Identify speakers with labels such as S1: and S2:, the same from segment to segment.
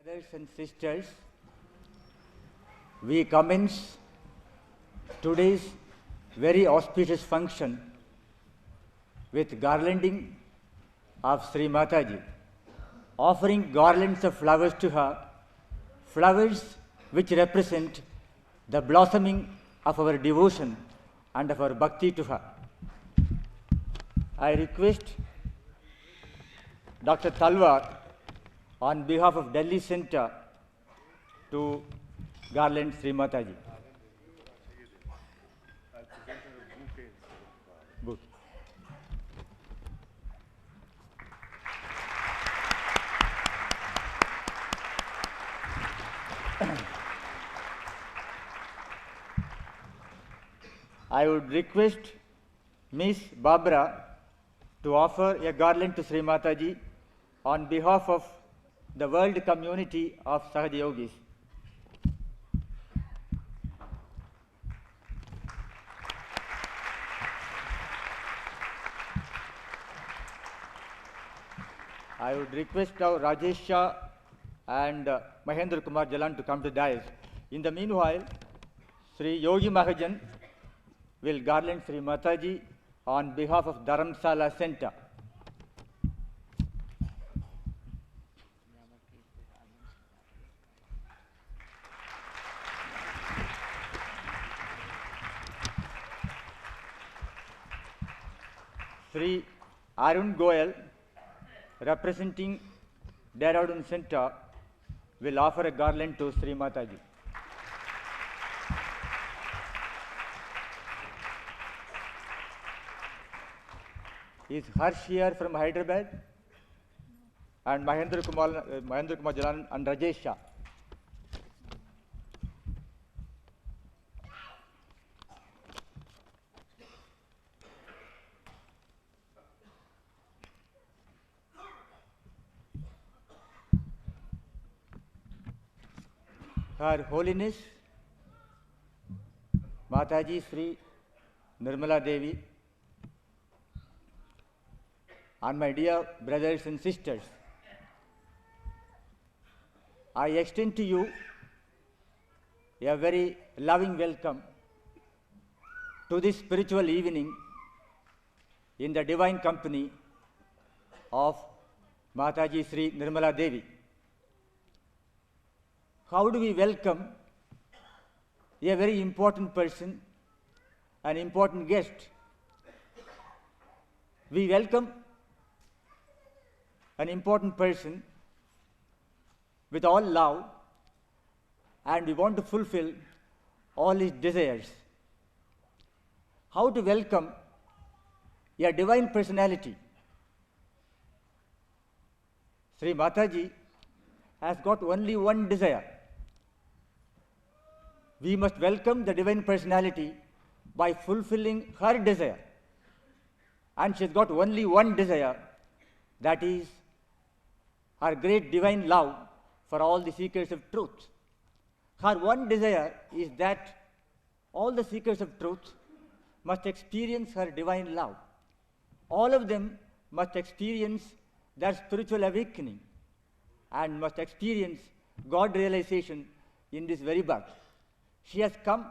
S1: Brothers and sisters, we commence today's very auspicious function with garlanding of Sri Mataji, offering garlands of flowers to her, flowers which represent the blossoming of our devotion and of our bhakti to her. I request Dr. Talwar on behalf of Delhi Center to garland Sri Mataji. Good. I would request Miss Barbara to offer a garland to Sri Mataji on behalf of the world community of Sahaja Yogis. I would request now Rajesh Shah and Mahendra Kumar Jalan to come to dais. In the meanwhile, Sri Yogi Mahajan will garland Sri Mataji on behalf of Dharamsala Center. Sri Arun Goyal, representing Dehradun Center, will offer a garland to Sri Mataji. Is Harsh here from Hyderabad? And Mahendra Kumar Jalan and Rajesh Shah. Her Holiness Mataji Sri Nirmala Devi and my dear brothers and sisters, I extend to you a very loving welcome to this spiritual evening in the divine company of Mataji Sri Nirmala Devi. How do we welcome a very important person, an important guest? We welcome an important person with all love, and we want to fulfill all his desires. How to welcome a divine personality? Sri Mataji has got only one desire. We must welcome the divine personality by fulfilling her desire. And she's got only one desire, that is her great divine love for all the seekers of truth. Her one desire is that all the seekers of truth must experience her divine love. All of them must experience their spiritual awakening and must experience God realization in this very birth. She has come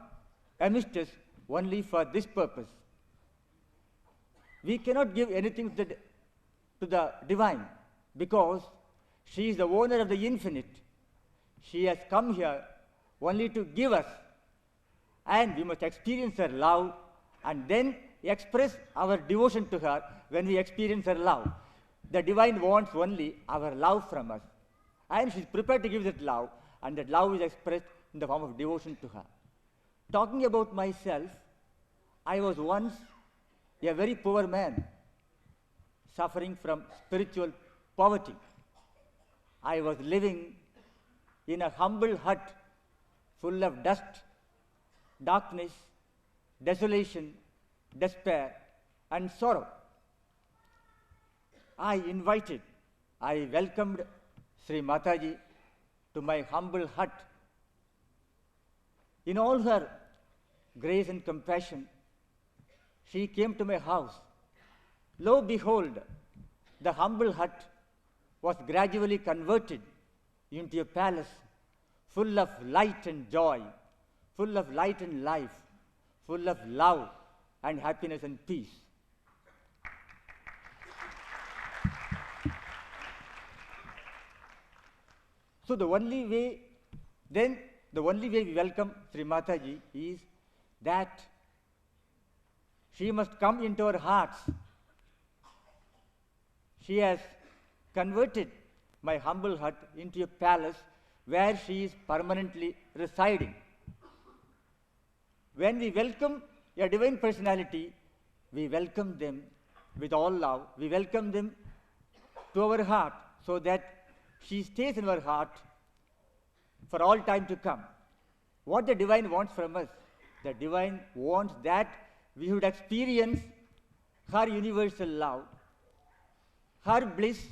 S1: amidst us only for this purpose. We cannot give anything to the divine because she is the owner of the infinite. She has come here only to give us, and we must experience her love and then express our devotion to her when we experience her love. The divine wants only our love from us, and she is prepared to give that love, and that love is expressed in the form of devotion to her. Talking about myself, I was once a very poor man, suffering from spiritual poverty. I was living in a humble hut full of dust, darkness, desolation, despair, and sorrow. I welcomed Sri Mataji to my humble hut. In all her grace and compassion, she came to my house. Lo, behold, the humble hut was gradually converted into a palace full of light and joy, full of light and life, full of love and happiness and peace. So the only way we welcome Sri Mataji is that she must come into our hearts. She has converted my humble hut into a palace where she is permanently residing. When we welcome a divine personality, we welcome them with all love. We welcome them to our heart so that she stays in our heart for all time to come. What the divine wants from us? The divine wants that we would experience her universal love, her bliss,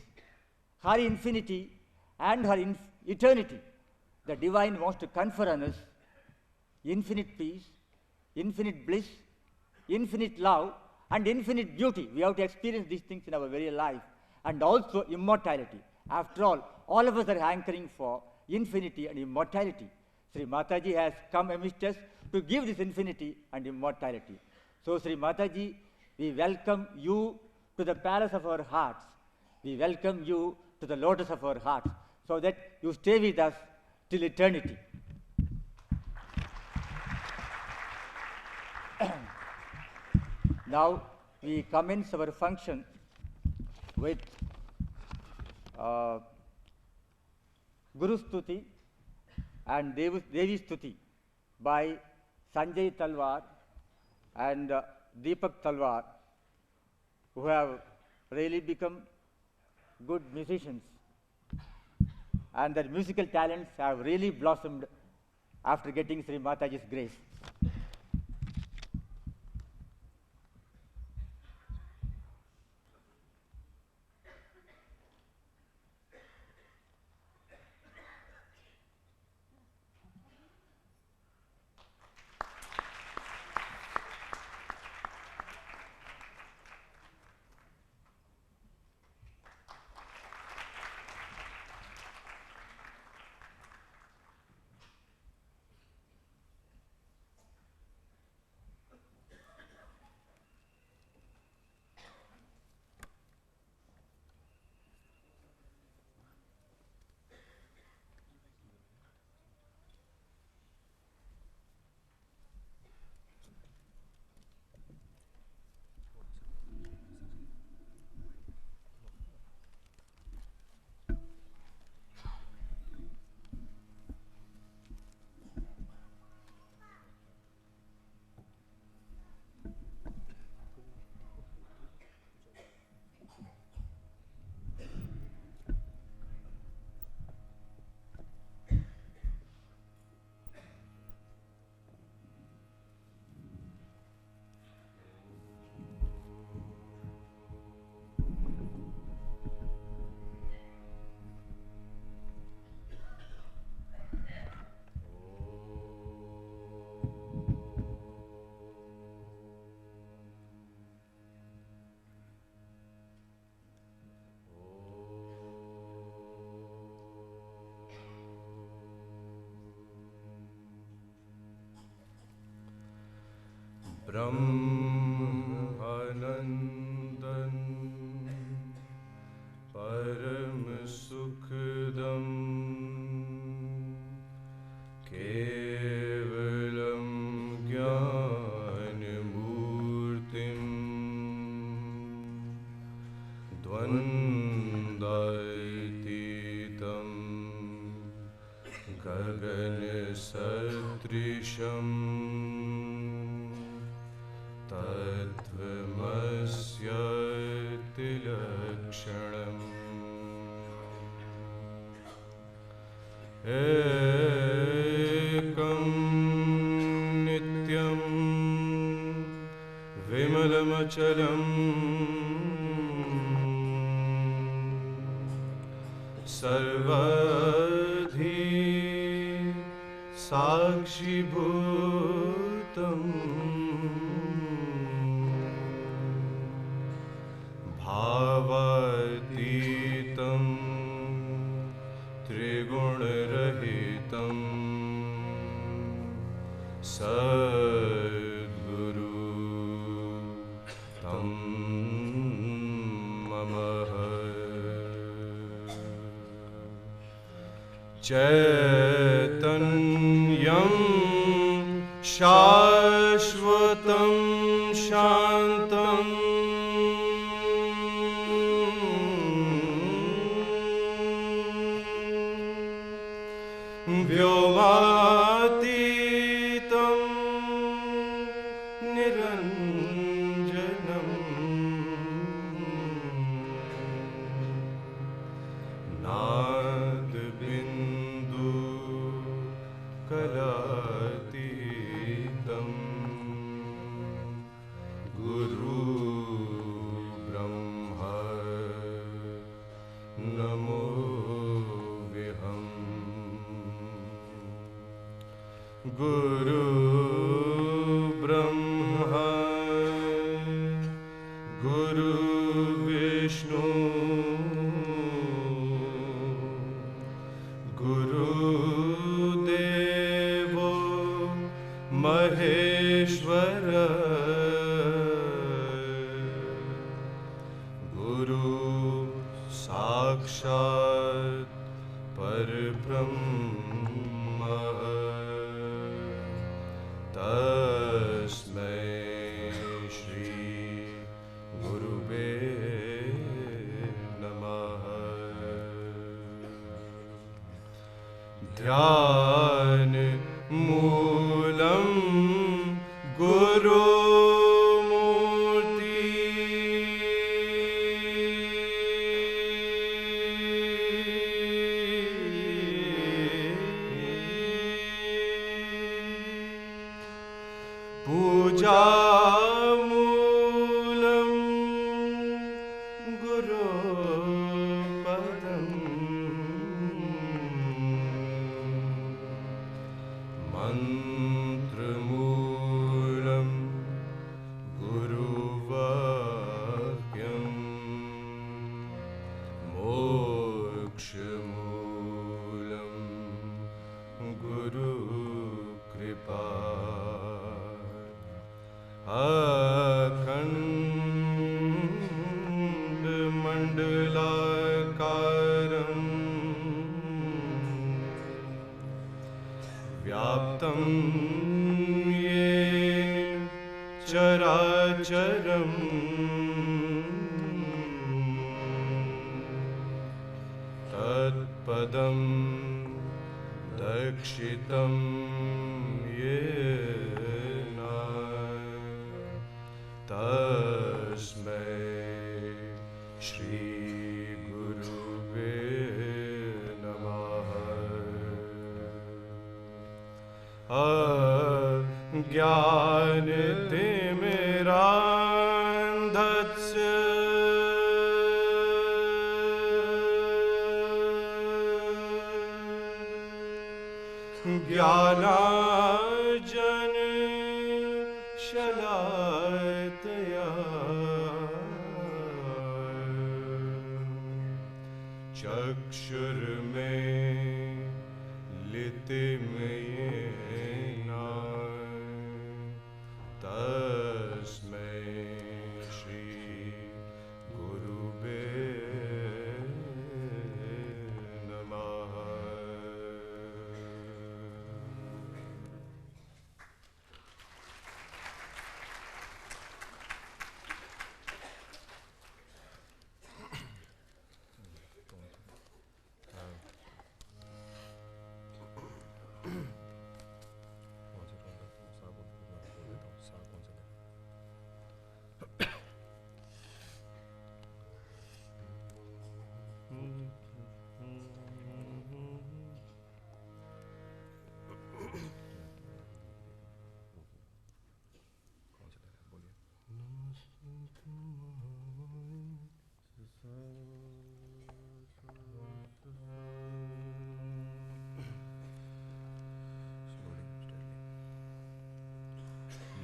S1: her infinity, and her eternity. The divine wants to confer on us infinite peace, infinite bliss, infinite love, and infinite beauty. We have to experience these things in our very life. And also immortality. After all of us are hankering for infinity and immortality. Sri Mataji has come amidst us to give this infinity and immortality. So Sri Mataji, we welcome you to the palace of our hearts. We welcome you to the lotus of our hearts, so that you stay with us till eternity. Now we commence our function with Guru Stuti and Devi Stuti by Sanjay Talwar and Deepak Talwar, who have really become good musicians, and their musical talents have really blossomed after getting Sri Mataji's grace.
S2: ब्रह्मानन्दं परमसुखदं केवलं ज्ञानमूर्तिं द्वन्द्वातीतं गगनसदृशम् तत्त्वमस्यतिलक्षणम् एकं नित्यं विमलमचलम् सर्वधी साक्षिभूतम् भावातीतं त्रिगुण सद्गुरु तं ममः चैतन्यं शाश्वतं शान्तम् व्योमातीतं निरञ्जनं नादबिन्दु कलातीतं गुरु ब्रह्मा नमो गुरु ब्रह्मा गुरु विष्णु गुरुदेवो महेश्वर गुरु साक्षात् परब्रह्म तस्मै श्री गुरुवे नमः ध्यान मूलं गुरु पूजामूलं गुरुपदं मन्त्रमूलं गुरुवाक्यं मोक्षमूलं गुरुकृपा अखण्डमण्डलाकारं व्याप्तं येन चराचरं तत्पदं दक्षितं येन तस्मै श्री गुरुवे नमः अज्ञानतिमिरान्धस्य ज्ञानार्जन शलातया चक्षुर्मीलितं तस्मै श्री गुरुवे नमः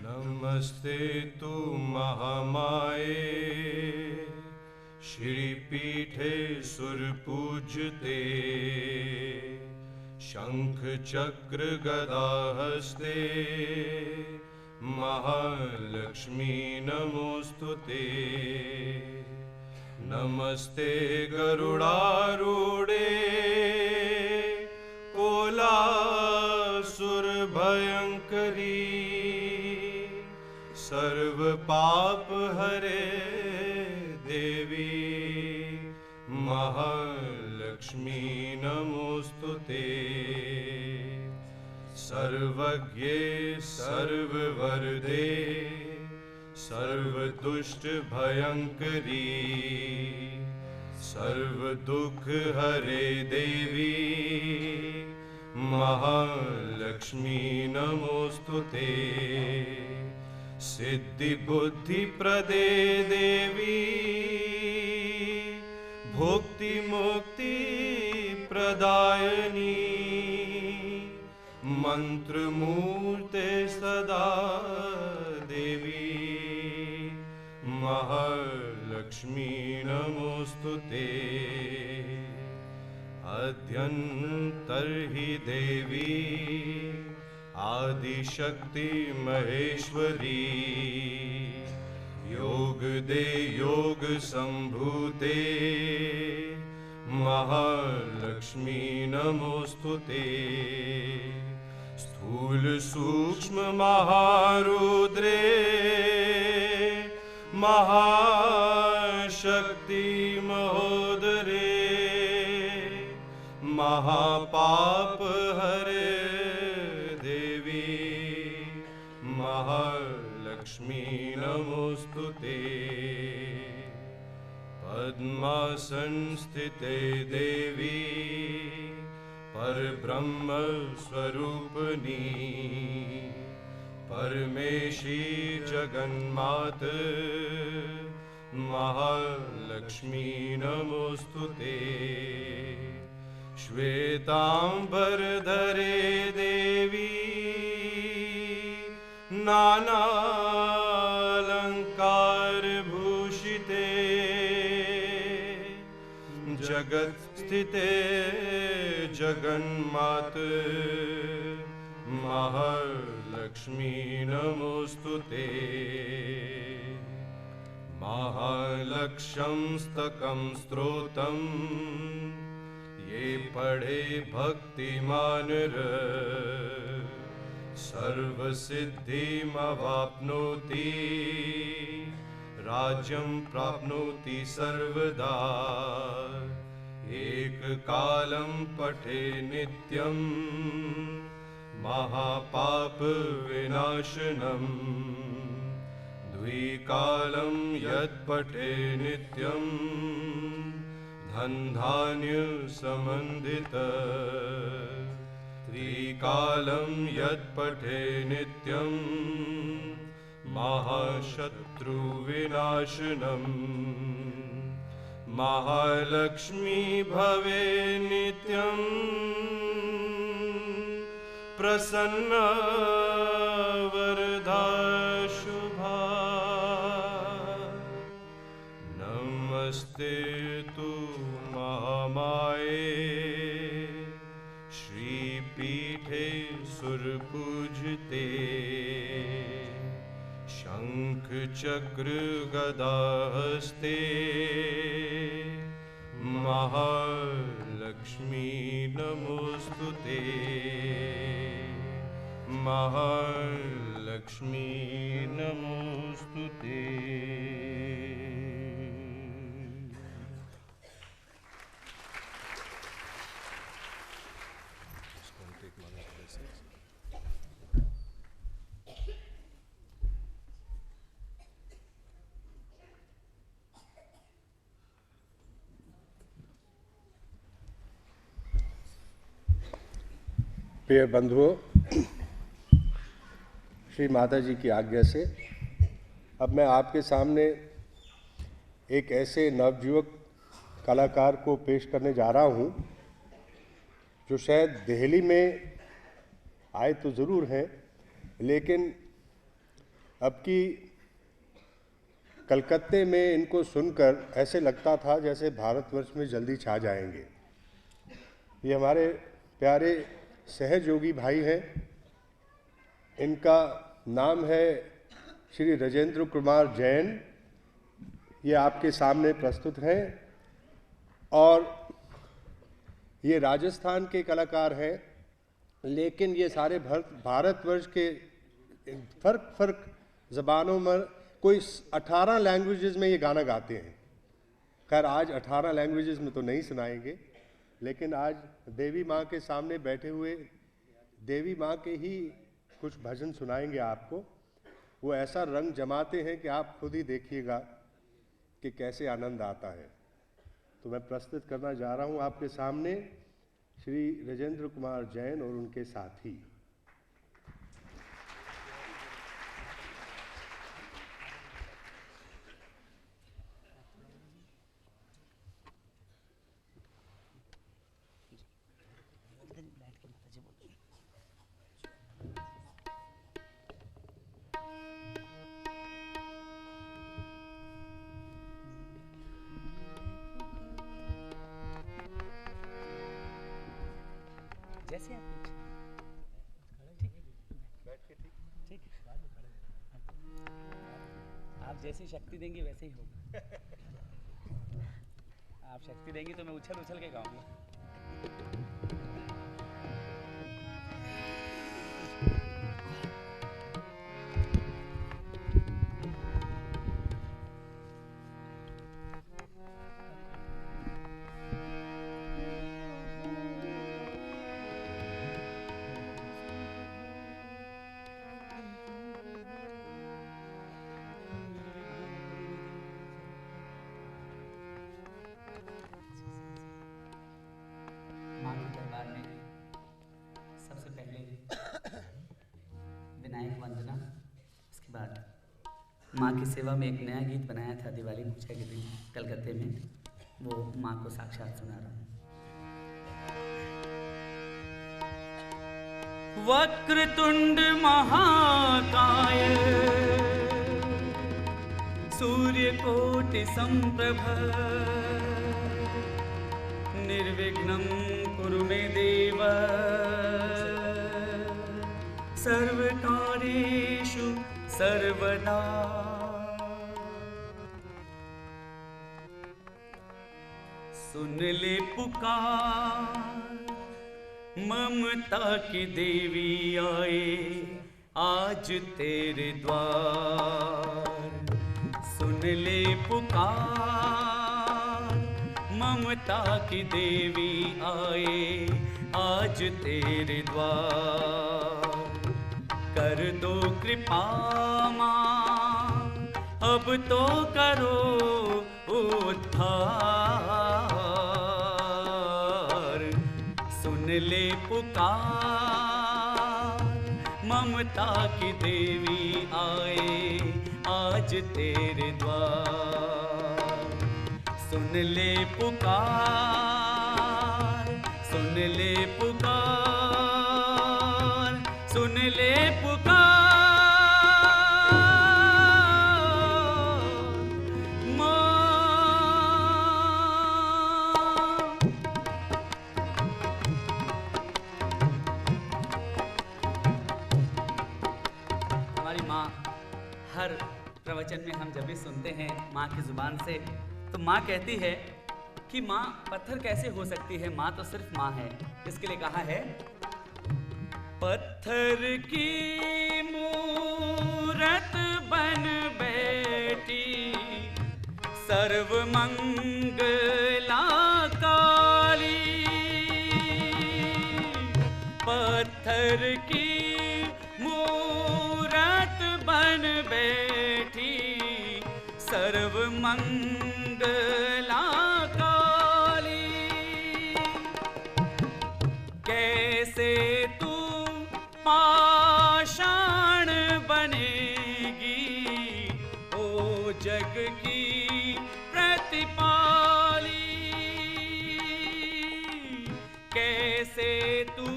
S2: नमस्ते तु महामाये श्रीपीठे सुरपूज्यते शंख चक्र गदा हस्ते महालक्ष्मी नमोस्तुते। नमस्ते गरुडारूढे कोलासुर भयंकरी। सर्व पाप हरे देवी महालक्ष्मी नमोस्तुते। सर्वज्ञे सर्ववरदे सर्वदुष्ट भयंकरी। सर्वदुख हरे देवी महालक्ष्मी नमोस्तुते। सिद्धि बुद्धि प्रदे देवी भुक्ति मुक्ति प्रदायनी। मंत्र मूर्ते सदा देवी महालक्ष्मी नमोस्तुते। अध्यन्तर्हि देवी आदिशक्ति महेश्वरी। योग दे योग संभूते महालक्ष्मी नमोस्तुते। स्थूल सूक्ष्म महारुद्रे महाशक्ति महोदरे। महापाप हरे देवी महालक्ष्मी नमोस्तुते। पद्मासन स्थिते देवी परब्रह्म स्वरूपिणी। परमेशी जगन्मात महालक्ष्मी नमोस्तुते। श्वेतांबरधरे देवी नानालंकार भूषिते। जगत स्थिते जगन्मात महालक्ष्मी नमोस्तुते। महालक्ष्यं स्तकं स्तोत्रं ये पढ़े भक्तिमान सर्वसिद्धिमवाप्नोति। राज्यं प्राप्नोति सर्वदा। एक कालं पठे नित्यं महापाप विनाशनम्। द्विकालं यत् पठे नित्यं धनधान्य समन्वित। त्रिकालं यत् पठे नित्यं महाशत्रु विनाशनम्। महालक्ष्मी भवे नित्यं प्रसन्ना वरदा शुभा। नमस्ते तु महामाये श्रीपीठे सुरपूजिते। शंख चक्र गदा हस्ते महालक्ष्मी नमोस्तुते। महालक्ष्मी नमोस्तुते।
S3: प्रिय बंधुओं, श्री माता जी की आज्ञा से अब मैं आपके सामने एक ऐसे नवयुवक कलाकार को पेश करने जा रहा हूं जो शायद दिल्ली में आए तो ज़रूर हैं, लेकिन अब की कलकत्ते में इनको सुनकर ऐसे लगता था जैसे भारतवर्ष में जल्दी छा जाएंगे। ये हमारे प्यारे सहयोगी भाई हैं। इनका नाम है श्री राजेंद्र कुमार जैन। ये आपके सामने प्रस्तुत हैं और ये राजस्थान के कलाकार हैं, लेकिन ये सारे भारतवर्ष के फर्क ज़बानों में कोई 18 लैंग्वेजेस में ये गाना गाते हैं। खैर आज 18 लैंग्वेजेस में तो नहीं सुनाएंगे, लेकिन आज देवी माँ के सामने बैठे हुए देवी माँ के ही कुछ भजन सुनाएंगे आपको। वो ऐसा रंग जमाते हैं कि आप खुद ही देखिएगा कि कैसे आनंद आता है। तो मैं प्रस्तुत करना जा रहा हूँ आपके सामने श्री राजेंद्र कुमार जैन और उनके साथी।
S4: जैसे आप ठीक आप जैसी शक्ति देंगे वैसे ही होगा। आप शक्ति देंगे तो मैं उछल उछल के गाऊंगा। माँ के दरबार में सबसे पहले विनायक वंदना, उसके बाद माँ की सेवा में एक नया गीत बनाया था दिवाली पूजा के दिन कलकत्ते में, वो माँ को साक्षात सुना रहा हूँ। वक्रतुंड महाकाय सूर्यकोटि संप्रभ निर्विघ्नं कुरु मे देव सर्वकार्येषु सर्वदा। सुन ले पुकार ममता की देवी आए आज तेरे द्वार। सुन ले पुकार ममता की देवी आए आज तेरे द्वार। कर दो कृपा माँ अब तो करो उद्धार। सुन ले पुकार ममता की देवी आए आज तेरे द्वार। सुन ले पुकार, सुन ले पुकार, सुन ले पुकार माँ। हमारी माँ हर प्रवचन में हम जब भी सुनते हैं माँ की जुबान से, तो माँ कहती है कि माँ पत्थर कैसे हो सकती है, माँ तो सिर्फ माँ है। इसके लिए कहा है, पत्थर की मूरत बन बैठी सर्वमंगला काली। पत्थर की मूरत बन बैठी सर्वमंगला काली। कैसे तू पाषाण बनेगी ओ जग की प्रतिपाली। कैसे तू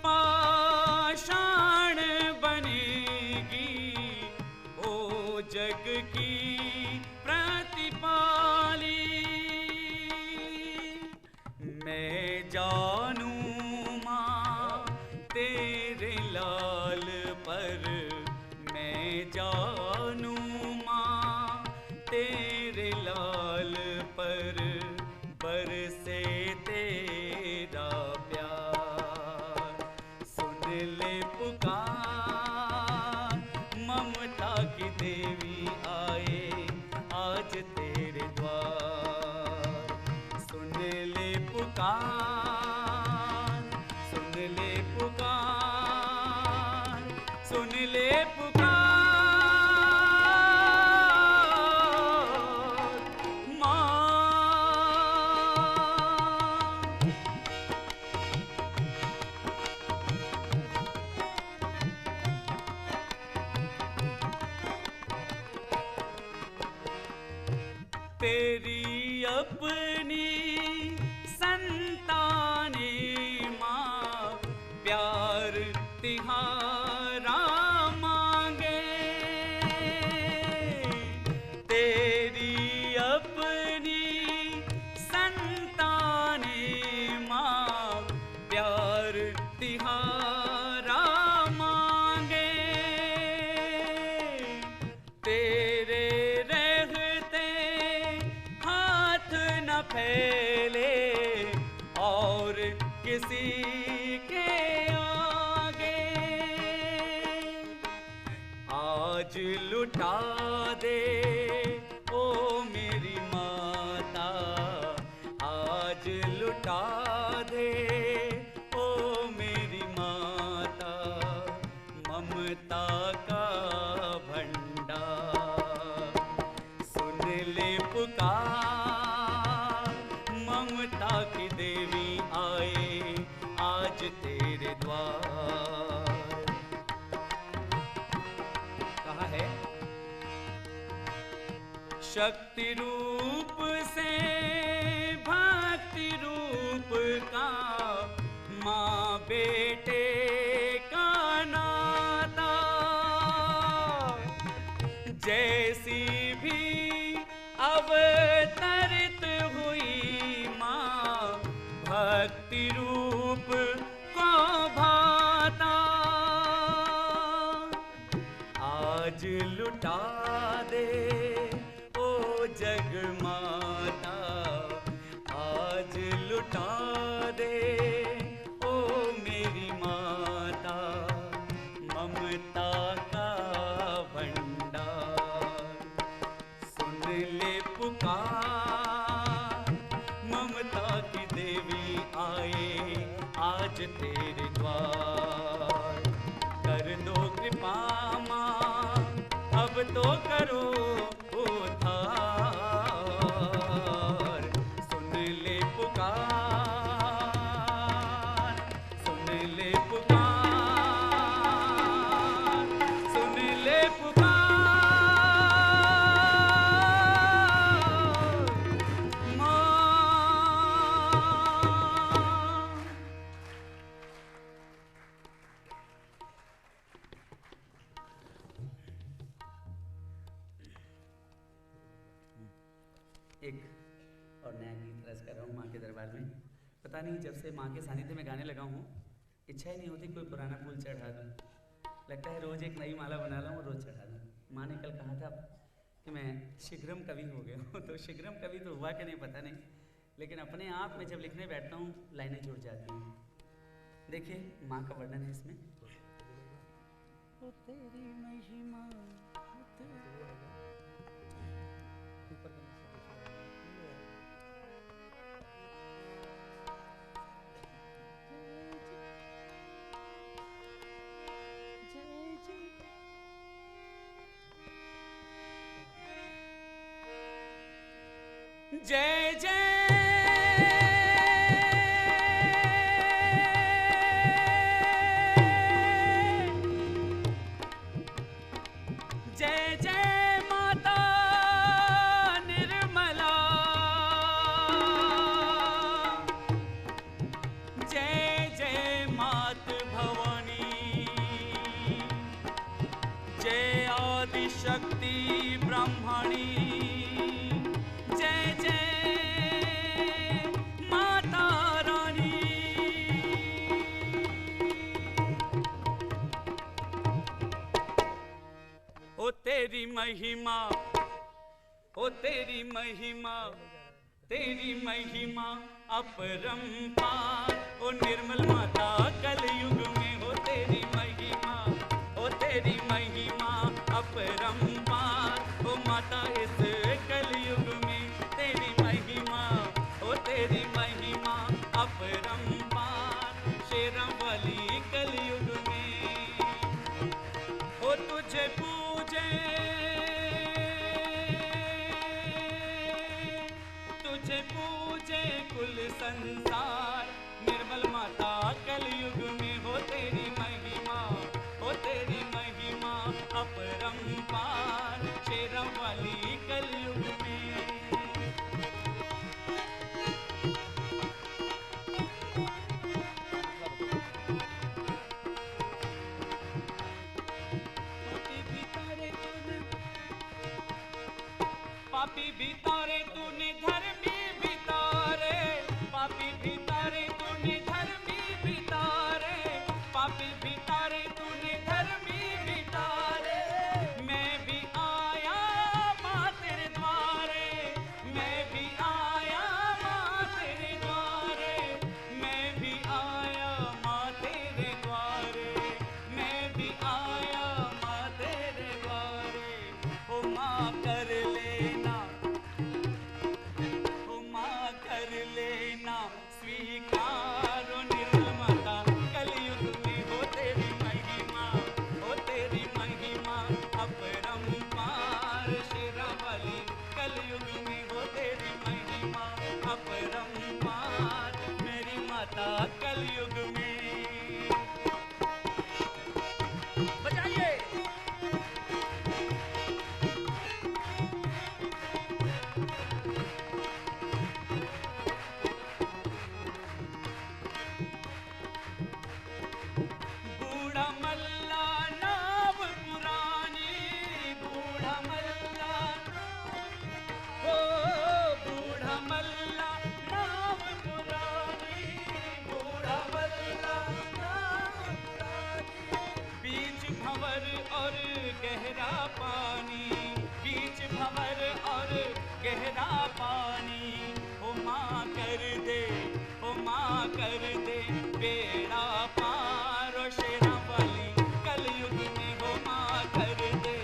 S4: पाषाण बनेगी ओ जग की प्रतिपाली। मैं जानू माँ अपनी संताने माँ प्यार तिहारा मांगे, तेरी अपनी संताने माँ प्यार तिहारा मांगे, तेरे रहते हाथ न फैले और किसी के आगे, आज लुटा दे ओ मेरी माता, आज लुटा दे ओ मेरी माता, ममता का भंडार सुन ले पुकार, ममता की देवी आए आज तेरे द्वार। कहा है शक्ति रूप से भक्ति रूप का माँ बेटे का नाता, जैसी भी अवतरित हुई माँ भक्ति रूप को भाता, आज लुटा दे ओ जग माता, आज लुटा दे ओ मेरी माता, ममता का भंडार सुन ले पुकार, ममता की देवी आए आज तेरे द्वार। कर दो कृपा माँ अब तो करो उद्धार, सुन ले पुकार, सुन ले पुकार, सुन ले पुकार माँ। एक और नया गीत रच कर रहा हूँ माँ के दरबार में। पता नहीं जब से माँ के सानिध्य में गाने लगा हूँ, इच्छा ही नहीं होती कोई पुराना फूल चढ़ा दूँ। लगता है रोज एक नई माला बना लाऊं और रोज चढ़ा दूँ। माँ ने कल कहा था कि मैं शीघ्रम कवि हो गया हूँ, तो शीघ्रम कवि तो हुआ कि नहीं पता नहीं, लेकिन अपने आप में जब लिखने बैठता हूँ लाइनें जुड़ जाती हैं। देखिए माँ का वर्णन है इसमें। ओ तेरी महिमा, ओ तेरी जय जय जय जय माता निर्मला, जय जय मात भवानी, जय आदि शक्ति ब्रह्मणी, जय जय माता रानी। ओ तेरी महिमा, ओ तेरी महिमा, तेरी महिमा अपरंपार। ओ निर्मल माता कलयुग में हो तेरी महिमा, ओ तेरी महिमा अपरंपार। ओ माता इस कलयुग में तेरी महिमा, ओ तेरी महिमा अपरंपार। शेरों वाली कलयुग में ओ तुझे पूजे, तुझे पूजे कुल संसार। निर्मल माता कलयुग में हो तेरी महिमा, हो तेरी महिमा अपरंपार। शेरों वाली कलयुग में पापी भी तारे तूने धर्मी भी तारे, पापी भी तारे तूने धर्मी भी तारे, पापी भी तारे तूने धर्मी भी तारे। मैं भी आया माँ तेरे द्वारे, मैं भी आया माँ तेरे द्वारे, मैं भी आया माँ तेरे द्वारे, मैं भी आया माँ तेरे द्वारे। ओ माँ कर लेना, ओ माँ कर लेना स्वीकार ओ निर्मलता, कलयुग में हो तेरी महिमा, हो तेरी महिमा अपरंपार शेरावाली, कलयुग में हो तेरी महिमा अपरंपार मेरी माता कलयुग में। बजाइए। बूढ़ा मल्ला नाव पुरानी, बूढ़ा मल्ला, ओ बूढ़ा मल्ला नाव पुरानी, बूढ़ा मल्ला नाव पुरानी। बीच भंवर और गहरा पानी, बीच भंवर और गहरा पानी। ओ माँ कर दे, ओ माँ कर दे बेड़ा पार ओ शेरावाली, कलयुग में हो माँ कर दे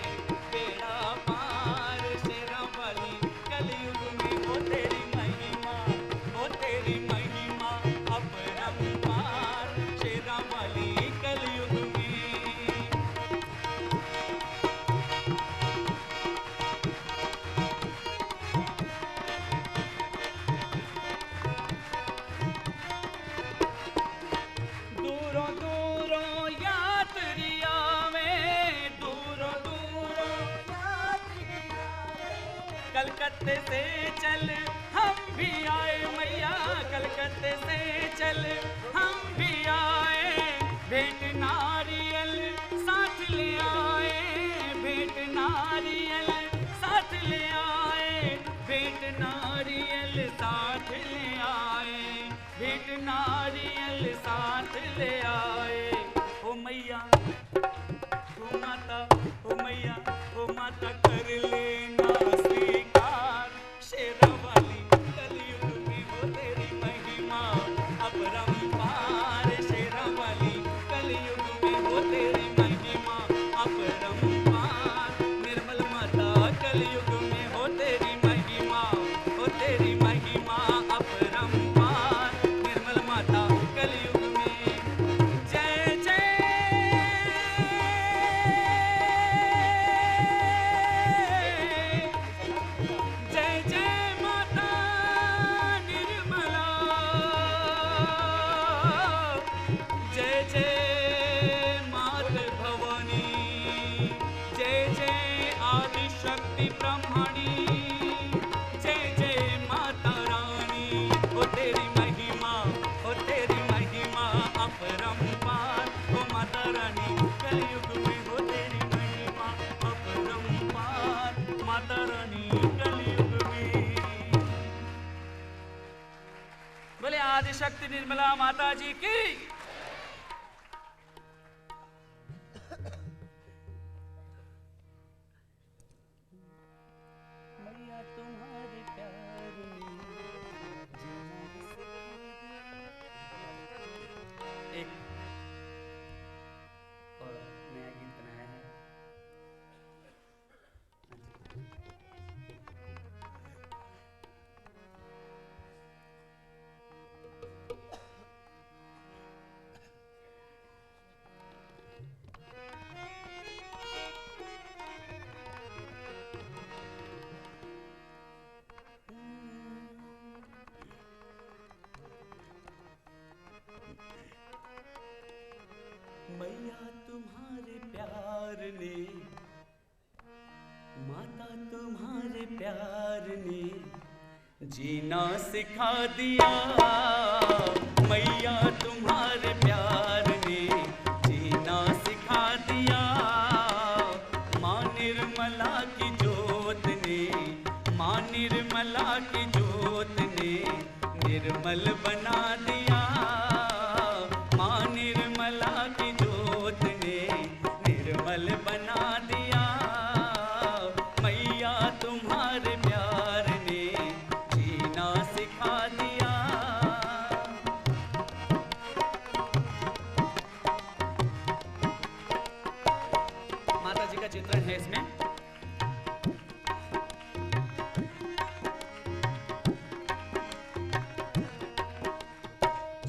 S4: बेड़ा पार शेरावाली, कलयुग में हो तेरी महिमा, हो तेरी महिमा अपरंपार शेरावाली, कलयुग में। दूरों दूरों यात्री आवे, दूरों दूरों यात्री आवे, कलकत्ते से चल हम भी आए मैया, कलकत्ते से चल हम भी आए, भेंट नारियल साथ ले आए, भेंट नारियल साथ ले आए, भेंट नारियल साथ ले आए, भेंट नारियल साथ ले आए। ओ मैया, ओ माता, ओ मैया, ओ माता कर लेना स्वीकार शेरावाली, कलयुग में हो तेरी महिमा अपरंपार शेरावाली, कलयुग में हो तेरी महिमा अपरंपार निर्मल माता, कलयुग में हो तेरी महिमा, हो तेरी महिमा अपरंपार निर्मल माता कलयुग में। जय जय जय जय माता निर्मला, जय जय मात भवानी, जय जय आदिशक्ति ब्रह्मणी, जय जय माता रानी। ओ तेरी महिमा, ओ तेरी महिमा अपरंपार, ओ माता रानी कलयुग में हो तेरी महिमा अपरंपार, माता रानी कलयुग में। बोले आदिशक्ति निर्मला माता जी की। मैया तुम्हारे प्यार में जीना एक और नया गीत बनाया है। मैया तुम्हारे प्यार ने, माता तुम्हारे प्यार ने जीना सिखा दिया, मैया तुम्हारे प्यार ने जीना सिखा दिया, माँ निर्मला की जोत ने, माँ निर्मल बना दिया, माँ निर्मला की जोत ने निर्मल बना दिया, मैया तुम्हारे प्यार ने जीना सिखा दिया। माता जी का चित्रण है इसमें।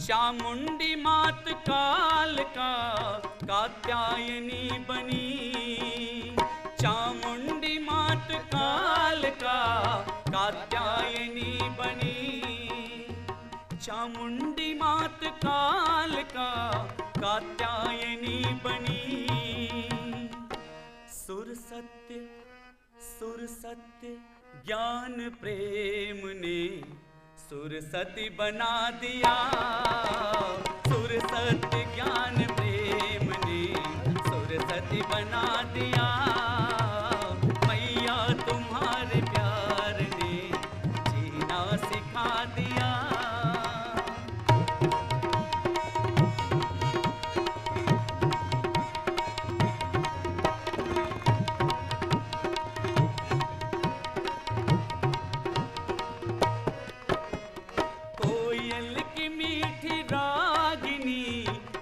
S4: चामुंडी मात काल का कात्यायनी बनी, चामुंडी मात काल का कात्यायनी बनी, चामुंडी मात काल का कात्यायनी बनी। सुर सत्य ज्ञान प्रेम ने सुरसती बना दिया, सुर सत्य ज्ञान प्रेम ने सुरसती बना दिया, मैया तुम्हारे प्यार ने जीना सिखा दिया।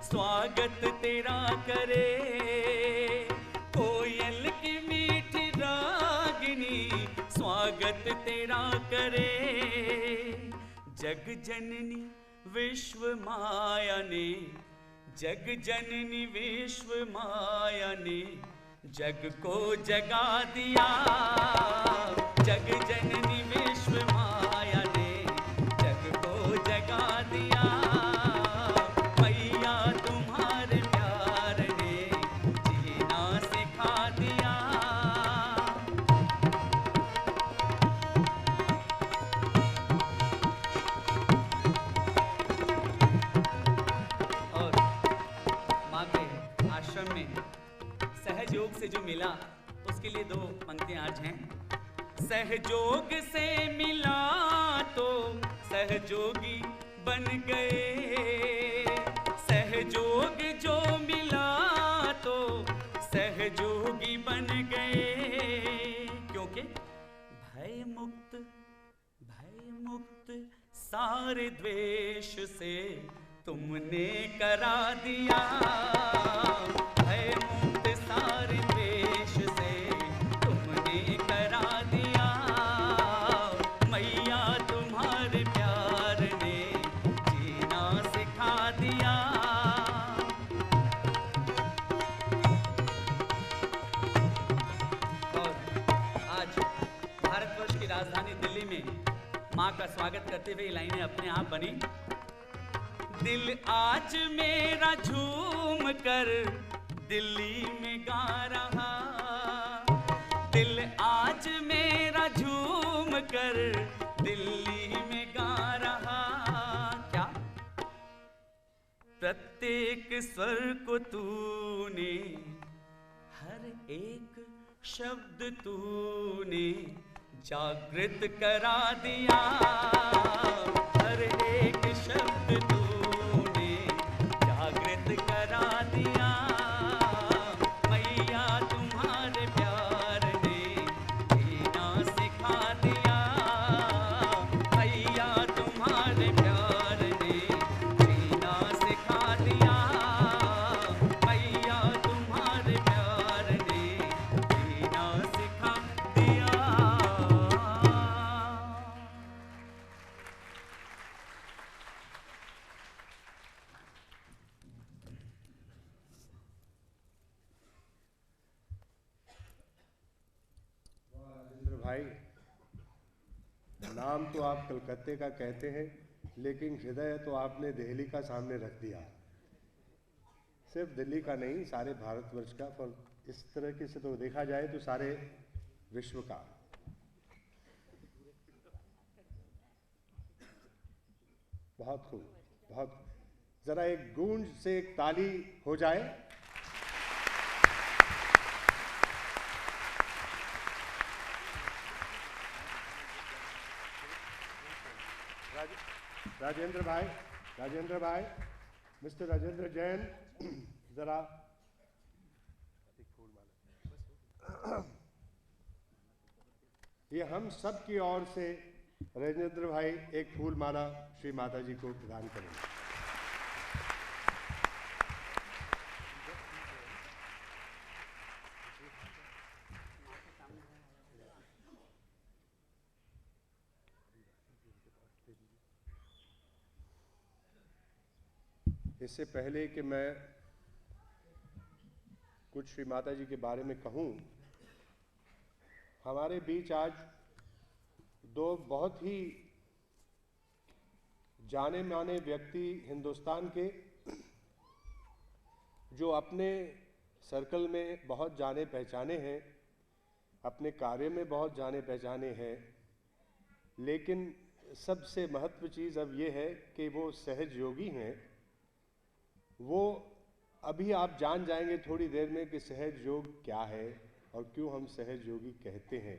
S4: स्वागत तेरा करे, कोयल की मीठी रागिनी स्वागत तेरा करे, जग जननी विश्व माया ने, जग जननी विश्व माया ने जग को जगा दिया, जग जननी विश्व माया ने जग को जगा दिया, सहयोग से जो मिला उसके लिए दो पंक्तियां आज हैं। सहयोग से मिला तो सहयोगी बन गए, सहयोग जो मिला तो सहयोगी बन गए, क्योंकि भय मुक्त सारे द्वेष से तुमने करा दिया, भय मुक्त सारे द्वेष से तुमने करा दिया, मैया तुम्हारे प्यार ने जीना सिखा दिया। और आज भारतवर्ष की राजधानी दिल्ली में माँ का स्वागत करते हुए लाइनें अपने आप बनी। दिल आज मेरा झूम कर दिल्ली में गा रहा, दिल आज मेरा झूम कर दिल्ली में गा रहा, क्या प्रत्येक स्वर को तूने, हर एक शब्द तूने जागृत करा दिया, हर एक शब्द तूने जागृत करा दिया, मैया तुम्हारे प्यार ने जीना सिखा दिया, मैया तुम्हारे प्यार ने जीना सिखा दिया, मैया तुम्हारे प्यार ने जीना सिखा दिया।
S3: भाई, नाम तो आप कलकत्ते का कहते हैं, लेकिन हृदय तो आपने दिल्ली का सामने रख दिया। सिर्फ दिल्ली का नहीं, सारे भारतवर्ष का, और इस तरह से तो देखा जाए तो सारे विश्व का। बहुत खूब, बहुत। जरा एक गूंज से एक ताली हो जाए। राजेंद्र भाई, मिस्टर राजेंद्र जैन, जरा ये हम सब की ओर से राजेंद्र भाई एक फूल माला श्री माता जी को प्रदान करेंगे। इससे पहले कि मैं कुछ श्री माता जी के बारे में कहूं, हमारे बीच आज दो बहुत ही जाने माने व्यक्ति हिंदुस्तान के, जो अपने सर्कल में बहुत जाने पहचाने हैं, अपने कार्य में बहुत जाने पहचाने हैं, लेकिन सबसे महत्व चीज़ अब ये है कि वो सहज योगी हैं। वो अभी आप जान जाएंगे थोड़ी देर में कि सहज योग क्या है और क्यों हम सहज योगी कहते हैं।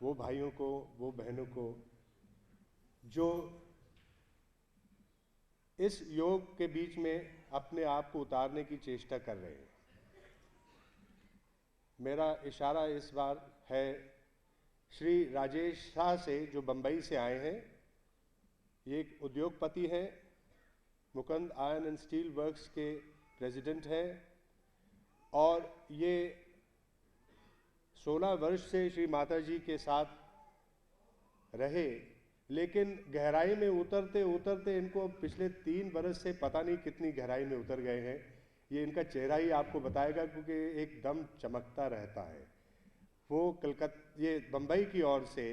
S3: वो भाइयों को, वो बहनों को जो इस योग के बीच में अपने आप को उतारने की चेष्टा कर रहे हैं। मेरा इशारा इस बार है श्री राजेश शाह से, जो बंबई से आए हैं। ये एक उद्योगपति हैं, Mukund iron and steel works के प्रेसिडेंट हैं और ये 16 वर्ष से श्री माता जी के साथ रहे, लेकिन गहराई में उतरते उतरते इनको पिछले 3 बरस से पता नहीं कितनी गहराई में उतर गए हैं। ये इनका चेहरा ही आपको बताएगा, क्योंकि एकदम चमकता रहता है। वो ये बंबई की ओर से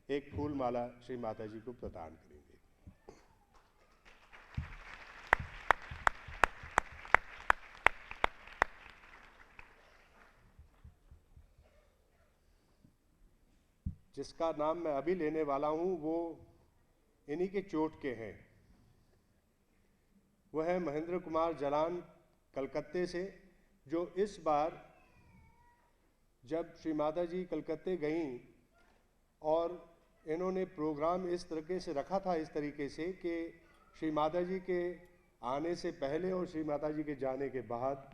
S3: एक फूल माला श्री माता जी को प्रदान करेंगे। जिसका नाम मैं अभी लेने वाला हूं वो इन्हीं के चोट के हैं। वो है महेंद्र कुमार जलान, कलकत्ते से, जो इस बार जब श्री माता जी कलकत्ते गईं और इन्होंने प्रोग्राम इस तरीके से रखा था, इस तरीके से कि श्री माता जी के आने से पहले और श्री माता जी के जाने के बाद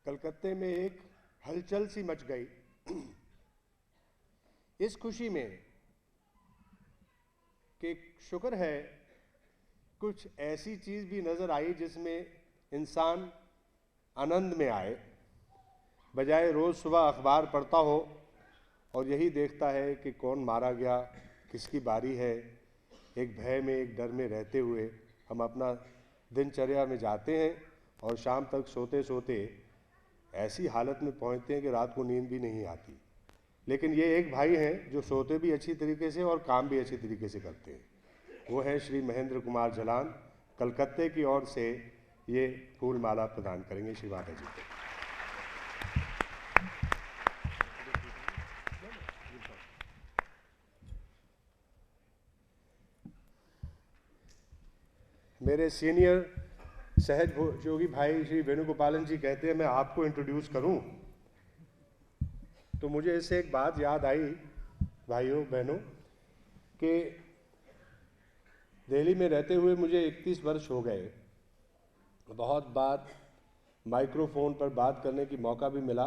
S3: कलकत्ते में एक हलचल सी मच गई। इस खुशी में कि शुक्र है कुछ ऐसी चीज भी नजर आई जिसमें इंसान आनंद में आए, बजाय रोज सुबह अखबार पढ़ता हो और यही देखता है कि कौन मारा गया, किसकी बारी है। एक भय में, एक डर में रहते हुए हम अपना दिनचर्या में जाते हैं और शाम तक सोते सोते ऐसी हालत में पहुंचते हैं कि रात को नींद भी नहीं आती। लेकिन ये एक भाई हैं जो सोते भी अच्छी तरीके से और काम भी अच्छी तरीके से करते हैं। वो हैं श्री महेंद्र कुमार जलान, कलकत्ते की ओर से ये फूल माला प्रदान करेंगे श्री माता जी को। मेरे सीनियर सहज योगी भाई श्री वेणुगोपालन जी कहते हैं मैं आपको इंट्रोड्यूस करूं, तो मुझे इससे एक बात याद आई भाइयों बहनों कि दिल्ली में रहते हुए मुझे 31 वर्ष हो गए। बहुत बार माइक्रोफोन पर बात करने की मौका भी मिला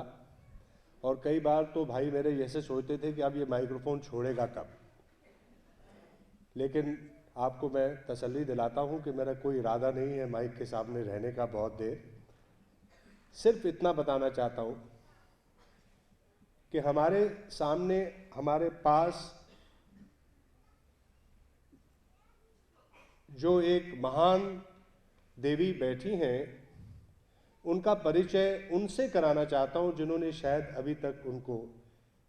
S3: और कई बार तो भाई मेरे ऐसे सोचते थे कि अब ये माइक्रोफोन छोड़ेगा कब। लेकिन आपको मैं तसल्ली दिलाता हूं कि मेरा कोई इरादा नहीं है माइक के सामने रहने का बहुत देर। सिर्फ इतना बताना चाहता हूं कि हमारे सामने, हमारे पास जो एक महान देवी बैठी हैं, उनका परिचय उनसे कराना चाहता हूं जिन्होंने शायद अभी तक उनको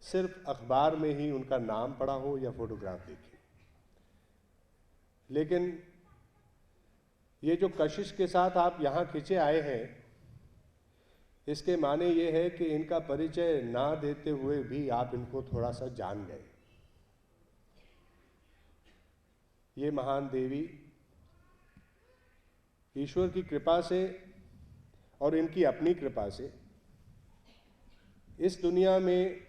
S3: सिर्फ अखबार में ही उनका नाम पढ़ा हो या फोटोग्राफ देखी। लेकिन ये जो कशिश के साथ आप यहाँ खींचे आए हैं, इसके माने ये है कि इनका परिचय ना देते हुए भी आप इनको थोड़ा सा जान गए। ये महान देवी ईश्वर की कृपा से और इनकी अपनी कृपा से इस दुनिया में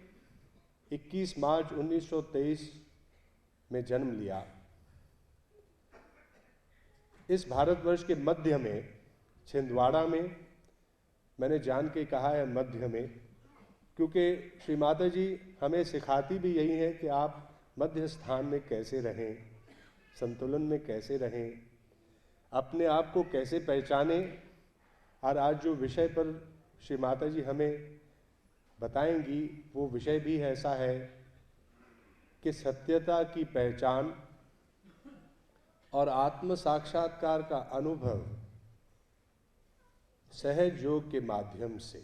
S3: 21 मार्च 1923 में जन्म लिया इस भारतवर्ष के मध्य में, छिंदवाड़ा में, मैंने जान के कहा है मध्य में, क्योंकि श्री माता जी हमें सिखाती भी यही है कि आप मध्य स्थान में कैसे रहें, संतुलन में कैसे रहें, अपने आप को कैसे पहचानें। और आज जो विषय पर श्री माता जी हमें बताएंगी वो विषय भी ऐसा है कि सत्यता की पहचान और आत्म साक्षात्कार का अनुभव सहज योग के माध्यम से।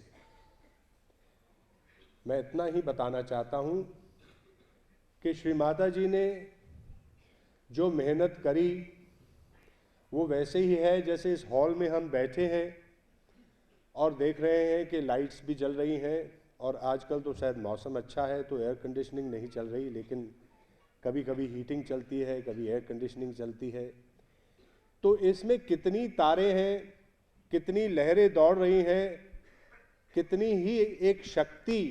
S3: मैं इतना ही बताना चाहता हूँ कि श्री माता जी ने जो मेहनत करी वो वैसे ही है जैसे इस हॉल में हम बैठे हैं और देख रहे हैं कि लाइट्स भी जल रही हैं, और आजकल तो शायद मौसम अच्छा है तो एयर कंडीशनिंग नहीं चल रही, लेकिन कभी कभी हीटिंग चलती है, कभी एयर कंडीशनिंग चलती है। तो इसमें कितनी तारे हैं, कितनी लहरें दौड़ रही हैं, कितनी ही एक शक्ति,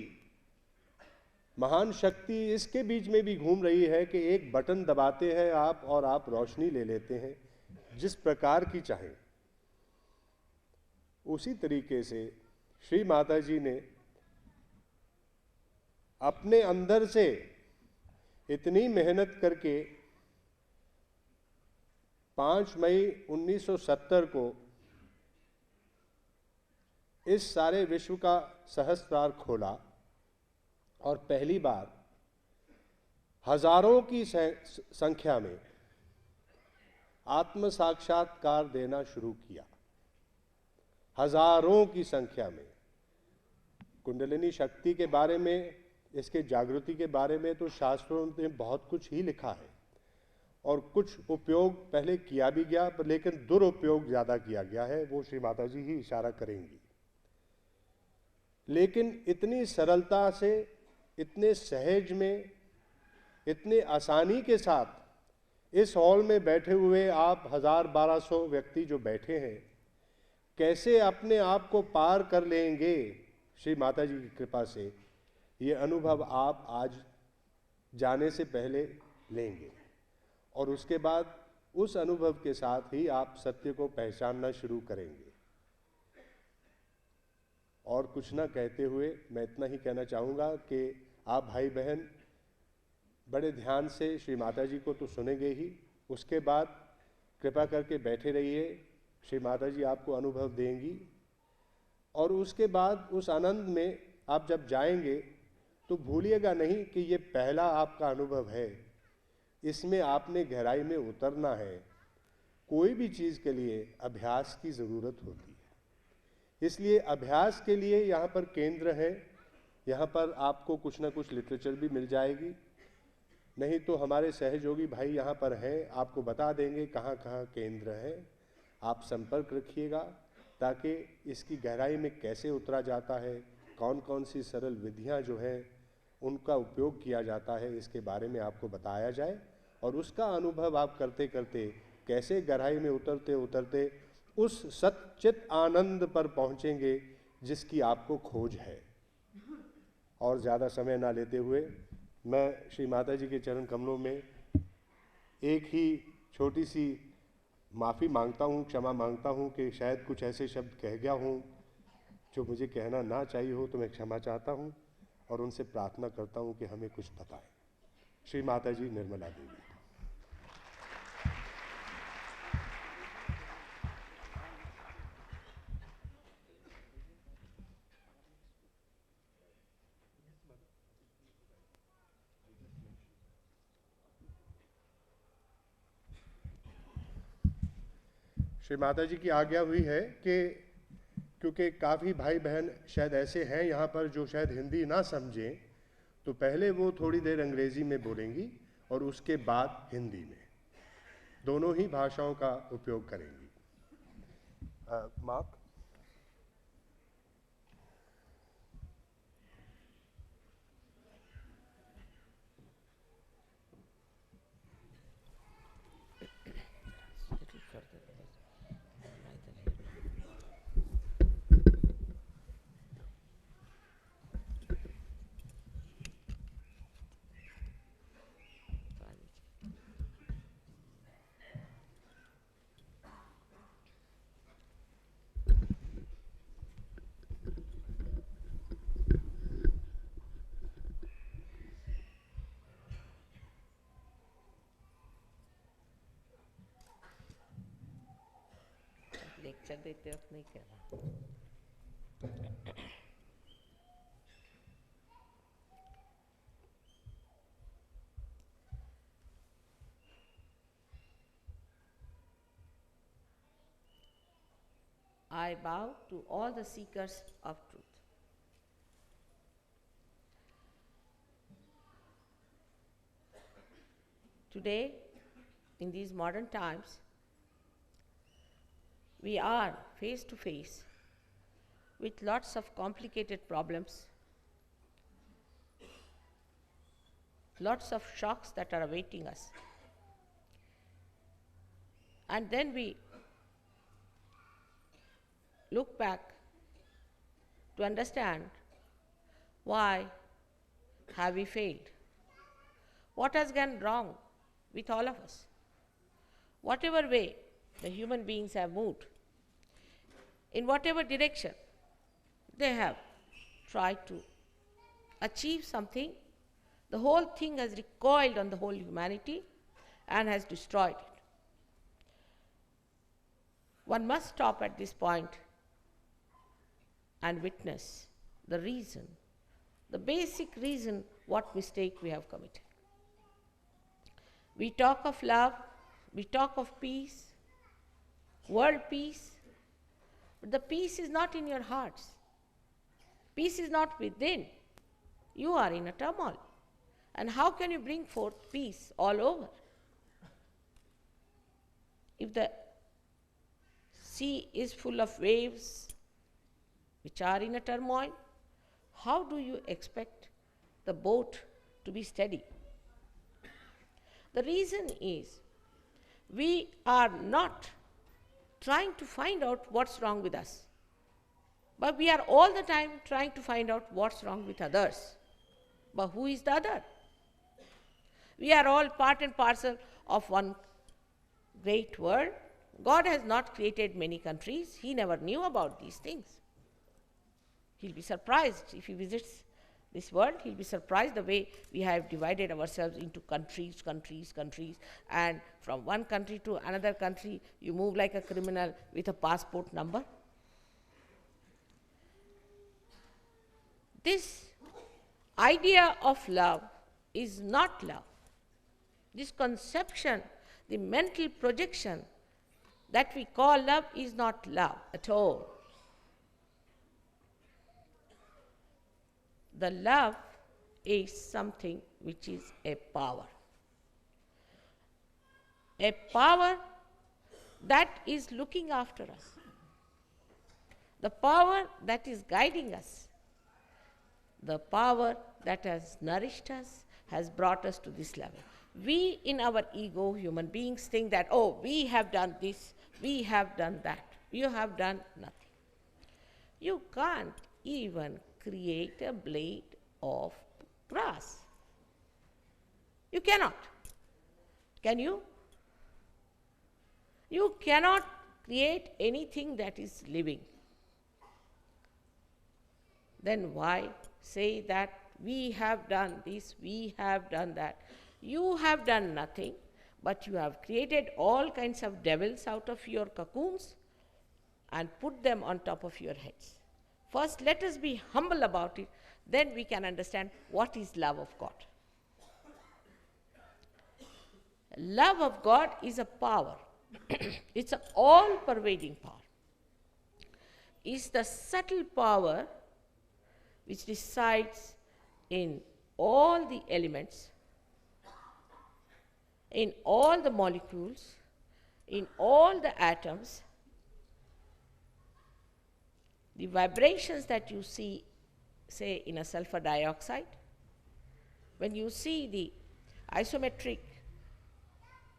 S3: महान शक्ति इसके बीच में भी घूम रही है कि एक बटन दबाते हैं आप और आप रोशनी ले लेते हैं जिस प्रकार की चाहे। उसी तरीके से श्री माता जी ने अपने अंदर से इतनी मेहनत करके 5 मई 1970 को इस सारे विश्व का सहस्त्रार खोला और पहली बार हजारों की संख्या में आत्म साक्षात्कार देना शुरू किया। हजारों की संख्या में। कुंडलिनी शक्ति के बारे में, इसके जागृति के बारे में तो शास्त्रों में बहुत कुछ ही लिखा है और कुछ उपयोग पहले किया भी गया, लेकिन दुरुपयोग ज्यादा किया गया है, वो श्री माता जी ही इशारा करेंगी। लेकिन इतनी सरलता से, इतने सहज में, इतने आसानी के साथ इस हॉल में बैठे हुए आप 1000-1200 व्यक्ति जो बैठे हैं, कैसे अपने आप को पार कर लेंगे श्री माता जी की कृपा से, ये अनुभव आप आज जाने से पहले लेंगे और उसके बाद उस अनुभव के साथ ही आप सत्य को पहचानना शुरू करेंगे। और कुछ ना कहते हुए मैं इतना ही कहना चाहूँगा कि आप भाई बहन बड़े ध्यान से श्री माता जी को तो सुनेंगे ही, उसके बाद कृपा करके बैठे रहिए, श्री माता जी आपको अनुभव देंगी। और उसके बाद उस आनंद में आप जब जाएंगे तो भूलिएगा नहीं कि ये पहला आपका अनुभव है, इसमें आपने गहराई में उतरना है। कोई भी चीज़ के लिए अभ्यास की ज़रूरत होती है, इसलिए अभ्यास के लिए यहाँ पर केंद्र है। यहाँ पर आपको कुछ ना कुछ लिटरेचर भी मिल जाएगी, नहीं तो हमारे सहयोगी भाई यहाँ पर हैं, आपको बता देंगे कहाँ कहाँ केंद्र है। आप संपर्क रखिएगा ताकि इसकी गहराई में कैसे उतरा जाता है, कौन कौन सी सरल विधियाँ जो हैं उनका उपयोग किया जाता है, इसके बारे में आपको बताया जाए और उसका अनुभव आप करते करते कैसे गहराई में उतरते उतरते उस सच्चित आनंद पर पहुँचेंगे जिसकी आपको खोज है। और ज़्यादा समय ना लेते हुए मैं श्री माता जी के चरण कमलों में एक ही छोटी सी माफ़ी मांगता हूँ, क्षमा मांगता हूँ कि शायद कुछ ऐसे शब्द कह गया हूँ जो मुझे कहना ना चाहिए हो, तो मैं क्षमा चाहता हूँ और उनसे प्रार्थना करता हूँ कि हमें कुछ बताएं। श्री माता जी, निर्मला देवी। श्री माता जी की आज्ञा हुई है कि क्योंकि काफ़ी भाई बहन शायद ऐसे हैं यहाँ पर जो शायद हिंदी ना समझें, तो पहले वो थोड़ी देर अंग्रेजी में बोलेंगी और उसके बाद हिंदी में, दोनों ही भाषाओं का उपयोग करेंगी। मार्क।
S5: लेक्चर देते वक्त नहीं कहना। I bow to all the seekers of truth. Today, in these modern times, we are face to face with lots of complicated problems, lots of shocks that are awaiting us. And then we look back to understand why have we failed? What has gone wrong with all of us? Whatever way the human beings have moved, in whatever direction they have tried to achieve something, the whole thing has recoiled on the whole humanity and has destroyed it. One must stop at this point and witness the reason, the basic reason what mistake we have committed. We talk of love, we talk of peace, world peace, but the peace is not in your hearts. Peace is not within. You are in a turmoil. And how can you bring forth peace all over? If the sea is full of waves which are in a turmoil, how do you expect the boat to be steady? The reason is we are not trying to find out what's wrong with us, but we are all the time trying to find out what's wrong with others. But who is the other? We are all part and parcel of one great world. God has not created many countries. He never knew about these things. He'll be surprised if he visits this world. He'll be surprised the way we have divided ourselves into countries, and from one country to another country, you move like a criminal with a passport number. This idea of love is not love. This conception, the mental projection that we call love is not love at all. The love is something which is a power. A power that is looking after us. The power that is guiding us. The power that has nourished us, has brought us to this level. We, in our ego, human beings, think that, oh, we have done this, we have done that. You have done nothing. You can't even create a blade of grass. You cannot. Can you? You cannot create anything that is living. Then why say that we have done this, we have done that? You have done nothing, but you have created all kinds of devils out of your cocoons and put them on top of your heads. First, let us be humble about it, then we can understand what is love of God. Love of God is a power. It's an all-pervading power. It's the subtle power which resides in all the elements, in all the molecules, in all the atoms. The vibrations that you see, say, in a sulfur dioxide, when you see the isometric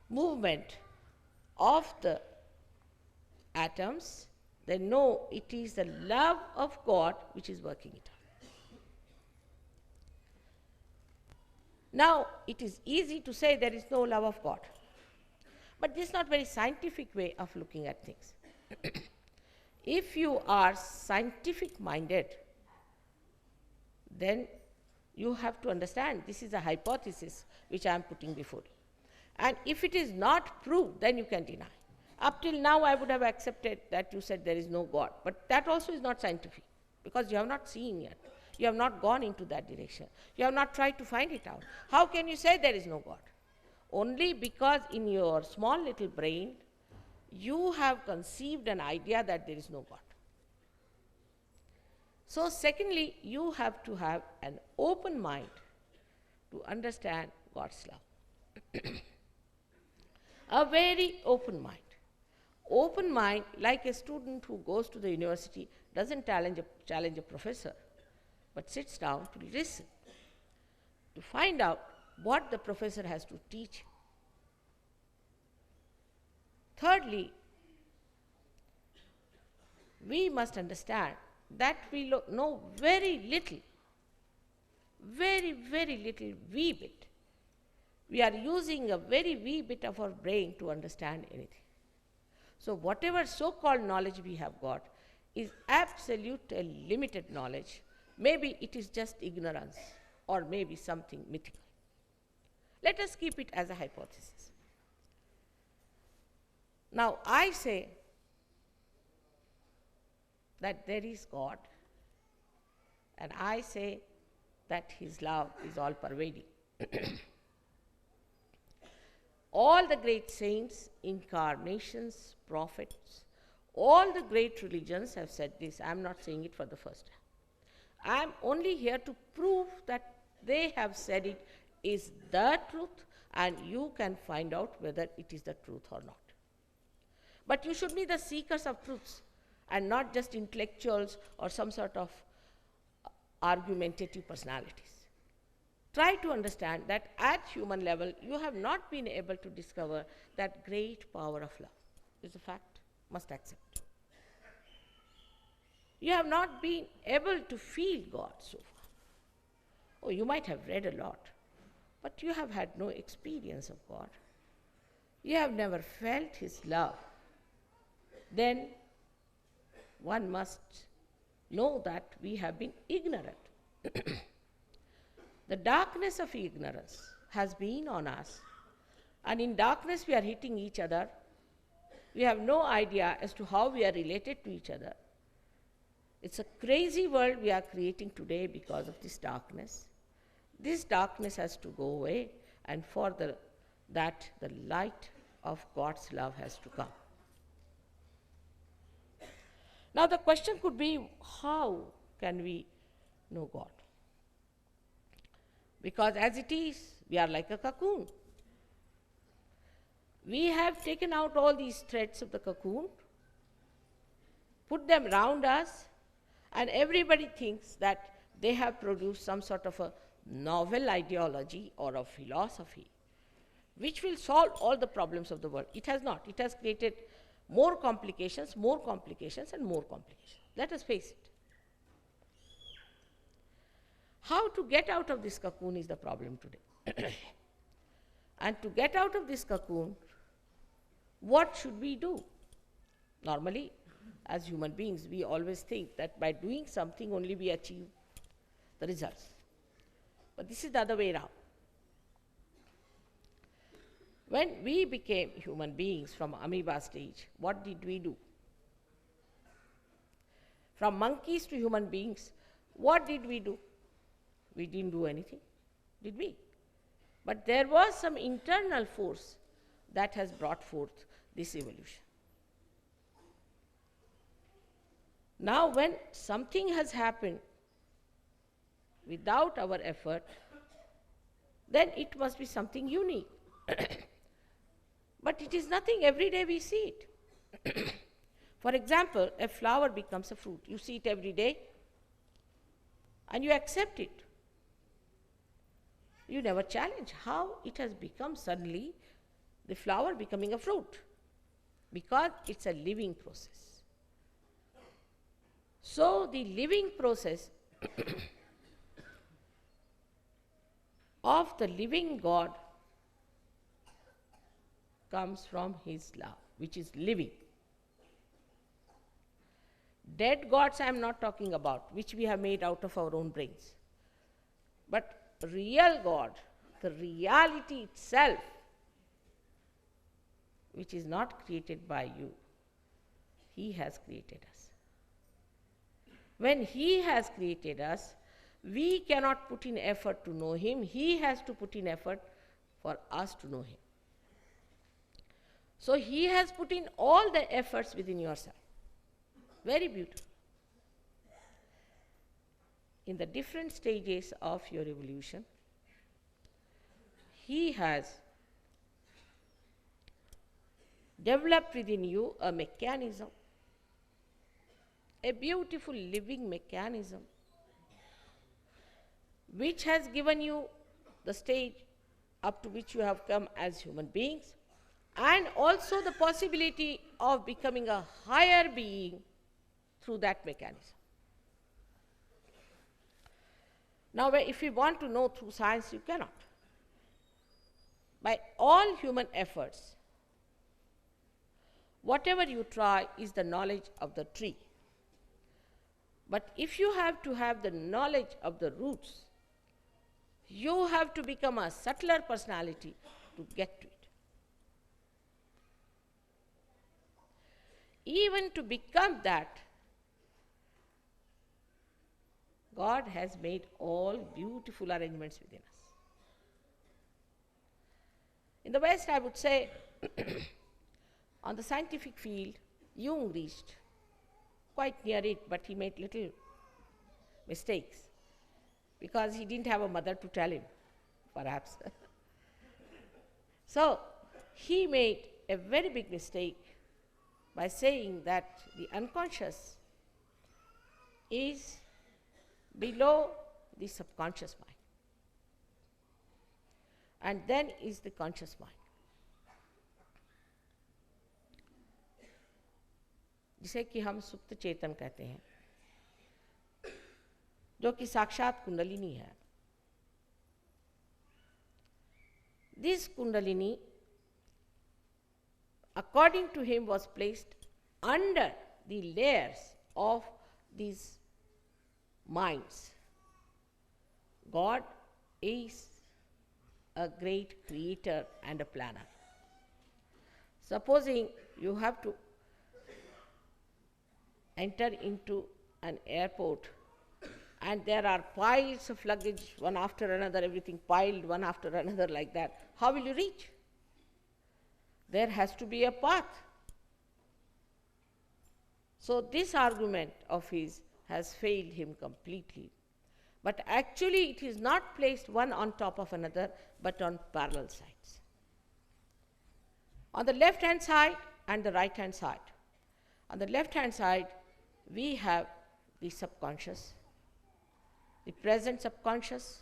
S5: movement of the atoms, then know it is the love of God which is working it out. Now, it is easy to say there is no love of God, but this is not a very scientific way of looking at things. If you are scientific minded, then you have to understand this is a hypothesis which I am putting before you. And if it is not proved, then you can deny. Up till now, I would have accepted that you said there is no God, but that also is not scientific, because you have not seen yet. You have not gone into that direction. You have not tried to find it out. How can you say there is no God? Only because in your small little brain, you have conceived an idea that there is no God. So secondly, you have to have an open mind to understand God's love. A very open mind. Open mind, like a student who goes to the university, doesn't challenge a professor, but sits down to listen, to find out what the professor has to teach. Thirdly, we must understand that we know very little, very, very little wee bit. We are using a very wee bit of our brain to understand anything. So whatever so-called knowledge we have got is absolute limited knowledge. Maybe it is just ignorance, or maybe something mythical. Let us keep it as a hypothesis. Now, I say that there is God, and I say that His love is all pervading. All the great saints, incarnations, prophets, all the great religions have said this. I am not saying it for the first time. I am only here to prove that they have said it is the truth, and you can find out whether it is the truth or not. But you should be the seekers of truths and not just intellectuals or some sort of argumentative personalities. Try to understand that at human level, you have not been able to discover that great power of love. It's a fact, must accept. You have not been able to feel God so far. Oh, you might have read a lot, but you have had no experience of God. You have never felt His love. Then one must know that we have been ignorant. The darkness of ignorance has been on us, and in darkness we are hitting each other. We have no idea as to how we are related to each other. It's a crazy world we are creating today because of this darkness. This darkness has to go away, and for that the light of God's love has to come. Now the question could be, how can we know God? Because as it is, we are like a cocoon. We have taken out all these threads of the cocoon, put them round us, and everybody thinks that they have produced some sort of a novel ideology or a philosophy which will solve all the problems of the world. It has not. It has created more complications, and more complications. Let us face it. How to get out of this cocoon is the problem today. And to get out of this cocoon, what should we do? Normally, as human beings, we always think that by doing something only we achieve the results. But this is the other way around. When we became human beings from amoeba stage, what did we do? From monkeys to human beings, what did we do? We didn't do anything, did we? But there was some internal force that has brought forth this evolution. Now, when something has happened without our effort, then it must be something unique. But it is nothing, every day we see it. For example, a flower becomes a fruit. You see it every day, and you accept it. You never challenge how it has become suddenly the flower becoming a fruit, because it's a living process. So the living process of the living God comes from His love, which is living. Dead gods I am not talking about, which we have made out of our own brains. But real God, the reality itself, which is not created by you. He has created us. When He has created us, we cannot put in effort to know Him. He has to put in effort for us to know Him. So He has put in all the efforts within yourself. Very beautiful. In the different stages of your evolution, He has developed within you a mechanism, a beautiful living mechanism, which has given you the stage up to which you have come as human beings, and also the possibility of becoming a higher being through that mechanism. Now, if you want to know through science, you cannot. By all human efforts, whatever you try is the knowledge of the tree. But if you have to have the knowledge of the roots, you have to become a subtler personality to get to it. Even to become that, God has made all beautiful arrangements within us. In the West, I would say, on the scientific field, Jung reached quite near it, but he made little mistakes because he didn't have a mother to tell him, perhaps. So he made a very big mistake by saying that the unconscious is below the subconscious mind, and then is the conscious mind. जिसे कि हम सुप्त चेतन कहते हैं, जो कि साक्षात कुंडलिनी है. This Kundalini, according to him, was placed under the layers of these minds. God is a great creator and a planner. Supposing you have to enter into an airport and there are piles of luggage, one after another, everything piled one after another like that, how will you reach? There has to be a path. So this argument of his has failed him completely. But actually it is not placed one on top of another, but on parallel sides. On the left hand side and the right hand side. On the left hand side, we have the subconscious, the present subconscious,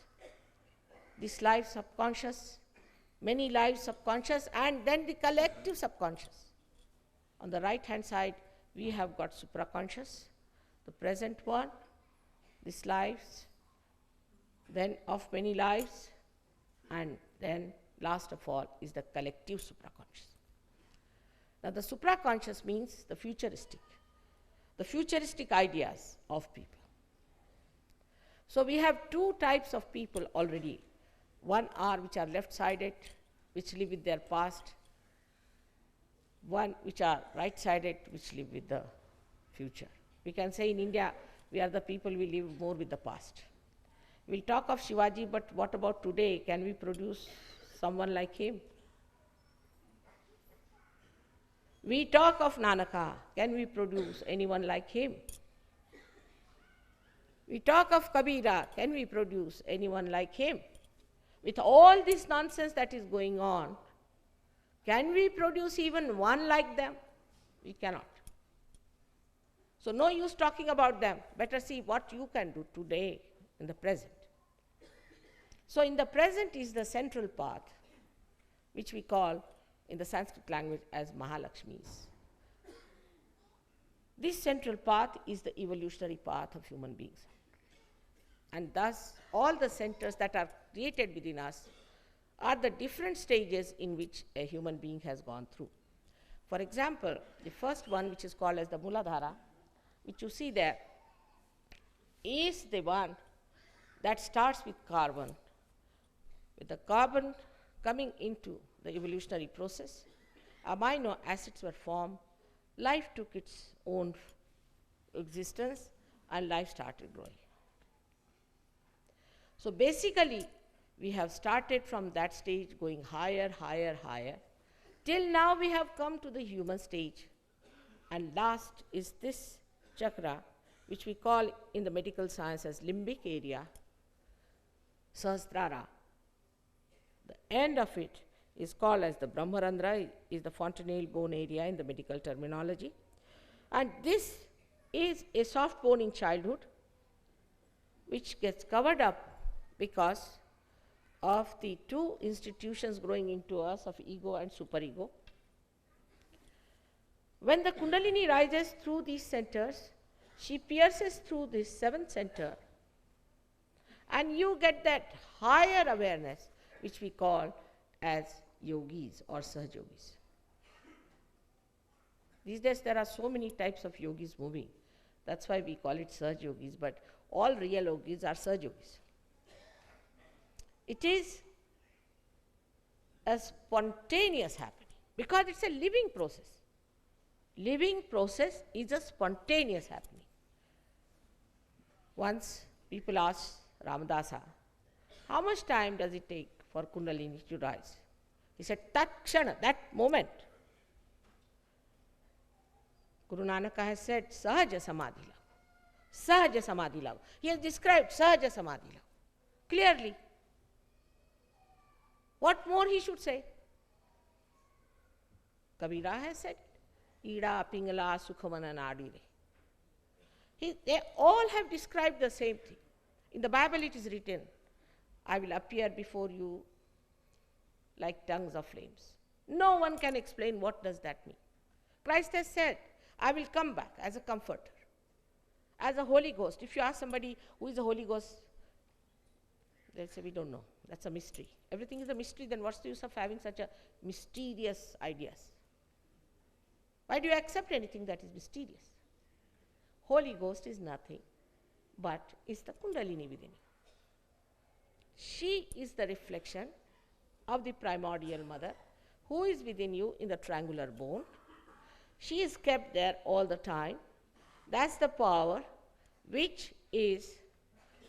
S5: this life subconscious, many lives subconscious, and then the collective subconscious. On the right hand side, we have got supraconscious, the present one, this lives, then of many lives, and then last of all is the collective supraconscious. Now the supraconscious means the futuristic ideas of people. So we have two types of people already. One are which are left-sided, which live with their past. One which are right-sided, which live with the future. We can say in India, we are the people we live more with the past. We'll talk of Shivaji, but what about today? Can we produce someone like him? We talk of Nanaka. Can we produce anyone like him? We talk of Kabira. Can we produce anyone like him? With all this nonsense that is going on, can we produce even one like them? We cannot. So no use talking about them. Better see what you can do today in the present. So in the present is the central path, which we call in the Sanskrit language as Mahalakshmis. This central path is the evolutionary path of human beings. And thus, all the centers that are created within us are the different stages in which a human being has gone through. For example, the first one, which is called as the Muladhara, which you see there, is the one that starts with carbon coming into the evolutionary process, amino acids were formed, life took its own existence, and life started growing. So basically, we have started from that stage going higher, higher, higher, till now we have come to the human stage. And last is this chakra, which we call in the medical science as limbic area, Sahasrara. The end of it is called as the Brahmarandra, is the fontanelle bone area in the medical terminology. And this is a soft bone in childhood, which gets covered up because of the two institutions growing into us of ego and superego. When the Kundalini rises through these centers, she pierces through this seventh center, and you get that higher awareness, which we call as yogis or Sahajogis. These days there are so many types of yogis moving. That's why we call it Sahajogis, but all real yogis are Sahajogis. It is a spontaneous happening because it's a living process. Living process is a spontaneous happening. Once people asked Ramadasa, how much time does it take for Kundalini to rise? He said, Takshana, that moment. Guru Nanak has said, Sahaja Samadhi Lav. Sahaja Samadhi Lav. He has described Sahaja Samadhi Lav clearly. What more he should say? Kabira has said, Ida Pingala Sukhamana Nadire. They all have described the same thing. In the Bible it is written, I will appear before you like tongues of flames. No one can explain what does that mean. Christ has said, I will come back as a comforter, as a Holy Ghost. If you ask somebody who is the Holy Ghost, they'll say, we don't know. That's a mystery. Everything is a mystery, then what's the use of having such a mysterious ideas? Why do you accept anything that is mysterious? Holy Ghost is nothing but is the Kundalini within you. She is the reflection of the primordial mother who is within you in the triangular bone. She is kept there all the time. That's the power which is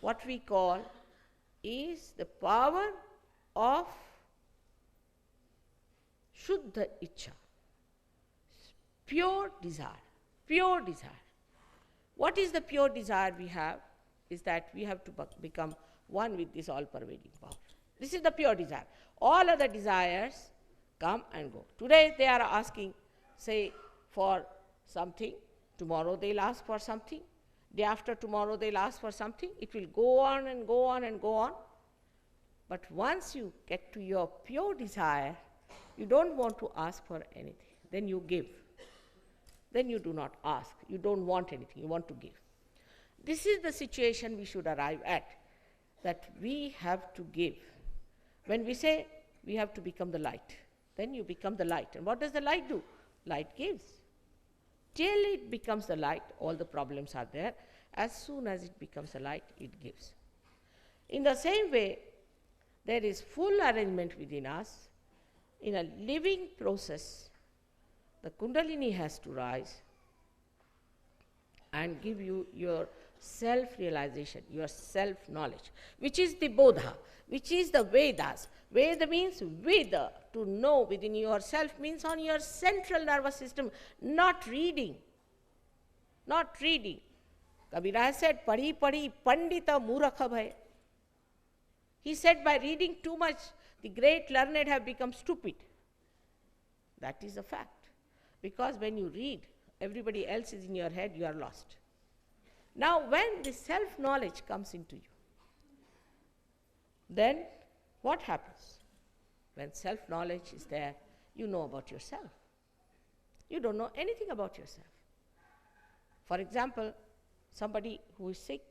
S5: what we call is the power of Shuddha Ichha, pure desire, pure desire. What is the pure desire we have? Is that we have to become one with this all-pervading power. This is the pure desire. All other desires come and go. Today they are asking, say, for something. Tomorrow they'll ask for something. Day after tomorrow they'll ask for something. It will go on and go on and go on. But once you get to your pure desire, you don't want to ask for anything. Then you give. Then you do not ask. You don't want anything. You want to give. This is the situation we should arrive at, that we have to give. When we say we have to become the light, then you become the light. And what does the light do? Light gives. Till it becomes the light, all the problems are there. As soon as it becomes a light, it gives. In the same way, there is full arrangement within us. In a living process, the Kundalini has to rise and give you your self-realization, your self-knowledge, which is the Bodha, which is the Vedas. Veda means Veda, to know within yourself means on your central nervous system, not reading. Not reading. Kabira has said, Pari Pari Pandita Murakha Bhai. He said by reading too much, the great learned have become stupid. That is a fact. Because when you read, everybody else is in your head, you are lost. Now when the self-knowledge comes into you, then what happens? When self-knowledge is there, you know about yourself. You don't know anything about yourself. For example, somebody who is sick,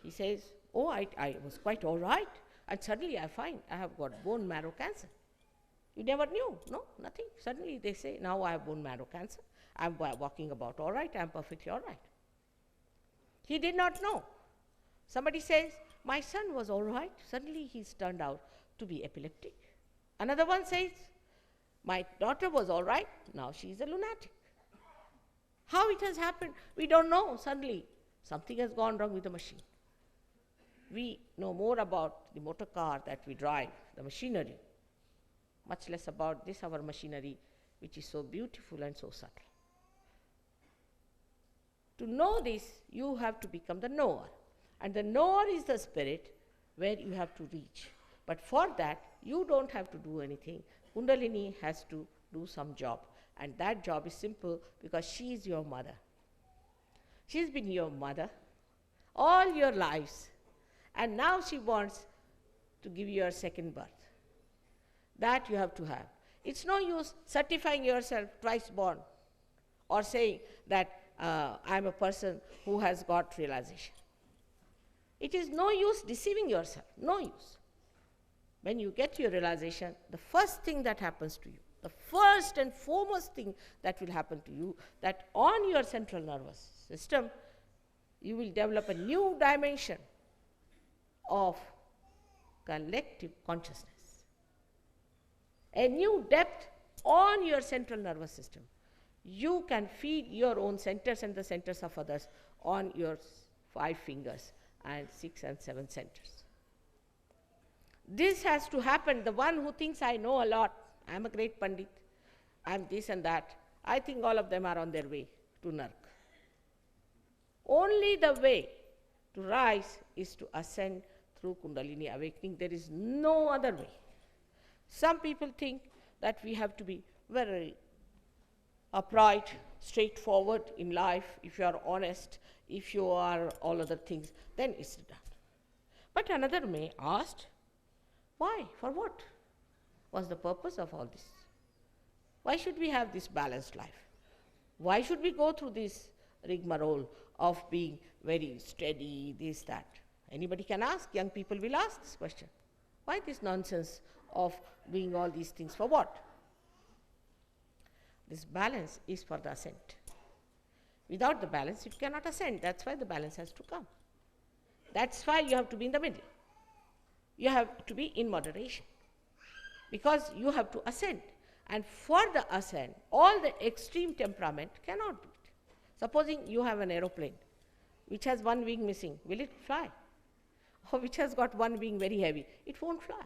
S5: he says, oh, I was quite all right, and suddenly I find I have got bone marrow cancer. You never knew, no, nothing. Suddenly they say, now I have bone marrow cancer. I'm walking about all right, I'm perfectly all right. He did not know. Somebody says, my son was all right, suddenly he's turned out to be epileptic. Another one says, My daughter was all right, now she is a lunatic. How it has happened, we don't know. Suddenly, something has gone wrong with the machine. We know more about the motor car that we drive, the machinery, much less about this, our machinery, which is so beautiful and so subtle. To know this, you have to become the knower. And the knower is the spirit where you have to reach. But for that, you don't have to do anything. Kundalini has to do some job. And that job is simple because she is your mother. She's been your mother all your lives. And now she wants to give you a second birth. That you have to have. It's no use certifying yourself twice born or saying that I'm a person who has got realization. It is no use deceiving yourself, no use. When you get your realization, the first thing that happens to you, the first and foremost thing that will happen to you, that on your central nervous system, you will develop a new dimension of collective consciousness, a new depth on your central nervous system. You can feed your own centers and the centers of others on your 5 fingers and 6 and 7 centers. This has to happen. The one who thinks I know a lot, I'm a great Pandit, I'm this and that, I think all of them are on their way to Nark. Only the way to rise is to ascend through Kundalini awakening. There is no other way. Some people think that we have to be very upright, straightforward in life. If you are honest, if you are all other things, then it's done. But another may ask, why? For what? What's the purpose of all this? Why should we have this balanced life? Why should we go through this rigmarole of being very steady, this, that? Anybody can ask, young people will ask this question. Why this nonsense of doing all these things for what? This balance is for the ascent. Without the balance, it cannot ascend. That's why the balance has to come. That's why you have to be in the middle. You have to be in moderation. Because you have to ascend. And for the ascent, all the extreme temperament cannot do it. Supposing you have an aeroplane which has one wing missing, will it fly? Or which has got one wing very heavy, it won't fly.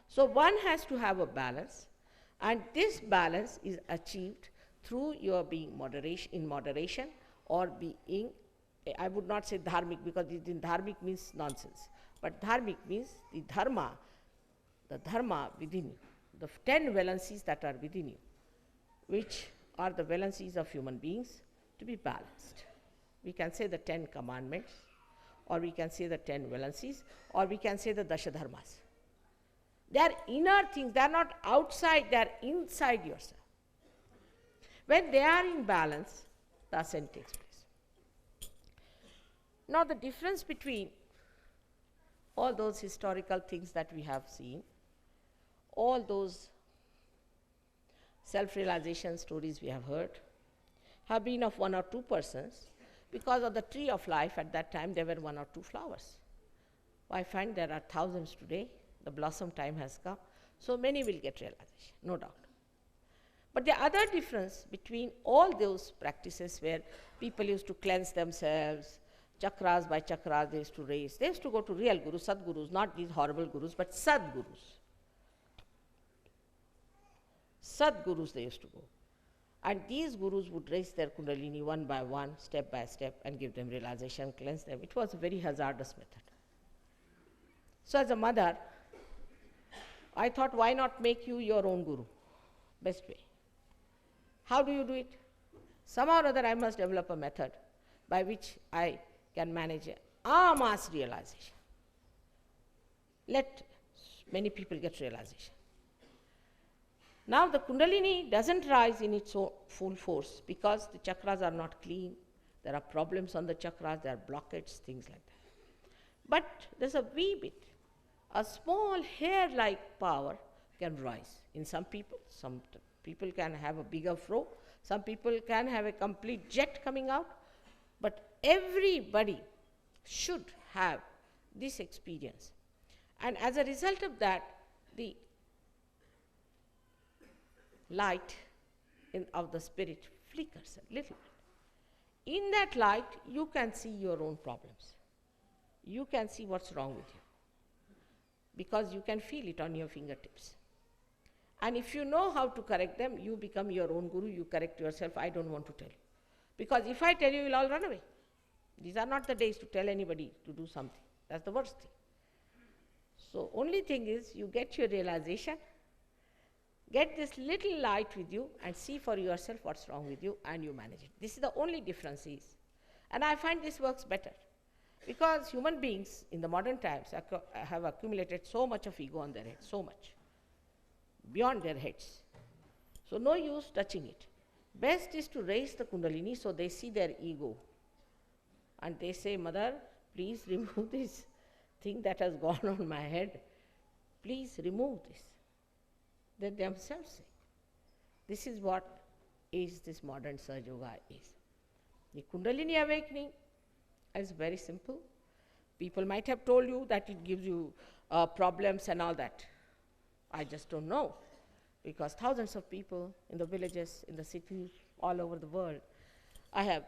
S5: So one has to have a balance, and this balance is achieved through your being in moderation or being, I would not say dharmic because dharmic means nonsense, but dharmic means the dharma within you, the 10 valencies that are within you, which are the valencies of human beings, to be balanced. We can say the 10 commandments, or we can say the 10 valencies, or we can say the Dasha Dharmas. They are inner things, they are not outside, they are inside yourself. When they are in balance, the ascent takes place. Now the difference between all those historical things that we have seen, all those self-realization stories we have heard, have been of 1 or 2 persons. Because of the tree of life at that time, there were 1 or 2 flowers. I find there are thousands today. The blossom time has come. So many will get realization, no doubt. But the other difference between all those practices where people used to cleanse themselves, chakras by chakras they used to raise, they used to go to real gurus, sadgurus, not these horrible gurus, but sadgurus. Sadgurus they used to go. And these gurus would raise their kundalini one by one, step by step, and give them realization, cleanse them. It was a very hazardous method. So as a mother, I thought, why not make you your own guru? Best way. How do you do it? Somehow or other I must develop a method by which I can manage a mass realization. Let many people get realization. Now the kundalini doesn't rise in its own full force because the chakras are not clean. There are problems on the chakras, there are blockades, things like that. But there's a wee bit, a small hair-like power can rise in some people. Some people can have a bigger flow, some people can have a complete jet coming out, but everybody should have this experience. And as a result of that, the light of the spirit flickers a little bit. In that light, you can see your own problems. You can see what's wrong with you, because you can feel it on your fingertips. And if you know how to correct them, you become your own guru, you correct yourself. I don't want to tell you. Because if I tell you, you'll all run away. These are not the days to tell anybody to do something. That's the worst thing. So only thing is, you get your realization, get this little light with you and see for yourself what's wrong with you, and you manage it. This is the only difference is. And I find this works better, because human beings in the modern times have accumulated so much of ego on their head, so much, beyond their heads. So no use touching it. Best is to raise the Kundalini so they see their ego. And they say, Mother, please remove this thing that has gone on my head. Please remove this. They themselves say. This is what is this modern Sahaja Yoga is. The Kundalini awakening is very simple. People might have told you that it gives you problems and all that. I just don't know, because thousands of people in the villages, in the cities, all over the world, I have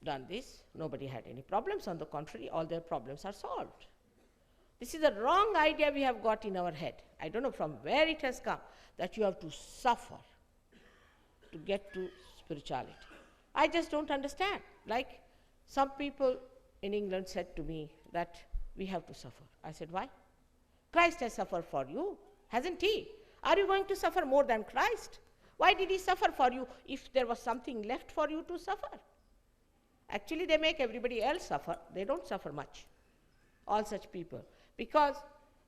S5: done this. Nobody had any problems. On the contrary, all their problems are solved. This is a wrong idea we have got in our head. I don't know from where it has come, that you have to suffer to get to spirituality. I just don't understand. Like some people in England said to me that we have to suffer. I said, why? Christ has suffered for you, hasn't he? Are you going to suffer more than Christ? Why did he suffer for you if there was something left for you to suffer? Actually, they make everybody else suffer. They don't suffer much, all such people. Because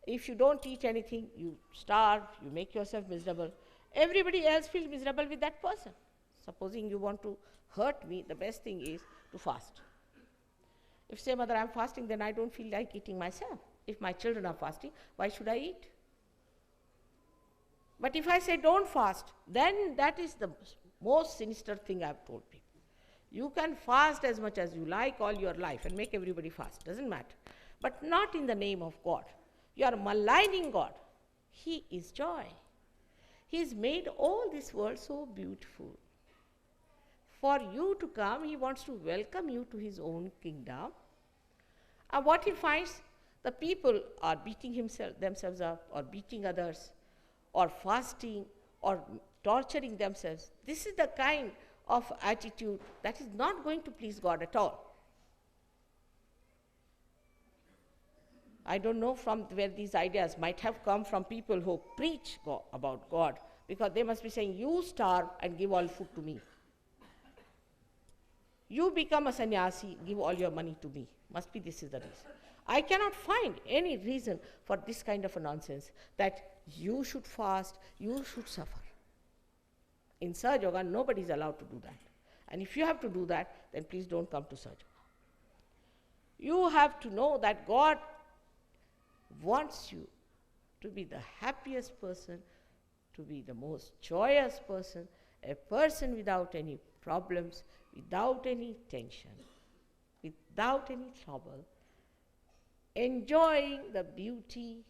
S5: if you don't teach anything, you starve, you make yourself miserable. Everybody else feels miserable with that person. Supposing you want to hurt me, the best thing is to fast. If say, Mother, I'm fasting, then I don't feel like eating myself. If my children are fasting, why should I eat? But if I say don't fast, then that is the most sinister thing I've told people. You can fast as much as you like all your life and make everybody fast, doesn't matter. But not in the name of God. You are maligning God. He is joy. He has made all this world so beautiful. For you to come, he wants to welcome you to his own kingdom. And what he finds, the people are beating themselves up, or beating others, or fasting, or torturing themselves. This is the kind of attitude that is not going to please God at all. I don't know from where these ideas might have come from people who preach about God, because they must be saying, you starve and give all food to me. You become a sannyasi, give all your money to me. Must be this is the reason. I cannot find any reason for this kind of a nonsense, that you should fast, you should suffer. In Sahaja Yoga, nobody is allowed to do that. And if you have to do that, then please don't come to Sahaja Yoga. You have to know that God wants you to be the happiest person, to be the most joyous person, a person without any problems, without any tension, without any trouble, enjoying the beauty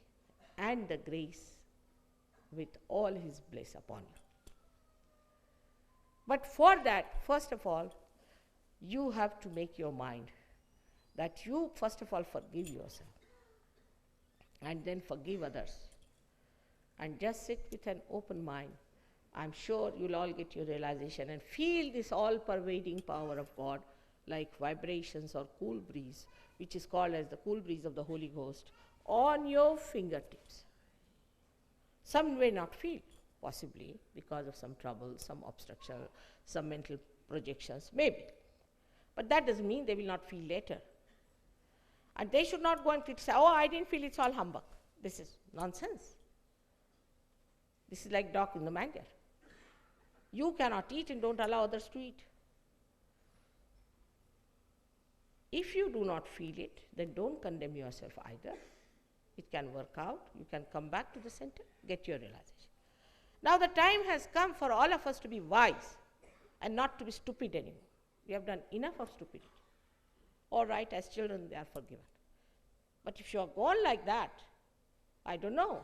S5: and the grace with all his bliss upon you. But for that, first of all, you have to make your mind that you first of all forgive yourself, and then forgive others, and just sit with an open mind. I'm sure you'll all get your realization and feel this all-pervading power of God like vibrations or cool breeze, which is called as the cool breeze of the Holy Ghost, on your fingertips. Some may not feel, possibly because of some trouble, some obstruction, some mental projections, maybe. But that doesn't mean they will not feel later. And they should not go and criticize, oh, I didn't feel, it's all humbug. This is nonsense. This is like dog in the manger. You cannot eat and don't allow others to eat. If you do not feel it, then don't condemn yourself either. It can work out. You can come back to the center, get your realization. Now the time has come for all of us to be wise and not to be stupid anymore. We have done enough of stupidity. All right, as children, they are forgiven. But if you are gone like that, I don't know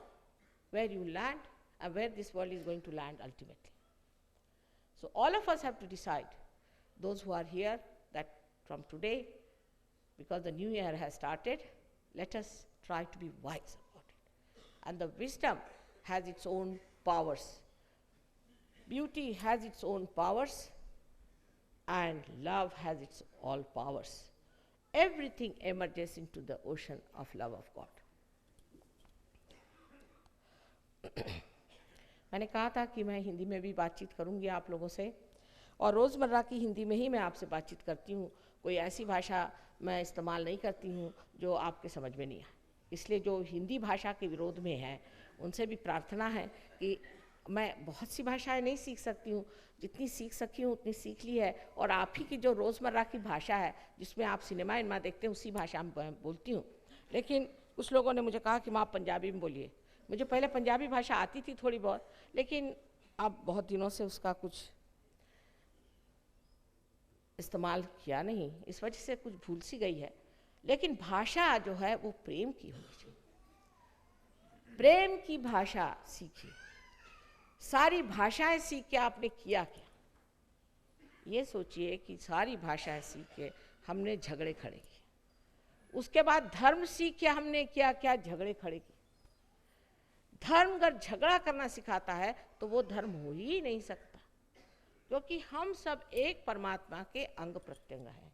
S5: where you land and where this world is going to land ultimately. So all of us have to decide, those who are here, that from today, because the new year has started, let us try to be wise about it. And the wisdom has its own powers. Beauty has its own powers, and love has its all powers. Everything emerges into the ocean of love of God. मैंने कहा था कि मैं हिंदी में भी बातचीत करूंगी आप लोगों से, और रोज़मर्रा की हिंदी में ही मैं आपसे बातचीत करती हूँ. कोई ऐसी भाषा मैं इस्तेमाल नहीं करती हूँ जो आपके समझ में नहीं आए. इसलिए जो हिंदी भाषा के विरोध में है उनसे भी प्रार्थना है कि मैं बहुत सी भाषाएं नहीं सीख सकती हूँ, जितनी सीख सकी हूँ उतनी सीख ली है, और आप ही की जो रोज़मर्रा की भाषा है जिसमें आप सिनेमा इनमा देखते हैं उसी भाषा में बोलती हूँ. लेकिन कुछ लोगों ने मुझे कहा कि माँ पंजाबी में बोलिए. मुझे पहले पंजाबी भाषा आती थी थोड़ी बहुत, लेकिन अब बहुत दिनों से उसका कुछ इस्तेमाल किया नहीं, इस वजह से कुछ भूल सी गई है. लेकिन भाषा जो है वो प्रेम की होनी चाहिए. प्रेम की भाषा सीखिए. सारी भाषाएं सीख के आपने किया क्या? ये सोचिए कि सारी भाषाएं सीख के हमने झगड़े खड़े किए. उसके बाद धर्म सीख के हमने क्या क्या झगड़े खड़े किए. धर्म अगर झगड़ा करना सिखाता है तो वो धर्म हो ही नहीं सकता, क्योंकि हम सब एक परमात्मा के अंग प्रत्यंग हैं.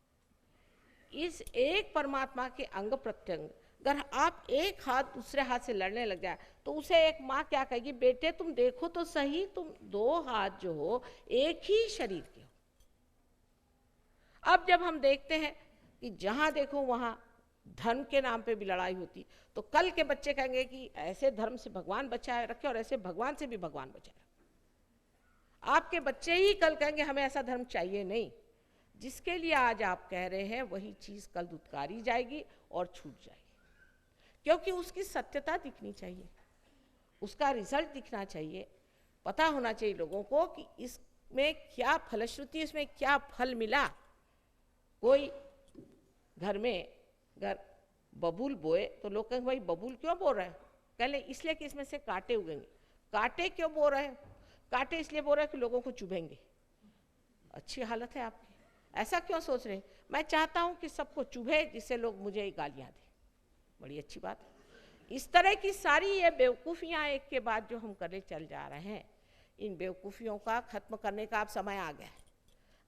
S5: इस एक परमात्मा के अंग प्रत्यंग अगर आप एक हाथ दूसरे हाथ से लड़ने लग जाए तो उसे एक माँ क्या कहेगी, बेटे तुम देखो तो सही, तुम दो हाथ जो हो एक ही शरीर के हो. अब जब हम देखते हैं कि जहां देखो वहां धर्म के नाम पे भी लड़ाई होती, तो कल के बच्चे कहेंगे कि ऐसे धर्म से भगवान बचाए रखे और ऐसे भगवान से भी भगवान बचाए रखे. आपके बच्चे ही कल कहेंगे हमें ऐसा धर्म चाहिए नहीं. जिसके लिए आज आप कह रहे हैं वही चीज कल दुत्कारी जाएगी और छूट जाएगी, क्योंकि उसकी सत्यता दिखनी चाहिए, उसका रिजल्ट दिखना चाहिए. पता होना चाहिए लोगों को कि इसमें क्या फलश्रुति, इसमें क्या फल मिला. कोई घर में अगर बबूल बोए तो लोग कहेंगे भाई बबूल क्यों बो रहे हैं? कह लें इसलिए कि इसमें से कांटे उगेंगे. कांटे क्यों बो रहे हैं? कांटे इसलिए बो रहे हैं कि लोगों को चुभेंगे. अच्छी हालत है आपकी, ऐसा क्यों सोच रहे हैं? मैं चाहता हूं कि सबको चुभे जिससे लोग मुझे गालियां दें. बड़ी अच्छी बात है. इस तरह की सारी ये बेवकूफ़ियाँ एक के बाद जो हम करे चल जा रहे हैं, इन बेवकूफ़ियों का खत्म करने का अब समय आ गया है.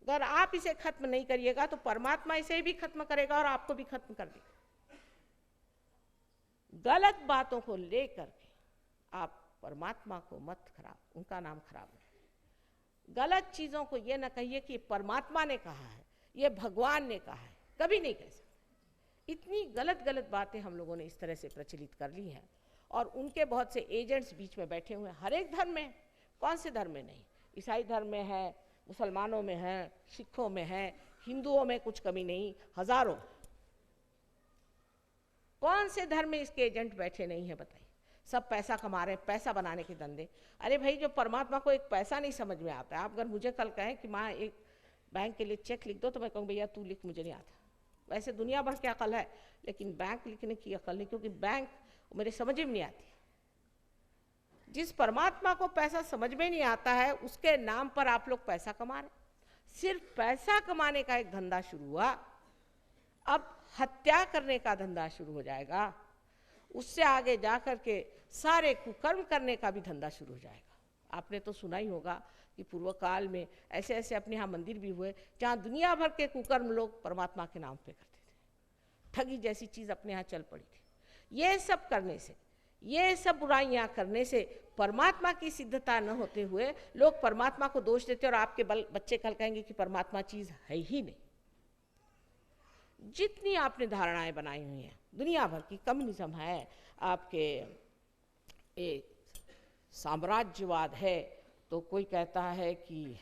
S5: अगर आप इसे खत्म नहीं करिएगा तो परमात्मा इसे भी खत्म करेगा और आपको भी खत्म कर देगा. गलत बातों को लेकर के आप परमात्मा को मत खराब, उनका नाम खराब नहीं. गलत चीज़ों को ये न कहिए कि परमात्मा ने कहा है, ये भगवान ने कहा है, कभी नहीं कह सकते. इतनी गलत गलत बातें हम लोगों ने इस तरह से प्रचलित कर ली हैं, और उनके बहुत से एजेंट्स बीच में बैठे हुए हैं. हर एक धर्म में, कौन से धर्म में नहीं, ईसाई धर्म में है, मुसलमानों में है, सिखों में है, हिंदुओं में कुछ कमी नहीं, हजारों. कौन से धर्म में इसके एजेंट बैठे नहीं है बताइए? सब पैसा कमा रहे हैं, पैसा बनाने के धंधे. अरे भाई, जो परमात्मा को एक पैसा नहीं समझ में आता है. आप अगर मुझे कल कहें कि माँ एक बैंक के लिए चेक लिख दो, तो मैं कहूँ भैया तू लिख, मुझे नहीं आता. वैसे दुनिया भर की अकल है, लेकिन बैंक लिखने की अकल नहीं, क्योंकि बैंक मेरे समझ में नहीं आती. जिस परमात्मा को पैसा समझ में नहीं आता है उसके नाम पर आप लोग पैसा कमा रहे. सिर्फ पैसा कमाने का एक धंधा शुरू हुआ, अब हत्या करने का धंधा शुरू हो जाएगा. उससे आगे जाकर के सारे कुकर्म करने का भी धंधा शुरू हो जाएगा. आपने तो सुना ही होगा कि पूर्व काल में ऐसे ऐसे अपने यहाँ मंदिर भी हुए जहाँ दुनिया भर के कुकर्म लोग परमात्मा के नाम पे करते थे. ठगी जैसी चीज़ अपने यहाँ चल पड़ी थी. ये सब करने से, ये सब बुराइयाँ करने से परमात्मा की सिद्धता न होते हुए लोग परमात्मा को दोष देते, और आपके बच्चे कल कहेंगे कि परमात्मा चीज़ है ही नहीं. जितनी आपने धारणाएं बनाई हुई हैं दुनिया भर की, कम्युनिज्म है, आपके साम्राज्यवाद है, तो कोई कहता है कि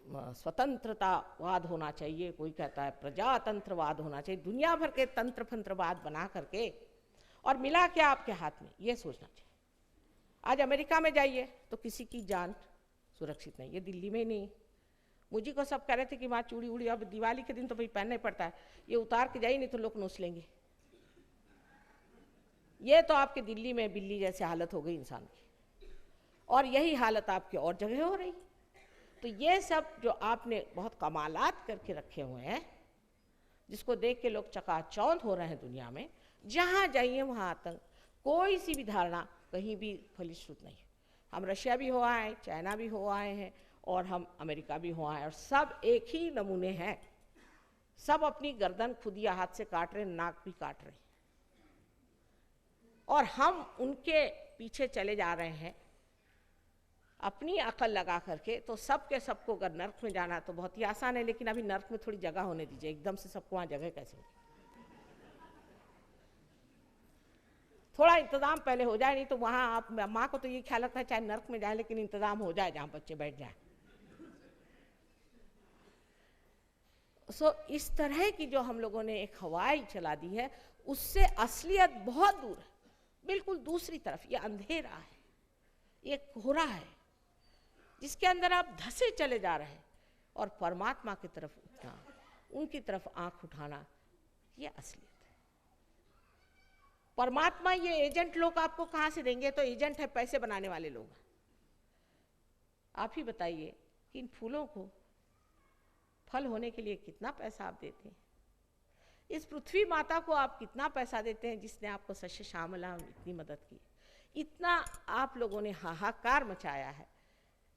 S5: स्वतंत्रतावाद होना चाहिए, कोई कहता है प्रजातंत्रवाद होना चाहिए. दुनिया भर के तंत्र फंत्रवाद बना करके, और मिला क्या आपके हाथ में, ये सोचना चाहिए. आज अमेरिका में जाइए तो किसी की जान सुरक्षित नहीं है, दिल्ली में नहीं. मुझे को सब कह रहे थे कि माँ चूड़ी उड़ी अब दिवाली के दिन तो भाई पहनना ही पड़ता है, ये उतार के जाइए नहीं तो लोग नोच लेंगे. ये तो आपके दिल्ली में बिल्ली जैसे हालत हो गई इंसान की, और यही हालत आपकी और जगह हो रही. तो ये सब जो आपने बहुत कमालात करके रखे हुए हैं, जिसको देख के लोग चकाचौंध हो रहे हैं दुनिया में, जहाँ जाइए वहाँ आतंक, कोई सी भी धारणा कहीं भी फलीश्रुत नहीं। हम रशिया भी हो आए हैं, चाइना भी हो आए हैं और हम अमेरिका भी हो आए हैं, और सब एक ही नमूने हैं। सब अपनी गर्दन खुद या हाथ से काट रहे हैं, नाक भी काट रहे हैं, और हम उनके पीछे चले जा रहे हैं अपनी अकल लगा करके। तो सब के सबको अगर नर्क में जाना तो बहुत ही आसान है, लेकिन अभी नर्क में थोड़ी जगह होने दीजिए, एकदम से सबको वहाँ जगह कैसे होगी? थोड़ा इंतजाम पहले हो जाए, नहीं तो वहाँ आप माँ को तो ये ख्याल रखता है चाहे नर्क में जाए लेकिन इंतजाम हो जाए जहाँ बच्चे बैठ जाए। इस तरह की जो हम लोगों ने एक हवाई चला दी है, उससे असलियत बहुत दूर है, बिल्कुल दूसरी तरफ। ये अंधेरा है, ये कोहरा है, जिसके अंदर आप धसे चले जा रहे हैं, और परमात्मा की तरफ उठना, उनकी तरफ आंख उठाना, ये असलियत है। परमात्मा ये एजेंट लोग आपको कहाँ से देंगे? तो एजेंट है पैसे बनाने वाले लोग। आप ही बताइए कि इन फूलों को फल होने के लिए कितना पैसा आप देते हैं? इस पृथ्वी माता को आप कितना पैसा देते हैं, जिसने आपको सस्य श्यामला इतनी मदद की? इतना आप लोगों ने हाहाकार मचाया है,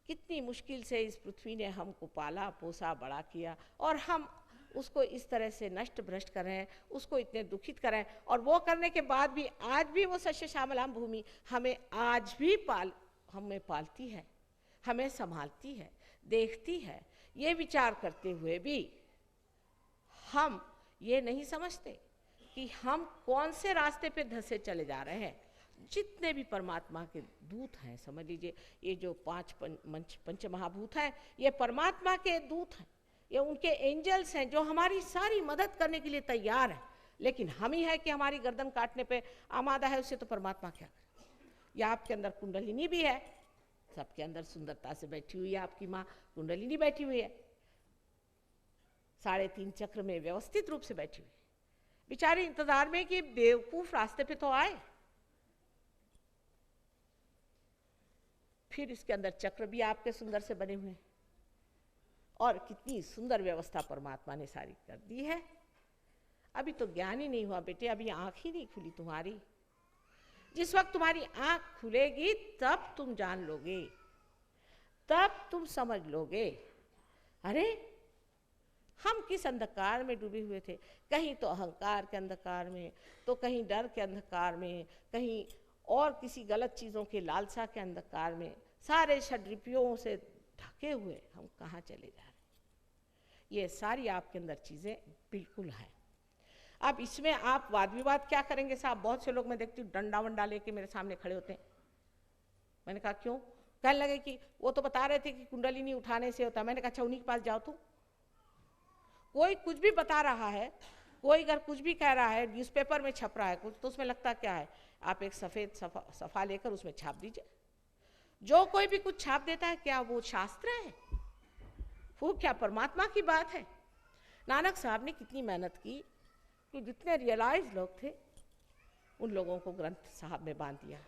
S5: कितनी मुश्किल से इस पृथ्वी ने हमको पाला पोसा बड़ा किया, और हम उसको इस तरह से नष्ट भ्रष्ट कर रहे हैं, उसको इतने दुखित कर रहे हैं। और वो करने के बाद भी आज भी वो सस्य श्यामलाम भूमि हमें आज भी हमें पालती है, हमें संभालती है, देखती है। ये विचार करते हुए भी हम ये नहीं समझते कि हम कौन से रास्ते पे धसे चले जा रहे हैं। जितने भी परमात्मा के दूत हैं, समझ लीजिए ये जो पंच महाभूत हैं, ये परमात्मा के दूत हैं, ये उनके एंजल्स हैं जो हमारी सारी मदद करने के लिए तैयार हैं। लेकिन हम ही है कि हमारी गर्दन काटने पे आमादा है, उससे तो परमात्मा क्या करे? या आपके अंदर कुंडलिनी भी है, सबके अंदर सुंदरता से बैठी हुई है आपकी माँ कुंडलिनी बैठी हुई है, 3.5 चक्र में व्यवस्थित रूप से बैठी हुई, बेचारी इंतजार में कि बेवकूफ रास्ते पे तो आए। फिर इसके अंदर चक्र भी आपके सुंदर से बने हुए हैं, और कितनी सुंदर व्यवस्था परमात्मा ने सारी कर दी है। अभी तो ज्ञान ही नहीं हुआ बेटे, अभी आंख ही नहीं खुली तुम्हारी। जिस वक्त तुम्हारी आंख खुलेगी तब तुम जान लोगे, तब तुम समझ लोगे। अरे हम किस अंधकार में डूबे हुए थे, कहीं तो अहंकार के अंधकार में, तो कहीं डर के अंधकार में, कहीं और किसी गलत चीज़ों के लालसा के अंधकार में, सारे षड्रिपियों से ढके हुए हम कहाँ चले जा रहे हैं? ये सारी आपके अंदर चीज़ें बिल्कुल हैं। अब इसमें आप वाद विवाद क्या करेंगे साहब? बहुत से लोग मैं देखती हूँ डंडा वंडा लेके मेरे सामने खड़े होते हैं। मैंने कहा क्यों? कहने लगे कि वो तो बता रहे थे कि कुंडलिनी उठाने से होता है। मैंने कहा अच्छा उन्हीं के पास जाओ। तो कोई कुछ भी बता रहा है, कोई अगर कुछ भी कह रहा है, न्यूज़पेपर में छप रहा है कुछ, तो उसमें लगता क्या है? आप एक सफ़ेद सफ़ा लेकर उसमें छाप दीजिए। जो कोई भी कुछ छाप देता है, क्या वो शास्त्र है? वो क्या परमात्मा की बात है? नानक साहब ने कितनी मेहनत की कि जितने रियलाइज लोग थे उन लोगों को ग्रंथ साहब में बांध दिया,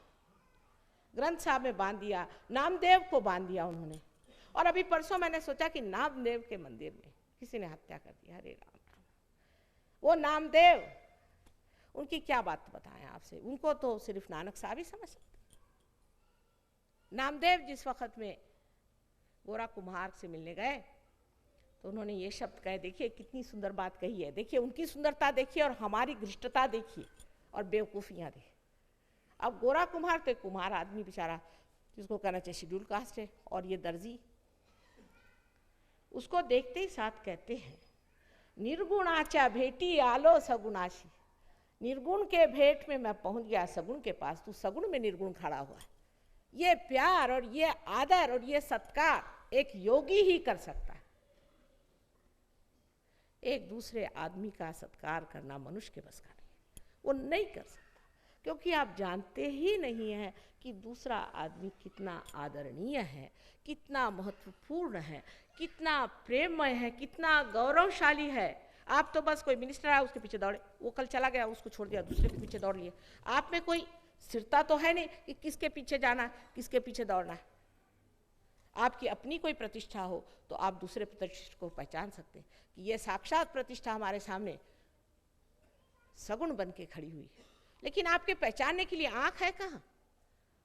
S5: ग्रंथ साहब में बांध दिया, नामदेव को बांध दिया उन्होंने। और अभी परसों मैंने सोचा कि नामदेव के मंदिर में किसी ने हत्या कर दी। हरे राम राम। वो नामदेव, उनकी क्या बात बताएं आपसे, उनको तो सिर्फ नानक साहब ही समझ सकते। नामदेव जिस वक्त में गोरा कुम्हार से मिलने गए तो उन्होंने ये शब्द कहे, देखिए कितनी सुंदर बात कही है, देखिए उनकी सुंदरता देखिए और हमारी घृष्टता देखिए और बेवकूफ़ियाँ देखिए। अब गोरा कुम्हार तो कुम्हार आदमी बेचारा, जिसको कहना चाहिए शेड्यूल कास्ट है, और ये दर्जी, उसको देखते ही साथ कहते हैं निर्गुणाचा भेटी आलो सगुणाशी। निर्गुण के भेंट में मैं पहुंच गया सगुण के पास, तू सगुण में निर्गुण खड़ा हुआ है। ये प्यार और ये आदर और ये सत्कार एक योगी ही कर सकता है। एक दूसरे आदमी का सत्कार करना मनुष्य के बस का नहीं, वो नहीं कर सकता, क्योंकि आप जानते ही नहीं हैं कि दूसरा आदमी कितना आदरणीय है, कितना महत्वपूर्ण है, कितना प्रेममय है, कितना गौरवशाली है। आप तो बस कोई मिनिस्टर आया उसके पीछे दौड़े, वो कल चला गया उसको छोड़ दिया, दूसरे के पीछे दौड़ लिए। आप में कोई स्थिरता तो है नहीं कि किसके पीछे जाना है, किसके पीछे दौड़ना है। आपकी अपनी कोई प्रतिष्ठा हो तो आप दूसरे प्रतिष्ठा को पहचान सकते हैं कि ये साक्षात प्रतिष्ठा हमारे सामने सगुण बन के खड़ी हुई है। लेकिन आपके पहचानने के लिए आँख है कहाँ?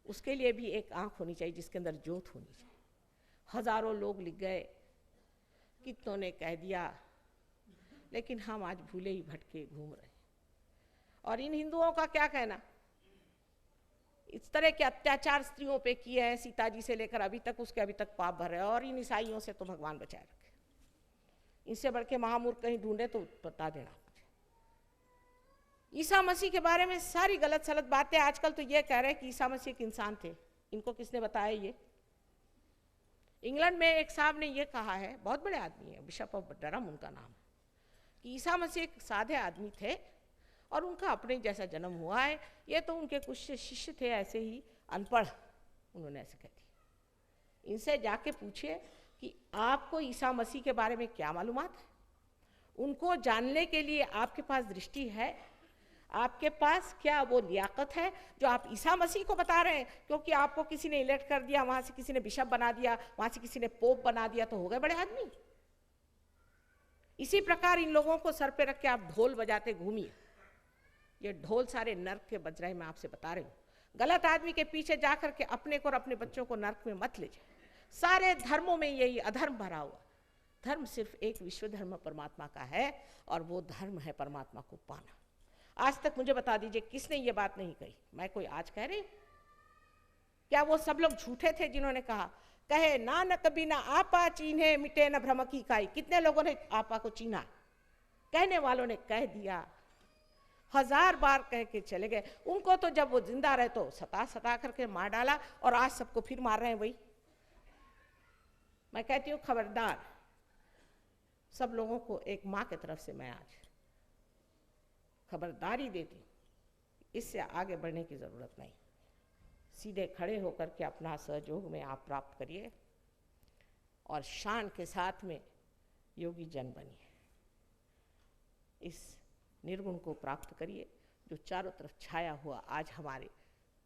S5: उसके लिए भी एक आँख होनी चाहिए जिसके अंदर ज्योत होनी चाहिए। हजारों लोग लिख गए, कितनों ने कह दिया, लेकिन हम आज भूले ही भटके घूम रहे हैं। और इन हिंदुओं का क्या कहना? इस तरह के अत्याचार स्त्रियों पे किए हैं, सीता जी से लेकर अभी तक पाप भर रहे हैं। और इन ईसाइयों से तो भगवान बचाए रखे। इनसे बढ़ के महामूर्ख कहीं ढूंढे तो बता देना। ईसा मसीह के बारे में सारी गलत सलत बातें आजकल तो ये कह रहे हैं कि ईसा मसीह एक इंसान थे। इनको किसने बताया? ये इंग्लैंड में एक साहब ने ये कहा है, बहुत बड़े आदमी है, बिशप ऑफ डरहम उनका नाम है, कि ईसा मसीह एक सादे आदमी थे और उनका अपने जैसा जन्म हुआ है। ये तो उनके कुछ शिष्य थे ऐसे ही अनपढ़, उन्होंने ऐसे कह दिया। इनसे जाके पूछिए कि आपको ईसा मसीह के बारे में क्या मालूमात है? उनको जानने के लिए आपके पास दृष्टि है? आपके पास क्या वो लियाकत है जो आप ईसा मसीह को बता रहे हैं? क्योंकि आपको किसी ने इलेक्ट कर दिया, वहां से किसी ने बिशप बना दिया, वहां से किसी ने पोप बना दिया, तो हो गए बड़े आदमी। इसी प्रकार इन लोगों को सर पे रख के आप ढोल बजाते घूमिए। ये ढोल सारे नर्क के बज रहे हैं, मैं आपसे बता रही हूँ। गलत आदमी के पीछे जाकर के अपने को और अपने बच्चों को नर्क में मत ले जाए। सारे धर्मों में यही अधर्म भरा हुआ। धर्म सिर्फ एक विश्व धर्म परमात्मा का है और वो धर्म है परमात्मा को पाना। आज तक मुझे बता दीजिए किसने ये बात नहीं कही? मैं कोई आज कह रही? क्या वो सब लोग झूठे थे जिन्होंने कहा, कहे ना न कभी ना आपा चीन्हे मिटे न भ्रम की काई? कितने लोगों ने आपा को चीना? कहने वालों ने कह दिया, 1000 बार कह के चले गए। उनको तो जब वो जिंदा रहे तो सता करके मार डाला और आज सबको फिर मार रहे हैं वही। मैं कहती हूँ खबरदार, सब लोगों को एक माँ की तरफ से मैं आज खबरदारी देती हूँ, इससे आगे बढ़ने की ज़रूरत नहीं। सीधे खड़े होकर के अपना सहयोग में आप प्राप्त करिए और शान के साथ में योगी जन बनिए। इस निर्गुण को प्राप्त करिए जो चारों तरफ छाया हुआ आज हमारे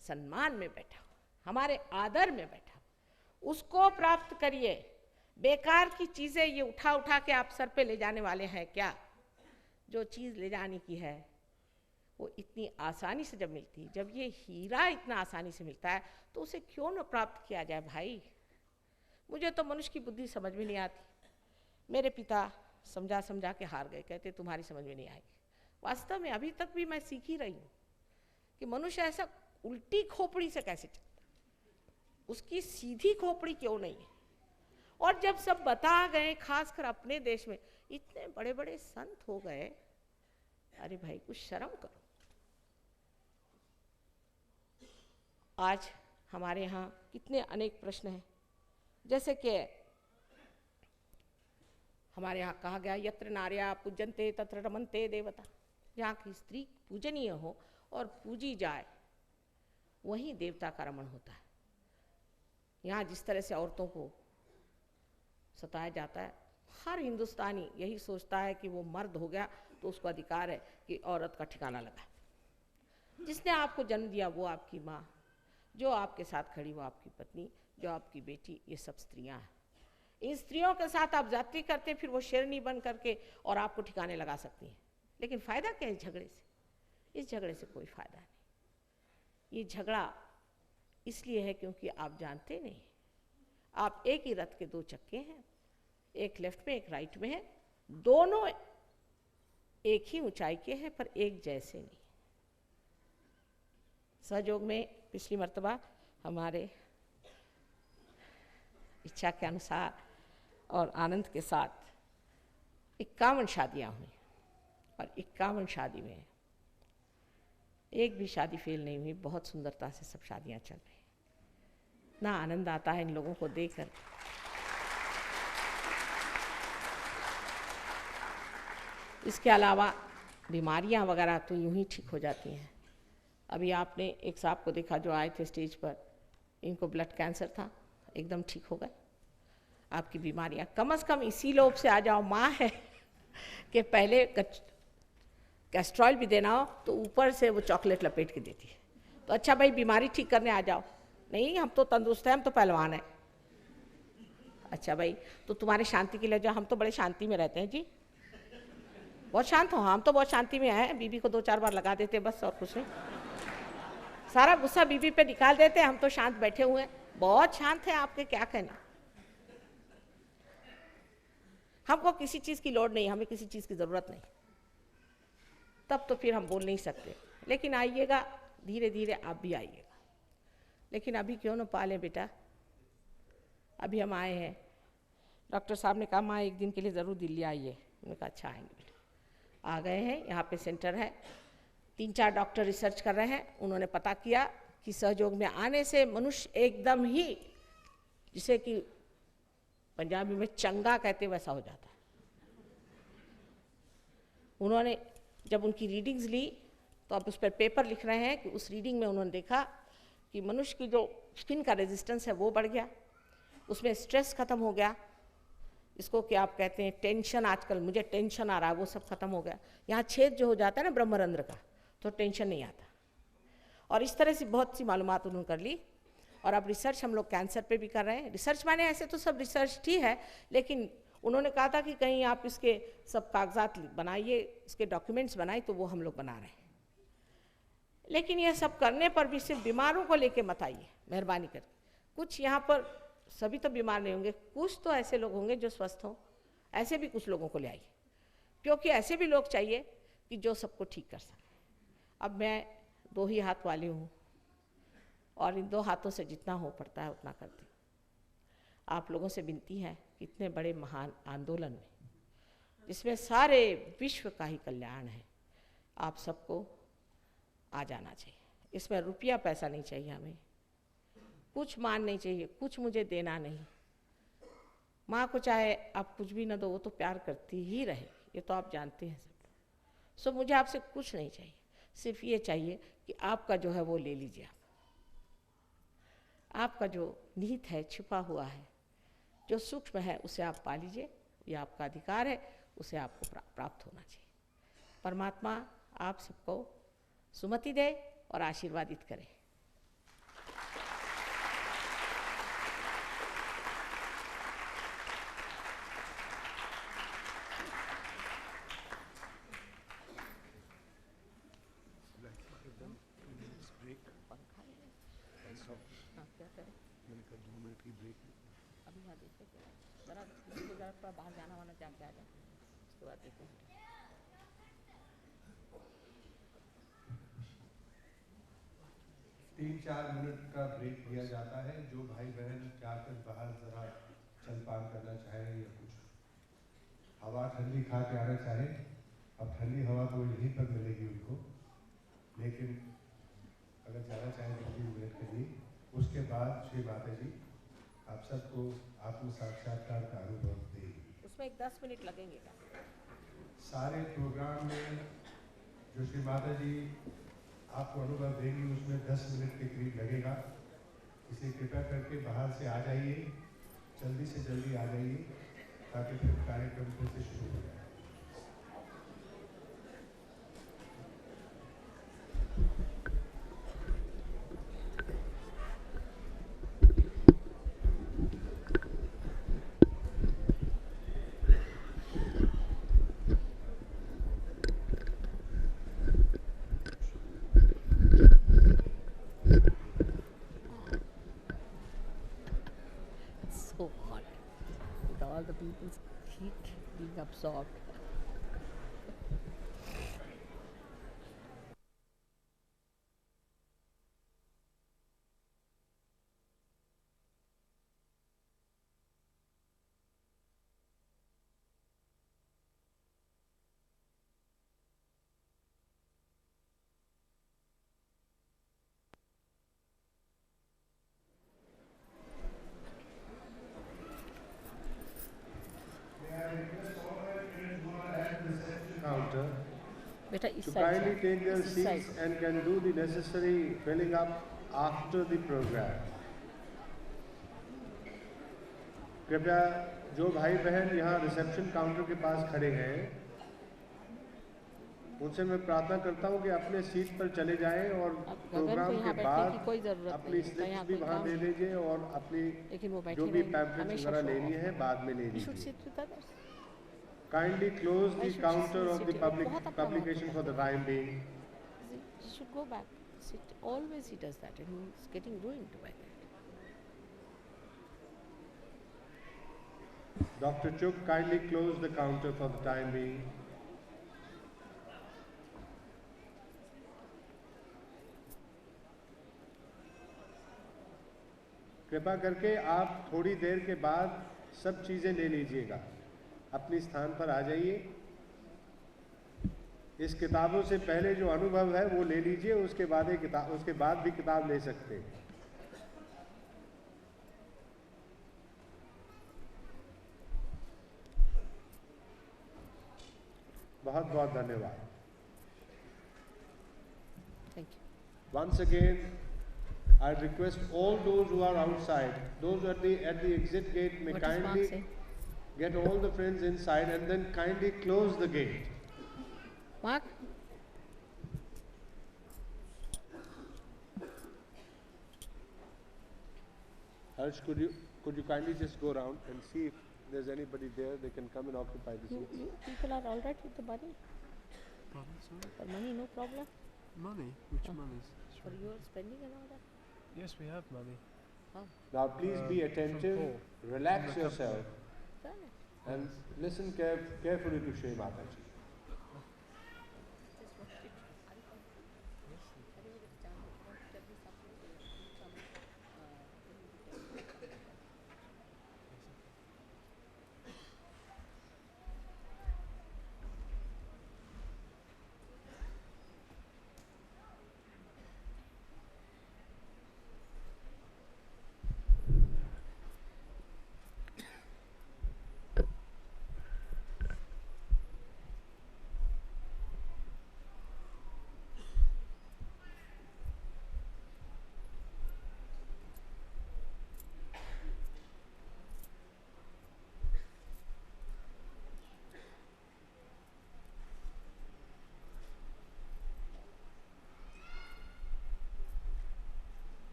S5: सम्मान में बैठा हुआ, हमारे आदर में बैठा हुआ, उसको प्राप्त करिए। बेकार की चीज़ें ये उठा उठा के आप सर पे ले जाने वाले हैं क्या? जो चीज़ ले जाने की है वो इतनी आसानी से जब मिलती है, जब ये हीरा इतना आसानी से मिलता है तो उसे क्यों न प्राप्त किया जाए भाई? मुझे तो मनुष्य की बुद्धि समझ में नहीं आती। मेरे पिता समझा समझा के हार गए, कहते तुम्हारी समझ में नहीं आएगी। वास्तव में अभी तक भी मैं सीख ही रही हूँ कि मनुष्य ऐसा उल्टी खोपड़ी से कैसे चलता, उसकी सीधी खोपड़ी क्यों नहीं है। और जब सब बता गए, खासकर अपने देश में इतने बड़े बड़े संत हो गए, अरे भाई कुछ शर्म करो। आज हमारे यहाँ कितने अनेक प्रश्न हैं, जैसे कि हमारे यहाँ कहा गया यत्र नार्या पूजन्ते तत्र रमन्ते देवता। जहाँ की स्त्री पूजनीय हो और पूजी जाए वहीं देवता का रमण होता है। यहाँ जिस तरह से औरतों को सताया जाता है, हर हिंदुस्तानी यही सोचता है कि वो मर्द हो गया तो उसको अधिकार है कि औरत का ठिकाना लगा। जिसने आपको जन्म दिया वो आपकी माँ, जो आपके साथ खड़ी वो आपकी पत्नी, जो आपकी बेटी, ये सब स्त्रियां हैं। इन स्त्रियों के साथ आप जाति करते फिर वो शेरनी बन करके और आपको ठिकाने लगा सकती हैं। लेकिन फ़ायदा क्या है इस झगड़े से? इस झगड़े से कोई फ़ायदा नहीं। ये झगड़ा इसलिए है क्योंकि आप जानते नहीं, आप एक ही रथ के 2 चक्के हैं, एक लेफ्ट में एक राइट में है, दोनों एक ही ऊंचाई के हैं पर एक जैसे नहीं। सहयोग में पिछली मर्तबा हमारे इच्छा के अनुसार और आनंद के साथ 51 शादियां हुई और 51 शादी में एक भी शादी फेल नहीं हुई। बहुत सुंदरता से सब शादियां चल रही। ना आनंद आता है इन लोगों को देखकर। इसके अलावा बीमारियां वगैरह तो यूं ही ठीक हो जाती हैं। अभी आपने एक साहब को देखा जो आए थे स्टेज पर, इनको ब्लड कैंसर था, एकदम ठीक हो गए। आपकी बीमारियां कम से कम इसी लोभ से आ जाओ, माँ है कि पहले कैस्ट्रॉल भी देना हो तो ऊपर से वो चॉकलेट लपेट के देती है। तो अच्छा भाई बीमारी ठीक करने आ जाओ। नहीं, हम तो तंदुरुस्त हैं, हम तो पहलवान हैं। अच्छा भाई, तो तुम्हारे शांति के लिए जो, हम तो बड़े शांति में रहते हैं जी, बहुत शांत हो। हम तो बहुत शांति में हैं, बीबी को 2-4 बार लगा देते बस, और कुछ नहीं। सारा गुस्सा बीबी पे निकाल देते, हम तो शांत बैठे हुए हैं, बहुत शांत है। आपके क्या कहने, हमको किसी चीज़ की लोड़ नहीं, हमें किसी चीज़ की ज़रूरत नहीं, तब तो फिर हम बोल नहीं सकते। लेकिन आइएगा, धीरे धीरे आप भी आइएगा। लेकिन अभी क्यों न पालें बेटा, अभी हम आए हैं, डॉक्टर साहब ने कहा माँ एक दिन के लिए ज़रूर दिल्ली आइए। मैंने कहा अच्छा आएंगे बेटा। आ गए हैं, यहाँ पे सेंटर है, 3-4 डॉक्टर रिसर्च कर रहे हैं। उन्होंने पता किया कि सहयोग में आने से मनुष्य एकदम ही, जिसे कि पंजाबी में चंगा कहते वैसा हो जाता है। उन्होंने जब उनकी रीडिंग्स ली तो अब उस पर पेपर लिख रहे हैं कि उस रीडिंग में उन्होंने देखा कि मनुष्य की जो स्किन का रेजिस्टेंस है वो बढ़ गया, उसमें स्ट्रेस खत्म हो गया, इसको क्या आप कहते हैं टेंशन, आजकल मुझे टेंशन आ रहा है, वो सब खत्म हो गया। यहाँ छेद जो हो जाता है ना ब्रह्मरंध्र का, तो टेंशन नहीं आता। और इस तरह से बहुत सी मालूमात उन्होंने कर ली। और अब रिसर्च हम लोग कैंसर पे भी कर रहे हैं। रिसर्च माने ऐसे तो सब रिसर्च ही है, लेकिन उन्होंने कहा था कि कहीं आप इसके सब कागजात बनाइए, इसके डॉक्यूमेंट्स बनाइए, तो वो हम लोग बना रहे हैं। लेकिन ये सब करने पर भी सिर्फ बीमारों को लेके मत आइए, मेहरबानी करके। कुछ यहाँ पर सभी तो बीमार नहीं होंगे, कुछ तो ऐसे लोग होंगे जो स्वस्थ हों, ऐसे भी कुछ लोगों को ले आइए, क्योंकि ऐसे भी लोग चाहिए कि जो सबको ठीक कर सकें। अब मैं 2 ही हाथ वाली हूँ, और इन 2 हाथों से जितना हो पड़ता है उतना करती हूँ। आप लोगों से विनती है कि इतने बड़े महान आंदोलन में, जिसमें सारे विश्व का ही कल्याण है, आप सबको आ जाना चाहिए। इसमें रुपया पैसा नहीं चाहिए, हमें कुछ मान नहीं चाहिए, कुछ मुझे देना नहीं। माँ को चाहे आप कुछ भी ना दो, वो तो प्यार करती ही रहे, ये तो आप जानते हैं सब। सो मुझे आपसे कुछ नहीं चाहिए, सिर्फ ये चाहिए कि आपका जो है वो ले लीजिए। आपका जो निहित है, छिपा हुआ है, जो सूक्ष्म है, उसे आप पा लीजिए। ये आपका अधिकार है, उसे आपको प्राप्त होना चाहिए। परमात्मा आप सबको सुमति दे और आशीर्वादित करे। अभी यहाँ देखते जरा बाहर जाना वाना जाके आ जाए, उसके बाद देखते हैं।
S3: 3-4 मिनट का ब्रेक दिया जाता है। जो भाई बहन जाकर बाहर ज़रा चल पान करना चाहे या कुछ हवा ठंडी खा के आना चाहे, अब ठंडी हवा तो यहीं पर मिलेगी उनको, लेकिन अगर जाना चाहे तो 3 मिनट के लिए। उसके बाद श्री माता जी आप सबको आत्म साक्षात्कार का अनुभव देगी।
S5: उसमें एक 10 मिनट लगेंगे क्या?
S3: सारे प्रोग्राम में जो श्री माता जी आपको अनुभव देगी उसमें 10 मिनट के करीब लगेगा। इसलिए कृपया करके बाहर से आ जाइए, जल्दी से जल्दी आ जाइए, ताकि फिर कार्यक्रम फिर से शुरू हो जाए।
S5: So hot, with all the people's heat being absorbed.
S3: Counter
S5: बेटा इस
S3: to
S5: साइड
S3: kindly
S5: से,
S3: take their
S5: इस
S3: seats
S5: side.
S3: and can do the necessary filling up after the program. कृपया जो भाई बहन यहाँ रिसेप्शन काउंटर के पास खड़े हैं, उनसे मैं प्रार्थना करता हूँ कि अपने सीट पर चले जाएं और
S5: अब गगन को
S3: प्रोग्राम
S5: यहाँ
S3: के
S5: बैठने की
S3: बाद
S5: कोई ज़रूरत
S3: अपनी
S5: नहीं है,
S3: स्लिप्स
S5: यहाँ
S3: भी
S5: कोई
S3: वहाँ
S5: काम
S3: दे
S5: नहीं।
S3: दीजिए और अपनी
S5: लेकिन वो बैठे
S3: जो भी
S5: रहेंगे,
S3: पैम्पलेट्स
S5: हमेशा
S3: वगैरह
S5: show
S3: लेनी
S5: off.
S3: है बाद में ले
S5: You should
S3: लीजिए.
S5: sit with others.
S3: Kindly close
S5: Why
S3: the
S5: should
S3: counter
S5: she
S3: of
S5: sit
S3: the
S5: here? बहुत अपना
S3: publication
S5: महत्व
S3: for the
S5: करता है.
S3: time being.
S5: He should go back. Sit. Always he does that, and he's getting ruined by that.
S3: Dr. Chuk, kindly close the counter for the time being. कृपा करके आप थोड़ी देर के बाद सब चीज़ें ले लीजिएगा, अपनी स्थान पर आ जाइए. इस किताबों से पहले जो अनुभव है वो ले लीजिए, उसके बाद भी किताब ले सकते हैं. बहुत बहुत धन्यवाद.
S5: Thank you.
S3: Once again, I request all those who are outside, those at the exit gate, may
S5: What does Mark
S3: kindly
S5: say?
S3: get all the friends inside and then kindly close the gate.
S5: Mark?
S3: Harsh, could you kindly just go around and see if there's anybody there, they can come and occupy the seats.
S5: You people are all right with the money?
S6: Pardon, sorry?
S5: For money, no problem?
S6: Money? Which
S5: Oh.
S6: monies?
S5: For your spending and all that?
S6: Yes, we have money.
S5: Oh,
S3: Now please be attentive,
S6: Paul.
S3: relax yourself
S5: done it.
S3: and listen carefully to Shri Mataji.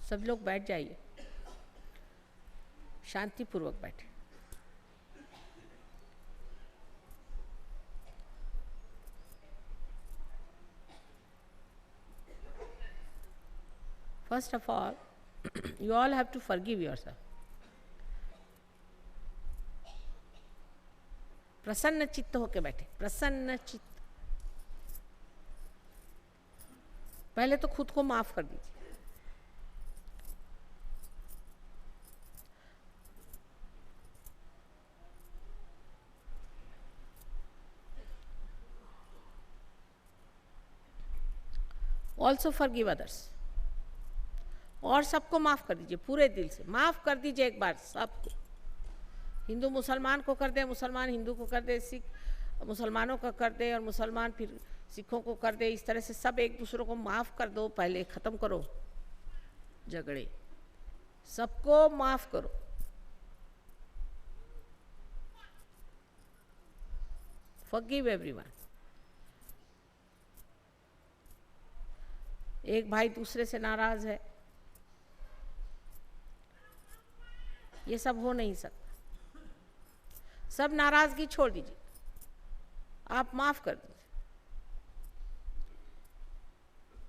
S5: सब लोग बैठ जाइए, शांतिपूर्वक बैठे. First of all, you all have to forgive yourself. प्रसन्न चित्त होके बैठे, प्रसन्न चित्त. पहले तो खुद को माफ कर दीजिए. Also forgive others. और सबको माफ कर दीजिए, पूरे दिल से माफ कर दीजिए एक बार सबको. हिंदू मुसलमान को कर दे, मुसलमान हिंदू को कर दे, सिख मुसलमानों का कर दे और मुसलमान फिर सिखों को कर दे. इस तरह से सब एक दूसरों को माफ कर दो. पहले ख़त्म करो झगड़े, सबको माफ करो. Forgive everyone. एक भाई दूसरे से नाराज है, ये सब हो नहीं सकता. सब नाराजगी छोड़ दीजिए, आप माफ कर दीजिए.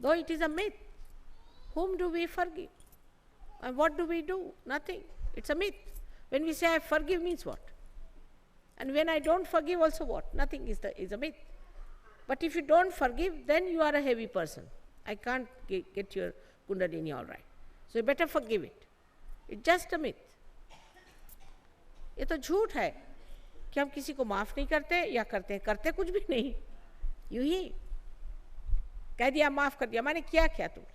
S5: Though it is a myth, whom do we forgive? And what do we do? Nothing. It's a myth. When we say I forgive means what? And when I don't forgive also what? Nothing is a myth. But if you don't forgive, then you are a heavy person. I can't get your Kundalini all right. So you better forgive it. It's just a myth. ये तो झूठ है कि हम किसी को माफ नहीं करते या करते कुछ भी नहीं, यूं ही कह दिया माफ कर दिया, मैंने किया क्या तुमने?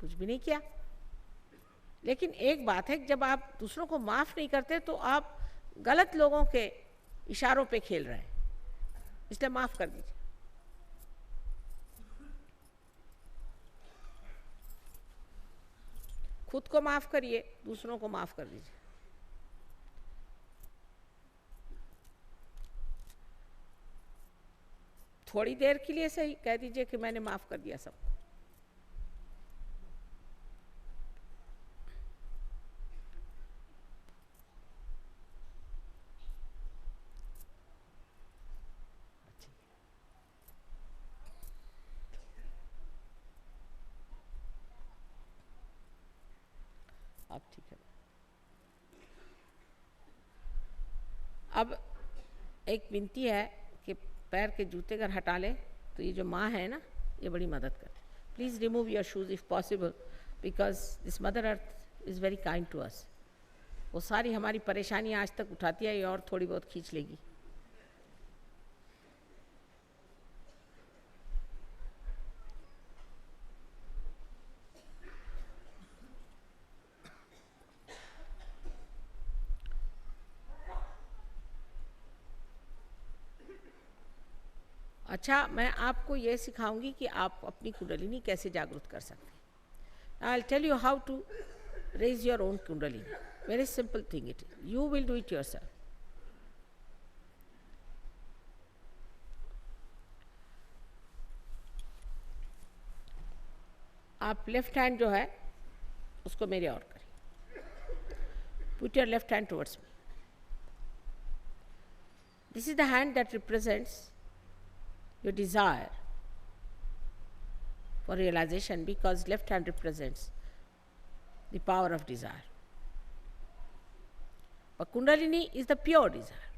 S5: कुछ भी नहीं किया। लेकिन एक बात है कि जब आप दूसरों को माफ नहीं करते तो आप गलत लोगों के इशारों पे खेल रहे हैं, इसलिए माफ कर दीजिए। खुद को माफ करिए, दूसरों को माफ कर दीजिए। थोड़ी देर के लिए सही कह दीजिए कि मैंने माफ कर दिया सबको। अब ठीक है। अब एक विनती है कि पैर के जूते अगर हटा ले तो ये जो माँ है ना, ये बड़ी मदद करती है। Please remove your shoes if possible, because this mother earth is very kind to us. वो सारी हमारी परेशानियाँ आज तक उठाती है, ये और थोड़ी बहुत खींच लेगी। अच्छा, मैं आपको ये सिखाऊंगी कि आप अपनी कुंडलिनी कैसे जागृत कर सकते हैं। I will tell you how to raise your own kundalini. Very simple thing it is, you will do it yourself. आप लेफ्ट हैंड जो है उसको मेरे और करिए। Put your left hand towards me. This is the hand that represents your desire for realization, because left hand represents the power of desire. But Kundalini is the pure desire.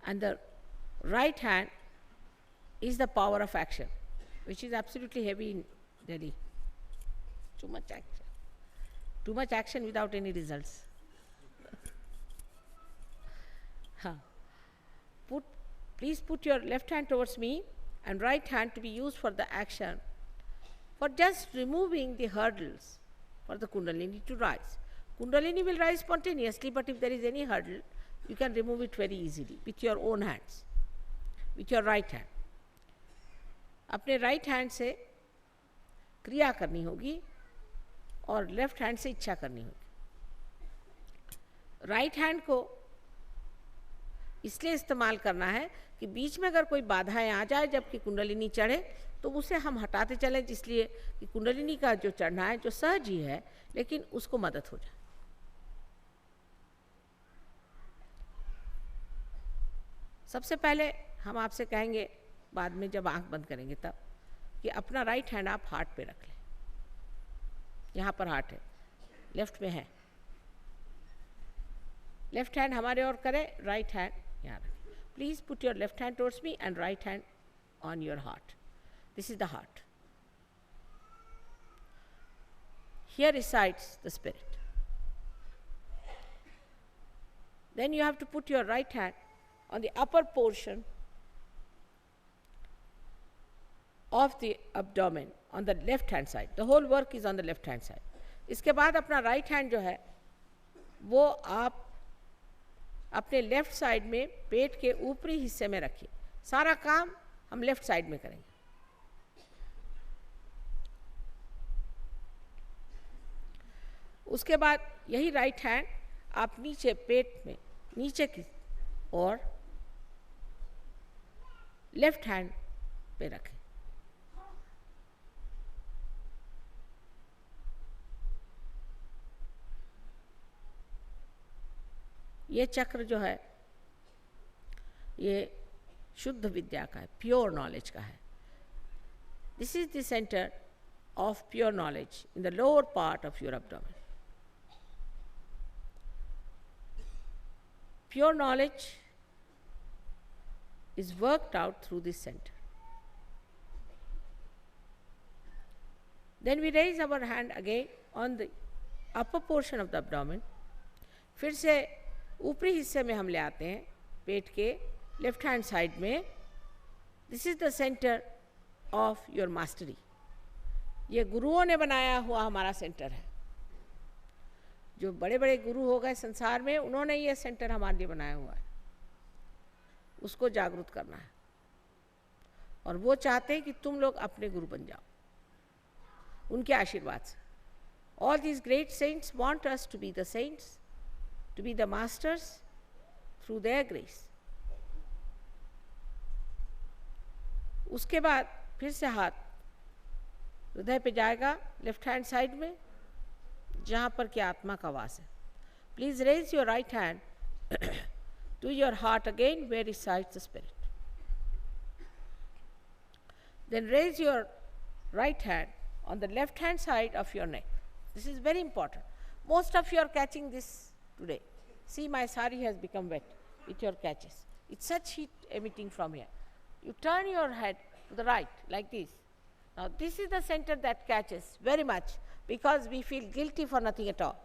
S5: And the right hand is the power of action, which is absolutely heavy in Delhi. Too much action. Too much action without any results. Please put your left hand towards me and right hand to be used for the action, for just removing the hurdles for the Kundalini to rise. Kundalini will rise spontaneously, but if there is any hurdle, you can remove it very easily with your own hands, with your right hand. अपने right hand से क्रिया करनी होगी और left hand से इच्छा करनी होगी। right hand को इसलिए इस्तेमाल करना है कि बीच में अगर कोई बाधाएं आ जाए जबकि कुंडलिनी चढ़े तो उसे हम हटाते चलें, जिसलिए कि कुंडलिनी का जो चढ़ना है जो सहज ही है, लेकिन उसको मदद हो जाए। सबसे पहले हम आपसे कहेंगे, बाद में जब आंख बंद करेंगे तब, कि अपना राइट हैंड आप हार्ट पे रख लें। यहाँ पर हार्ट है, लेफ्ट में है। लेफ्ट हैंड हमारे और करें, राइट हैंड यहाँ रखें। Please put your left hand towards me and right hand on your heart. This is the heart. Here resides the spirit. Then you have to put your right hand on the upper portion of the abdomen on the left hand side. The whole work is on the left hand side. इसके बाद अपना right hand जो है वो आप अपने left side में पेट के ऊपरी हिस्से में रखिए। सारा काम हम लेफ्ट साइड में करेंगे। उसके बाद यही राइट हैंड आप नीचे पेट में नीचे की और लेफ्ट हैंड पे रखें। ये चक्र जो है ये शुद्ध विद्या का है, प्योर नॉलेज का है। This is the centre of pure knowledge in the lower part of your abdomen. Pure knowledge is worked out through this center. Then we raise our hand again on the upper portion of the abdomen. फिर से ऊपरी हिस्से में हम ले आते हैं पेट के लेफ्ट हैंड साइड में. This is the centre of your mastery. ये गुरुओं ने बनाया हुआ हमारा सेंटर है. जो बड़े बड़े गुरु हो गए संसार में, उन्होंने ये सेंटर हमारे लिए बनाया हुआ है. उसको जागरूक करना है. और वो चाहते हैं कि तुम लोग अपने गुरु बन जाओ उनके आशीर्वाद से. All these great saints want us to be the saints, to be the masters through their grace. उसके बाद फिर से हाथ हृदय पे जाएगा लेफ्ट हैंड साइड में, जहाँ पर कि आत्मा का वास है. Please raise your right hand to your heart again where resides the spirit. Then raise your right hand on the left hand side of your neck. This is very important. Most of you are catching this today. See, my sari has become wet with your catches. It's such heat emitting from here. You turn your head to the right like this. Now this is the center that catches very much because we feel guilty for nothing at all.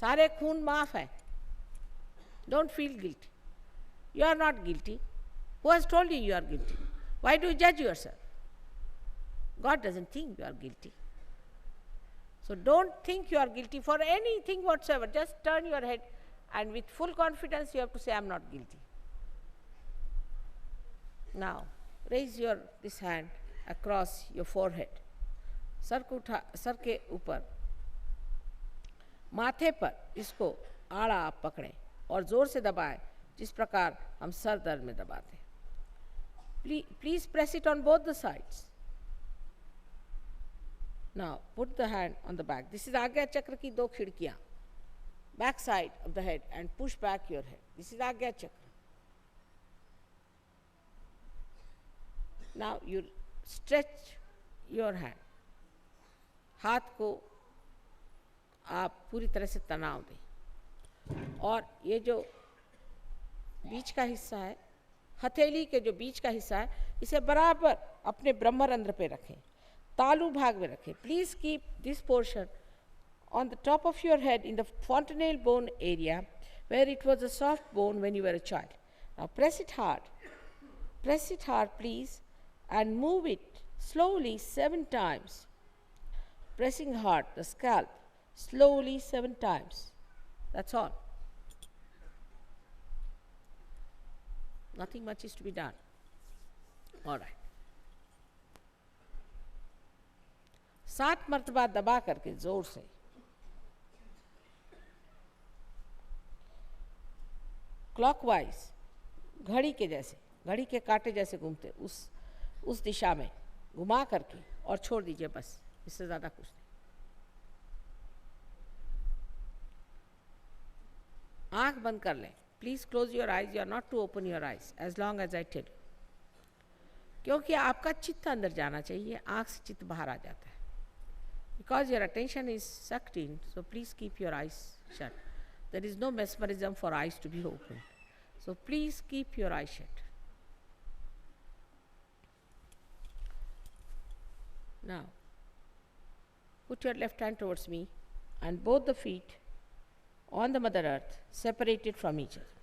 S5: सारे खून माफ है. Don't feel guilty. You are not guilty. Who has told you you are guilty? Why do you judge yourself? God doesn't think you are guilty. So don't think you are guilty for anything whatsoever. Just turn your head and with full confidence you have to say, I am not guilty. Now raise your this hand across your forehead. Sir को उठा, sir के ऊपर माथे पर इसको आड़ा आप पकड़ें और जोर से दबाएं जिस प्रकार हम सर दर्द में दबाते हैं. Please press it on both the sides. Now put the hand on the back. This is Agya Chakra की दो खिड़कियाँ. Back side of the head and push back your head. This is Agya Chakra. Now you stretch your hand. हाथ को आप पूरी तरह से तनाव दें और ये जो बीच का हिस्सा है, हथेली के जो बीच का हिस्सा है, इसे बराबर अपने ब्रह्मरंध्र पे रखें, तालु भाग में रखें. Please keep this portion on the top of your head in the fontanelle bone area where it was a soft bone when you were a child. Now press it hard please, and move it slowly 7 times. Pressing hard the scalp slowly 7 times. That's all. Nothing much is to be done. All right. 7 मर्तबा दबा करके जोर से clockwise, घड़ी के जैसे, घड़ी के कांटे जैसे घूमते उस दिशा में घुमा करके और छोड़ दीजिए. बस, इससे ज़्यादा कुछ नहीं. आंख बंद कर लें. Please close your eyes. You are not to open your eyes as long as I tell. क्योंकि आपका चित्त अंदर जाना चाहिए, आंख से चित्त बाहर आ जाता है. Because your attention is sucked in, so please keep your eyes shut. There is no mesmerism for eyes to be open. So please keep your eyes shut. Now, put your left hand towards me and both the feet on the Mother Earth, separated from each other.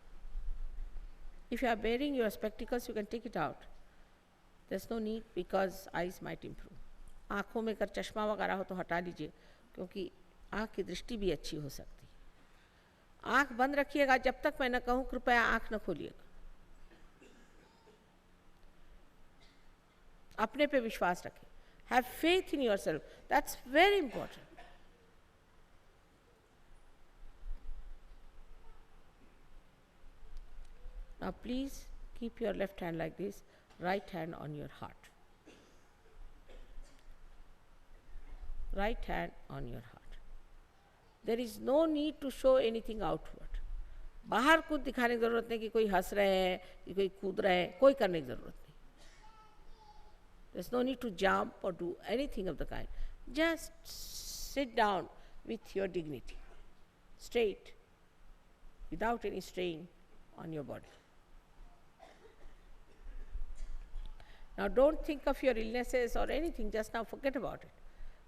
S5: If you are wearing your spectacles, you can take it out. There's no need because eyes might improve. आँखों में अगर चश्मा वगैरह हो तो हटा लीजिए, क्योंकि आँख की दृष्टि भी अच्छी हो सकती है. आंख बंद रखिएगा जब तक मैं न कहूं कृपया आंख न खोलिएगा. अपने पे विश्वास रखें. Have faith in yourself. That's very important. Now please keep your left hand like this, right hand on your heart. Right hand on your heart. There is no need to show anything outward. बाहर कुछ दिखाने की जरूरत नहीं कि कोई हंस रहे हैं, कि कोई कूद रहे हैं, कोई करने की जरूरत नहीं. There's no need to jump or do anything of the kind. Just sit down with your dignity, straight, without any strain on your body. Now don't think of your illnesses or anything, just now forget about it.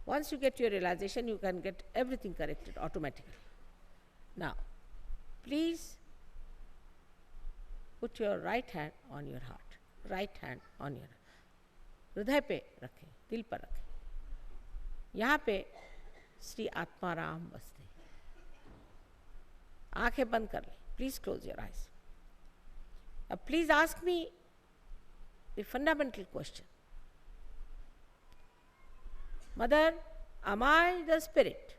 S5: Once you get your realization, you can get everything corrected automatically. Now, please put your right hand on your heart, right hand on your हृदय पे रखें, दिल पर रखें. यहाँ पे श्री आत्माराम बसते हैं. आंखें बंद कर लें. Please close your eyes. Now please ask me the fundamental question. Mother, am I the spirit?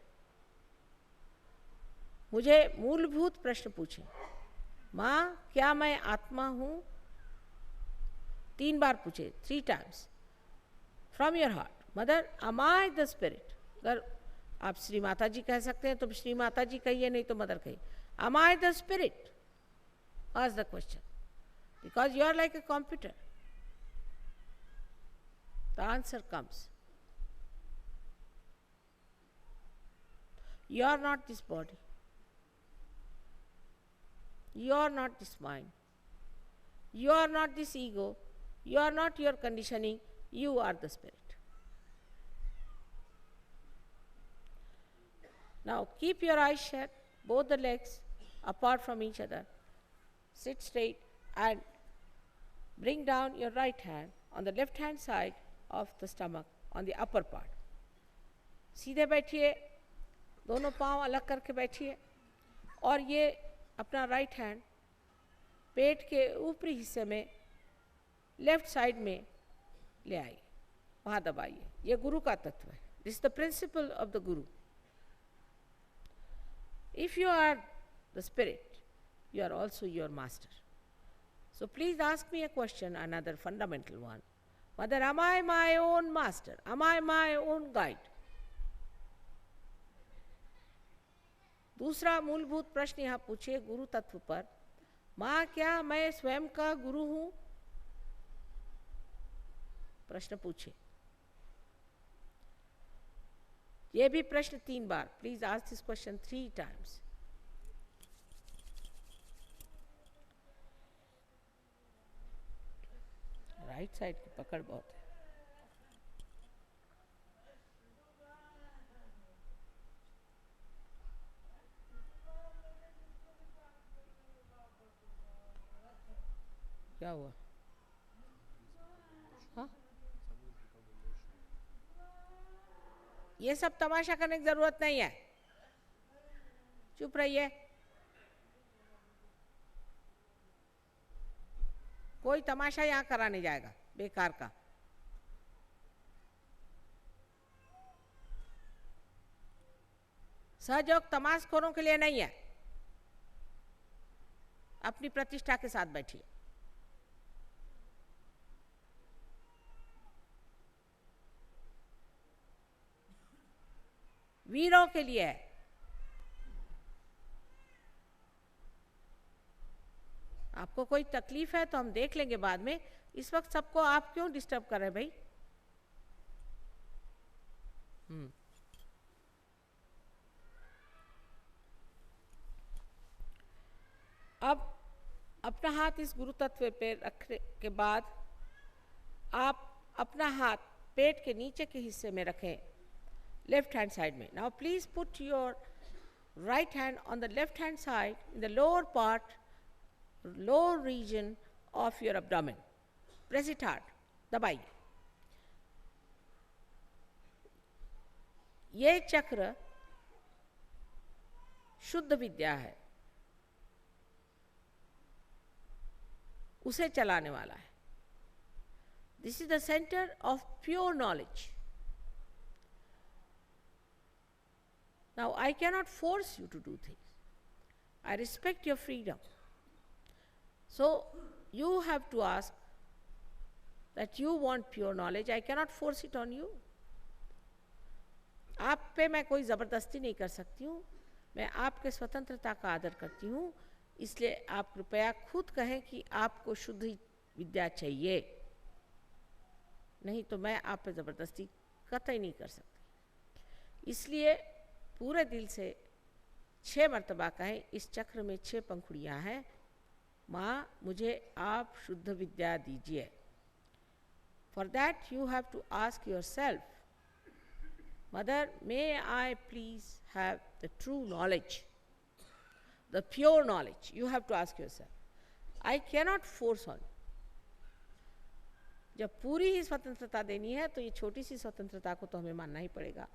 S5: मुझे मूलभूत प्रश्न पूछें. माँ, क्या मैं आत्मा हूँ? 3 बार पूछे, 3 times. From your heart. Mother, am I the spirit? अगर आप श्री माता जी कह सकते हैं तो श्री माता जी कहिए, नहीं तो मदर कहिए. Am I the spirit? Ask the question. Because you are like a computer. The answer comes. You are not this body. You are not this mind. You are not this ego. You are not your conditioning. You are the spirit. Now keep your eyes shut, both the legs apart from each other. Sit straight and bring down your right hand on the left hand side of the stomach, on the upper part. सीधे बैठिए, दोनों पांव अलग करके बैठिए और ये अपना राइट हैंड पेट के ऊपरी हिस्से में लेफ्ट साइड में ले आइए, वहाँ दबाइए. ये गुरु का तत्व है. This the principle of the Guru. If you are the spirit, you are also your master. So please ask me a question, another fundamental one. Mother, am I my own master? Am I my own guide? दूसरा मूलभूत प्रश्न यहाँ पूछिए गुरु तत्व पर. माँ, क्या मैं स्वयं का गुरु हूँ? प्रश्न पूछिए. ये भी प्रश्न 3 बार. Please ask this question 3 times. Right side की पकड़ बहुत है. क्या हुआ? हाँ, ये सब तमाशा करने की जरूरत नहीं है. चुप रहिए. कोई तमाशा यहाँ करा नहीं जाएगा बेकार का. सहयोग तमाशखोरों के लिए नहीं है. अपनी प्रतिष्ठा के साथ बैठिए. वीरों के लिए है. आपको कोई तकलीफ है तो हम देख लेंगे बाद में. इस वक्त सबको आप क्यों डिस्टर्ब कर रहे हैं भाई? अब अपना हाथ इस गुरु तत्व पे रखने के बाद आप अपना हाथ पेट के नीचे के हिस्से में रखें, left hand side में. Now please put your right hand on the left hand side in the lower part, lower region of your abdomen. Press it hard. दबाइए. ये चक्र शुद्ध विद्या है, उसे चलाने वाला है. This is the center of pure knowledge. Now, I cannot force you to do things. I respect your freedom. So, you have to ask that you want pure knowledge. I cannot force it on you. आप पे मैं कोई ज़बरदस्ती नहीं कर सकती हूँ. मैं आपके स्वतंत्रता का आदर करती हूँ. इसलिए आप कृपया खुद कहें कि आपको शुद्ध विद्या चाहिए. नहीं तो मैं आप पे ज़बरदस्ती कतई नहीं कर सकती. इसलिए पूरे दिल से 6 मर्तबा कहें, इस चक्र में 6 पंखुड़ियाँ हैं. माँ, मुझे आप शुद्ध विद्या दीजिए. For that you have to ask yourself, Mother, may I please have the true knowledge, the pure knowledge? You have to ask yourself. I cannot force on you. जब पूरी ही स्वतंत्रता देनी है तो ये छोटी सी स्वतंत्रता को तो हमें मानना ही पड़ेगा.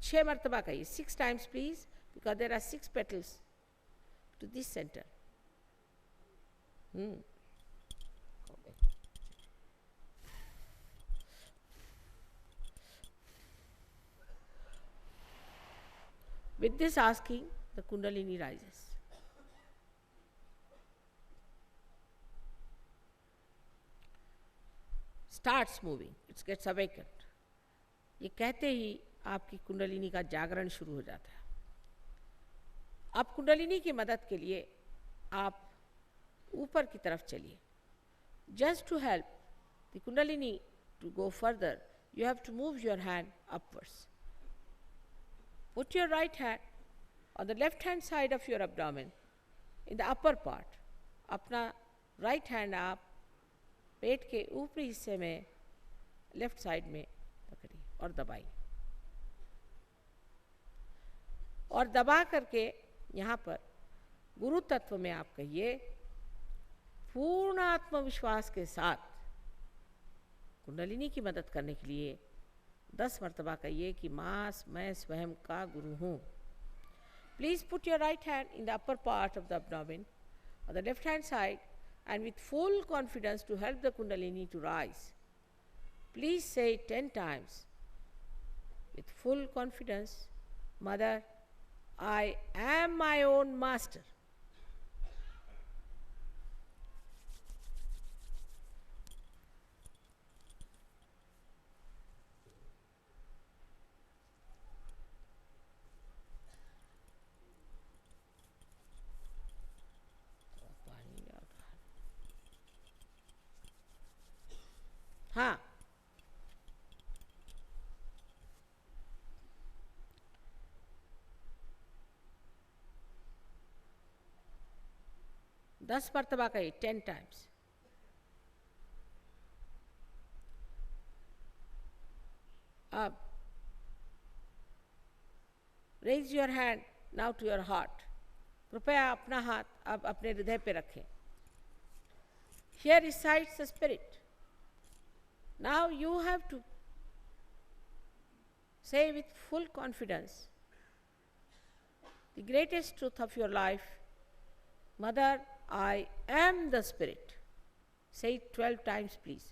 S5: 6 मर्तबा कहिए, 6 times please, because there are 6 petals to this center. With this asking, the Kundalini rises. Starts moving, it gets awakened. ये कहते ही आपकी कुंडलिनी का जागरण शुरू हो जाता है. अब कुंडलिनी की मदद के लिए आप ऊपर की तरफ चलिए. Just to help the Kundalini to go further, you have to move your hand upwards. Put your right hand on the left hand side of your abdomen, in the upper part. अपना right hand आप पेट के ऊपरी हिस्से में left side में पकड़िए और दबाइए. और दबा करके यहाँ पर गुरु तत्व में आप कहिए, पूर्ण आत्मविश्वास के साथ कुंडलिनी की मदद करने के लिए 10 मर्तबा कहिए कि माँ मैं स्वयं का गुरु हूँ. Please put your right hand in the upper part of the abdomen on the left hand side and with full confidence to help the Kundalini to rise. Please say 10 times with full confidence, Mother, I am my own master. हाँ, दस मर्तबा कहिए, 10 times. अब raise your hand now to your heart. कृपया अपना हाथ अब अपने हृदय पे रखें. Here resides the spirit. Now you have to say with full confidence the greatest truth of your life, Mother, I am the spirit. Say it 12 times please.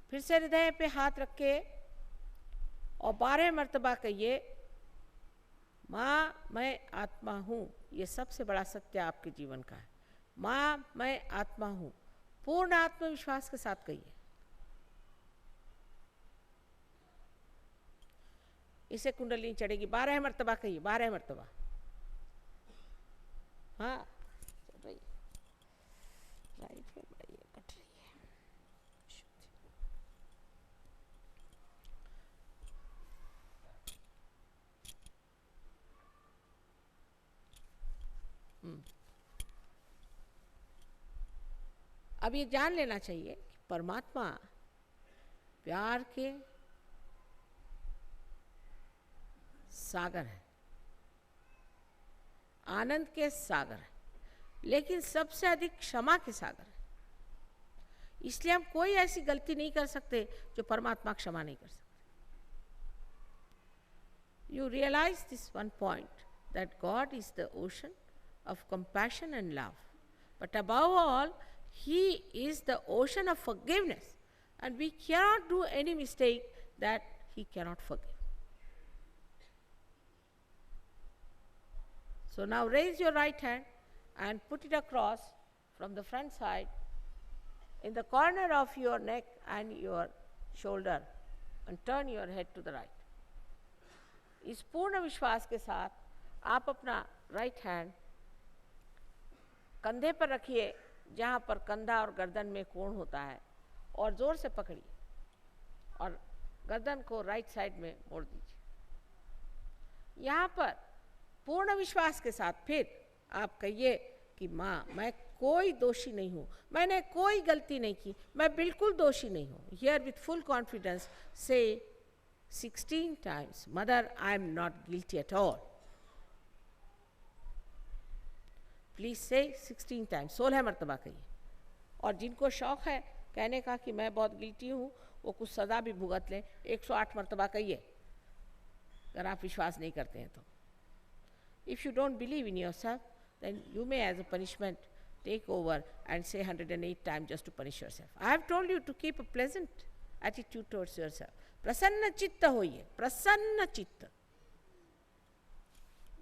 S5: फिर से हृदय पे हाथ रख के और 12 मर्तबा कहिए, माँ मैं आत्मा हूँ. ये सबसे बड़ा सत्य आपके जीवन का है. माँ मैं आत्मा हूँ. पूर्ण आत्मविश्वास के साथ कहिए. इसे कुंडलिनी चढ़ेगी. 12 मर्तबा कहिए, 12 मर्तबा. हाँ, चल रही है. राइट में बढ़िए कट रही है. अब ये जान लेना चाहिए कि परमात्मा प्यार के सागर है, आनंद के सागर है, लेकिन सबसे अधिक क्षमा के सागर है. इसलिए हम कोई ऐसी गलती नहीं कर सकते जो परमात्मा क्षमा नहीं कर सकते. You realize this one point, that God is the ocean of compassion and love, but above all He is the ocean of forgiveness, and we cannot do any mistake that He cannot forgive. So now raise your right hand and put it across from the front side in the corner of your neck and your shoulder, and turn your head to the right. इस पूर्ण विश्वास के साथ आप अपना right hand कंधे पर रखिए, जहाँ पर कंधा और गर्दन में कोण होता है, और जोर से पकड़िए और गर्दन को राइट साइड में मोड़ दीजिए. यहाँ पर पूर्ण विश्वास के साथ फिर आप कहिए कि माँ मैं कोई दोषी नहीं हूँ, मैंने कोई गलती नहीं की, मैं बिल्कुल दोषी नहीं हूँ. Here with full confidence say 16 times, Mother, I am not guilty at all. Please say 16 times, 16 मरतबा कहिए. और जिनको शौक है कहने का कि मैं बहुत गिल्टी हूँ, वो कुछ सज़ा भी भुगत लें, 108 मरतबा कहिए, अगर आप विश्वास नहीं करते हैं तो. If you don't believe in yourself, then you may as a punishment take over and say 108 times just to punish yourself. I have told you to keep a pleasant attitude towards yourself. प्रसन्न चित्त होइए, प्रसन्न चित्त.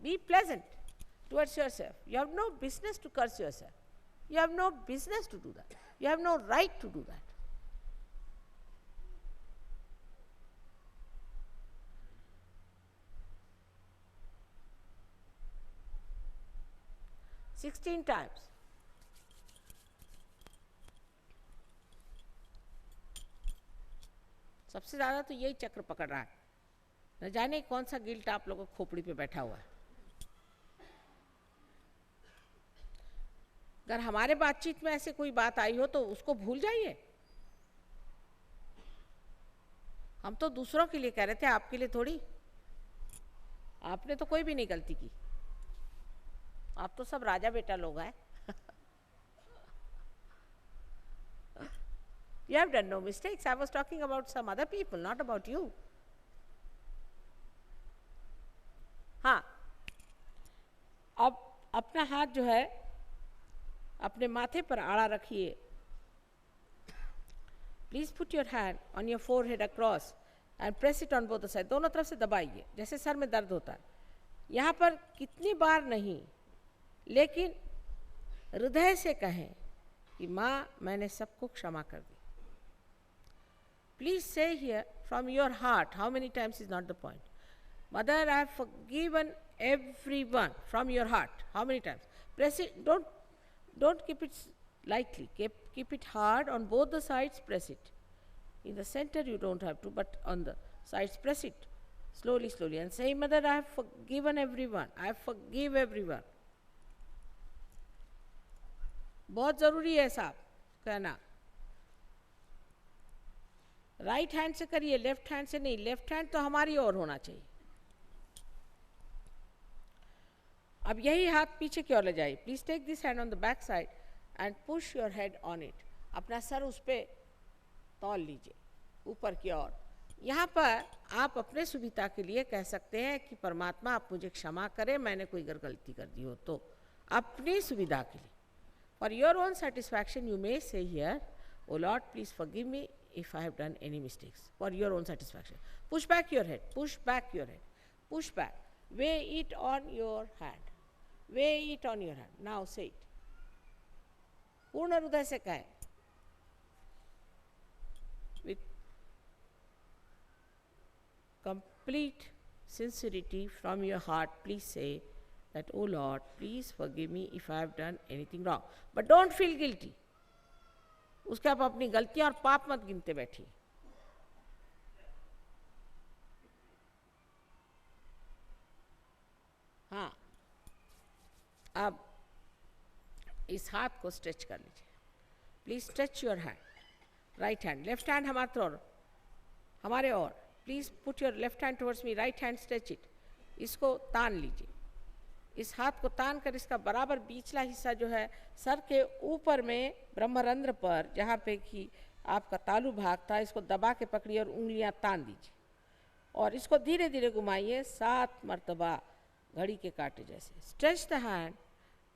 S5: Be pleasant towards yourself. You have no business to curse yourself. You have no business to do that. You have no right to do that. Sixteen times. सबसे ज़्यादा तो यही चक्र पकड़ रहा है. न जाने कौन सा गिल्ट आप लोगों को खोपड़ी पे बैठा हुआ है. अगर हमारे बातचीत में ऐसे कोई बात आई हो तो उसको भूल जाइए. हम तो दूसरों के लिए कह रहे थे, आपके लिए थोड़ी. आपने तो कोई भी नहीं गलती की, आप तो सब राजा बेटा लोग हैं. You have done no mistakes. I was talking about some other people, not about you. हाँ, अब अपना हाथ जो है अपने माथे पर आड़ा रखिए. Please put your hand on your forehead across and press it on both the sides. दोनों तरफ से दबाइए जैसे सर में दर्द होता है. यहाँ पर कितनी बार नहीं, लेकिन हृदय से कहें कि माँ मैंने सबको क्षमा कर दी. Please say here from your heart, how many times is not the point. Mother, I have forgiven everyone from your heart. How many times? Press it, don't keep it lightly, keep it hard on both the sides, press it. In the center you don't have to, but on the sides press it slowly, slowly, and say, Mother, I have forgiven everyone, I forgive everyone. बहुत ज़रूरी है साहब कहना. Right hand से करिए, left hand से नहीं. Left hand तो हमारी ओर होना चाहिए. अब यही हाथ पीछे की ओर ले जाइए. Please take this hand on the back side and push your head on it. अपना सर उस पर तौल लीजिए ऊपर की ओर. यहाँ पर आप अपने सुविधा के लिए कह सकते हैं कि परमात्मा आप मुझे क्षमा करें, मैंने कोई अगर गलती कर दी हो तो. अपनी सुविधा के लिए. For your own satisfaction, you may say here, Oh Lord, please forgive me if I have done any mistakes. For your own satisfaction. Push back your head, push back your head, push back. Weigh it on your hand. Weigh it on your hand. Now say it. पूर्ण हृदय से कहें. With complete sincerity from your heart, please say that, Oh Lord, please forgive me if I have done anything wrong. But don't feel guilty. उसके आप अपनी गलतियां और पाप मत गिनते बैठिए. हाँ, अब इस हाथ को स्ट्रेच कर लीजिए. Please stretch your hand. Right hand, left hand हमारे और. Please put your left hand towards me. Right hand stretch it. इसको तान लीजिए. इस हाथ को तान कर इसका बराबर बीचला हिस्सा जो है सर के ऊपर में ब्रह्मरंध्र पर, जहाँ पे कि आपका तालु भाग था, इसको दबा के पकड़िए और उंगलियां तान दीजिए. और इसको धीरे धीरे घुमाइए 7 मरतबा घड़ी के कांटे जैसे. Stretch the hand,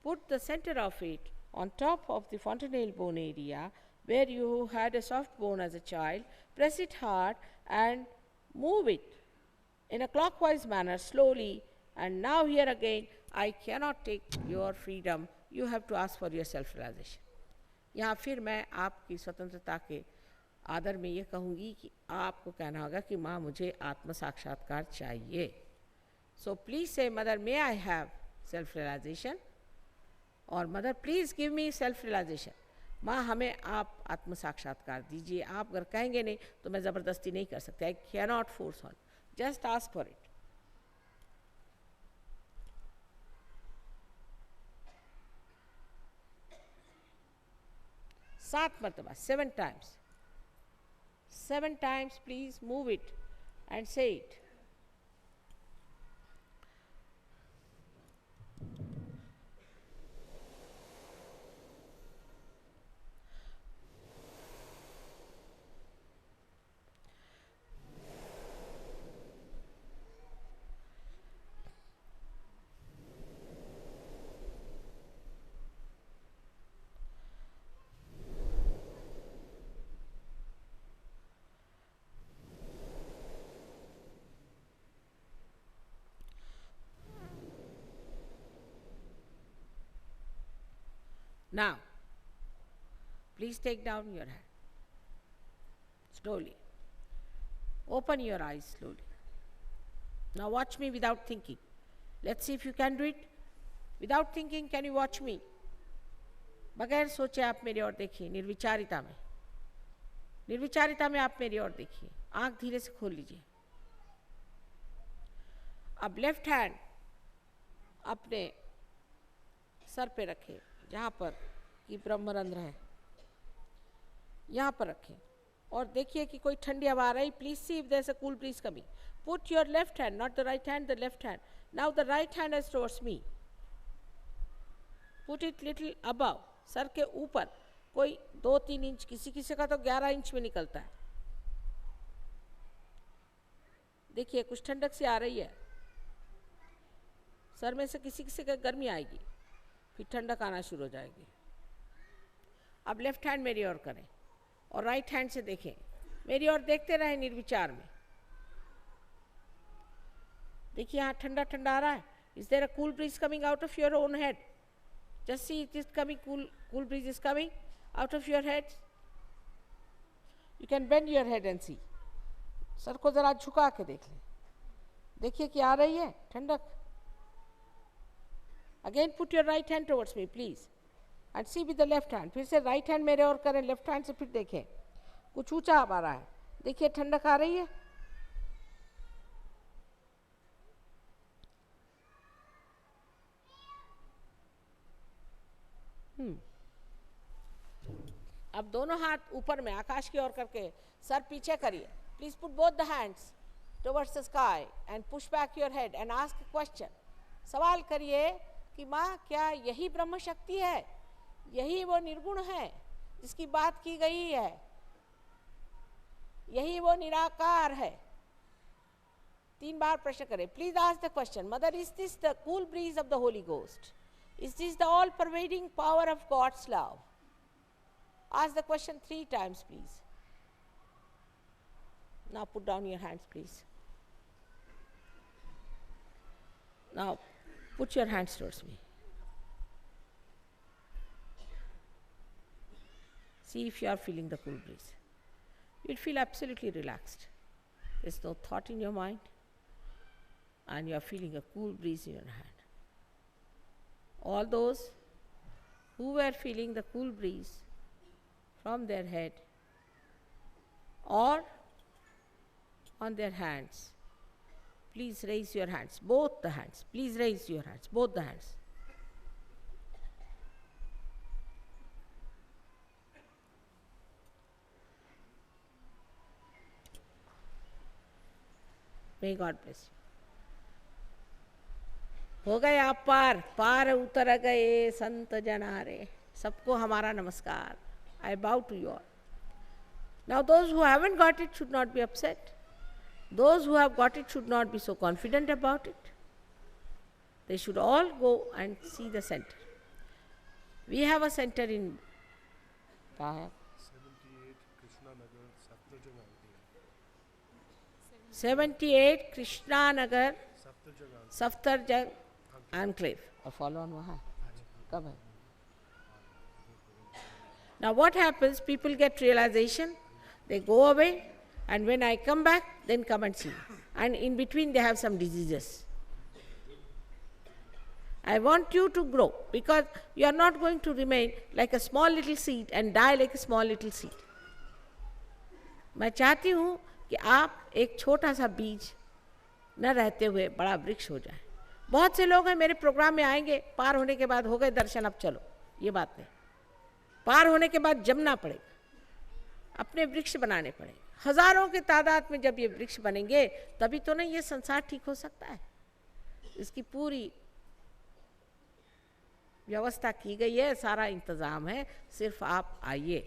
S5: put the centre of it on top of the fontanelle bone area where you had a soft bone as a child. Press it hard and move it in a clockwise manner slowly. And now here again, I cannot take your freedom. You have to ask for your self-realization. यहाँ फिर मैं आपकी स्वतंत्रता के आदर में ये कहूँगी कि आपको कहना होगा कि माँ मुझे आत्म साक्षात्कार चाहिए. So please say, Mother, may I have self-realization? और Mother, please give me self-realization. माँ हमें आप आत्म साक्षात्कार दीजिए. आप अगर कहेंगे नहीं तो मैं ज़बरदस्ती नहीं कर सकती. I cannot force on. Just ask for it. 7 मरतबा, 7 times. 7 times, please move it and say it. Now, please take down your hand. Slowly. Open your eyes slowly. Now watch me without thinking. Let's see if you can do it. Without thinking, can you watch me? बगैर सोचे आप मेरी ओर देखिए, निर्विचारिता में. निर्विचारिता में आप मेरी ओर देखिए. आंख धीरे से खोल लीजिए. अब लेफ्ट हैंड अपने सर पे रखें, जहाँ पर कि ब्रह्मरंध्र है, यहाँ पर रखें और देखिए कि कोई ठंडी हवा आ रही. Please see if there is a cool breeze coming. Put your left hand, not the right hand, the left hand. Now the right hand is towards me. Put it little above, सर के ऊपर. कोई 2-3 inch, किसी किसी का तो 11 inch में निकलता है. देखिए कुछ ठंडक सी आ रही है. सर में से किसी किसी का गर्मी आएगी, फिर ठंडक आना शुरू हो जाएगी. अब लेफ्ट हैंड मेरी ओर करें और राइट हैंड से देखें. मेरी ओर देखते रहें निर्विचार में. देखिए यहाँ ठंडा ठंडा आ रहा है. Is there a cool breeze coming out of your own head? Just see it is coming. Cool breeze is coming out of your head. You can bend your head and see. सर को जरा झुका के देख लें. देखिए कि आ रही है ठंडक. Again put your right hand towards me please and see with the left hand. फिर से right hand मेरे और करें, left hand से फिर देखें. कुछ ऊंचा आ रहा है. देखिए ठंडक आ रही है. अब दोनों हाथ ऊपर में आकाश की ओर करके सर पीछे करिए. Please put both the hands towards the sky and push back your head and ask a question. सवाल करिए कि माँ क्या यही ब्रह्म शक्ति है, यही वो निर्गुण है जिसकी बात की गई है, यही वो निराकार है? 3 बार प्रश्न करें. Please ask the question. Mother, is this the cool breeze of the Holy Ghost? Is this the all pervading power of God's love? Ask the question 3 times please. Now put down your hands please. Now put your hands towards me. See if you are feeling the cool breeze. You'll feel absolutely relaxed. There's no thought in your mind and you are feeling a cool breeze in your hand. All those who were feeling the cool breeze from their head or on their hands, please raise your hands, both the hands. Please raise your hands, both the hands. May God bless you. हो गए आप पार, पार उतर गए संत जनारे. सबको हमारा नमस्कार. I bow to you all. Now those who haven't got it should not be upset. Those who have got it should not be so confident about it. They should all go and see the center. We have a center in 78 Krishna Nagar, Saftarjung Enclave. Or follow on वहाँ. कब है? Now what happens? People get realization, they go away, and when I come back, then come and see. And in between they have some diseases. I want you to grow because you are not going to remain like a small little seed and die like a small little seed. मैं चाहती हूँ कि आप एक छोटा सा बीज न रहते हुए बड़ा वृक्ष हो जाए. बहुत से लोग हैं मेरे प्रोग्राम में आएंगे, पार होने के बाद हो गए दर्शन, अब चलो. ये बात नहीं. पार होने के बाद जमना पड़ेगा, अपने वृक्ष बनाने पड़ेंगे। हजारों के तादाद में जब ये वृक्ष बनेंगे तभी तो नहीं ये संसार ठीक हो सकता है। इसकी पूरी व्यवस्था की गई है, सारा इंतजाम है, सिर्फ आप आइए।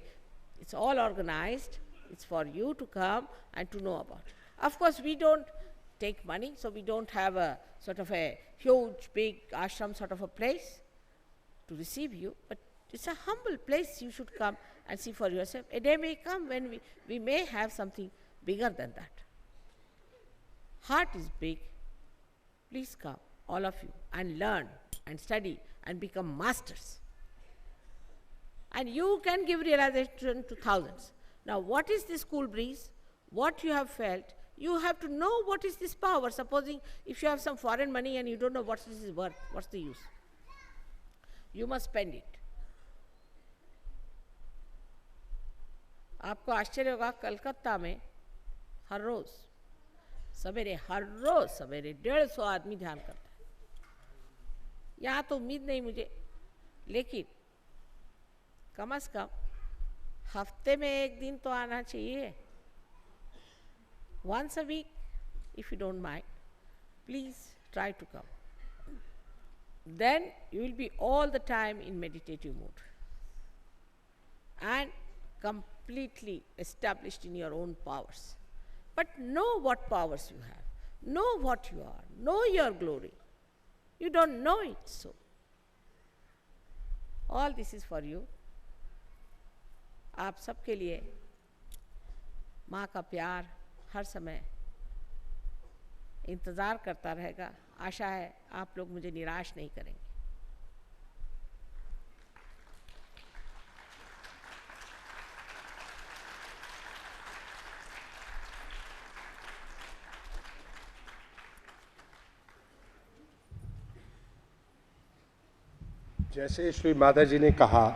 S5: It's all organised, it's for you to come and to know about it. Of course, we don't take money, so we don't have a sort of a huge, big ashram sort of a place to receive you, but it's a humble place. You should come and see for yourself. A day may come when we may have something bigger than that. Heart is big. Please come, all of you, and learn and study and become masters. And you can give realization to thousands. Now, what is this cool breeze? What you have felt? You have to know what is this power. Supposing if you have some foreign money and you don't know what this is worth, what's the use? You must spend it. आपको आश्चर्य होगा, कलकत्ता में हर रोज सवेरे 150 आदमी ध्यान करता है। यहाँ तो उम्मीद नहीं मुझे, लेकिन कम से कम हफ्ते में एक दिन तो आना चाहिए। Once a week, if you don't mind, please try to come. Then you will be all the time in meditative mood and completely established in your own powers. But know what powers you have, know what you are, know your glory. You don't know it, so all this is for you. आप सबके लिए माँ का प्यार हर समय इंतज़ार करता रहेगा। आशा है आप लोग मुझे निराश नहीं करेंगे।
S3: जैसे श्री माता जी ने कहा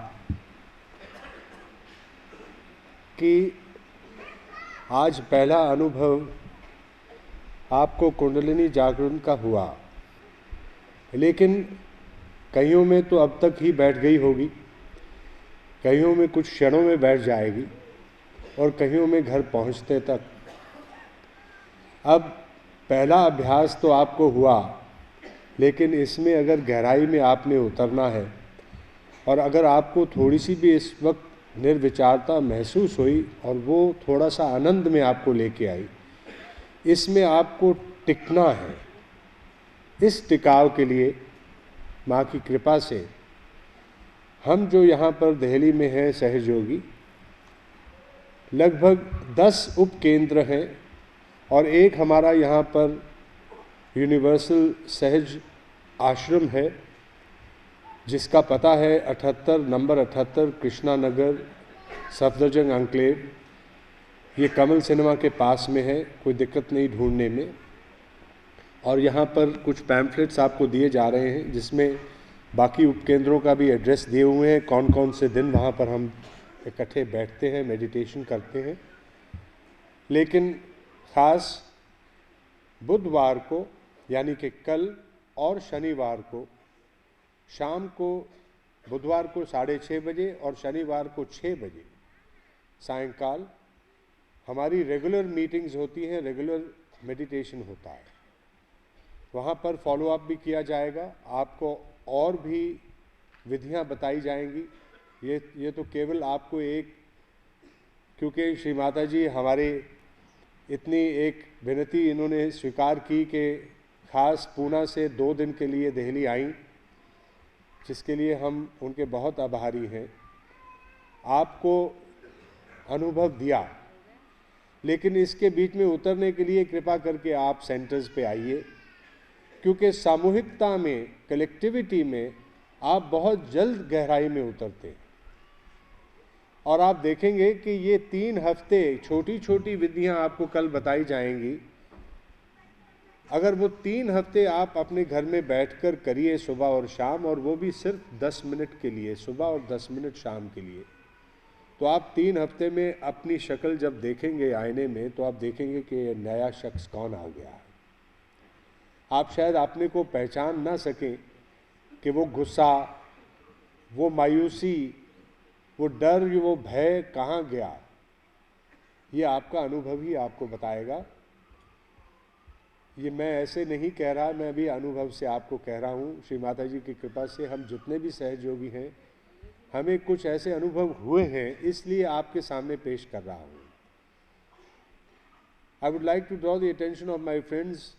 S3: कि आज पहला अनुभव आपको कुंडलिनी जागरण का हुआ, लेकिन कईयों में तो अब तक ही बैठ गई होगी, कईयों में कुछ क्षणों में बैठ जाएगी और कईयों में घर पहुंचते तक। अब पहला अभ्यास तो आपको हुआ, लेकिन इसमें अगर गहराई में आपने उतरना है और अगर आपको थोड़ी सी भी इस वक्त निर्विचारता महसूस हुई और वो थोड़ा सा आनंद में आपको लेके आई, इसमें आपको टिकना है। इस टिकाव के लिए माँ की कृपा से हम जो यहाँ पर दिल्ली में हैं सहयोगी, लगभग 10 उपकेंद्र हैं और एक हमारा यहाँ पर यूनिवर्सल सहज आश्रम है जिसका पता है 78 नंबर 78 कृष्णा नगर सफदरजंग अंक्लेव। ये कमल सिनेमा के पास में है, कोई दिक्कत नहीं ढूंढने में। और यहाँ पर कुछ पैम्फलेट्स आपको दिए जा रहे हैं जिसमें बाकी उपकेंद्रों का भी एड्रेस दिए हुए हैं, कौन कौन से दिन वहाँ पर हम इकट्ठे बैठते हैं, मेडिटेशन करते हैं। लेकिन ख़ास बुधवार को यानी कि कल और शनिवार को शाम को, बुधवार को 6:30 बजे और शनिवार को 6 बजे सायंकाल हमारी रेगुलर मीटिंग्स होती हैं, रेगुलर मेडिटेशन होता है। वहाँ पर फॉलो अप भी किया जाएगा, आपको और भी विधियाँ बताई जाएंगी। ये तो केवल आपको एक, क्योंकि श्री माता जी हमारे इतनी एक विनती इन्होंने स्वीकार की कि खास पूना से 2 दिन के लिए दिल्ली आई, जिसके लिए हम उनके बहुत आभारी हैं। आपको अनुभव दिया, लेकिन इसके बीच में उतरने के लिए कृपा करके आप सेंटर्स पे आइए, क्योंकि सामूहिकता में, कलेक्टिविटी में आप बहुत जल्द गहराई में उतरते हैं। और आप देखेंगे कि ये 3 हफ्ते छोटी छोटी विधियां आपको कल बताई जाएंगी। अगर वो 3 हफ्ते आप अपने घर में बैठकर करिए सुबह और शाम, और वो भी सिर्फ 10 मिनट के लिए, सुबह और 10 मिनट शाम के लिए, तो आप 3 हफ्ते में अपनी शक्ल जब देखेंगे आईने में तो आप देखेंगे कि ये नया शख्स कौन आ गया है। आप शायद अपने को पहचान ना सकें कि वो गुस्सा, वो मायूसी, वो डर, वो भय कहाँ गया, ये आपका अनुभव ही आपको बताएगा। ये मैं ऐसे नहीं कह रहा, मैं भी अनुभव से आपको कह रहा हूँ। श्री माता जी की कृपा से हम जितने भी सहयोगी हैं, हमें कुछ ऐसे अनुभव हुए हैं, इसलिए आपके सामने पेश कर रहा हूँ। I would like to draw the attention of my friends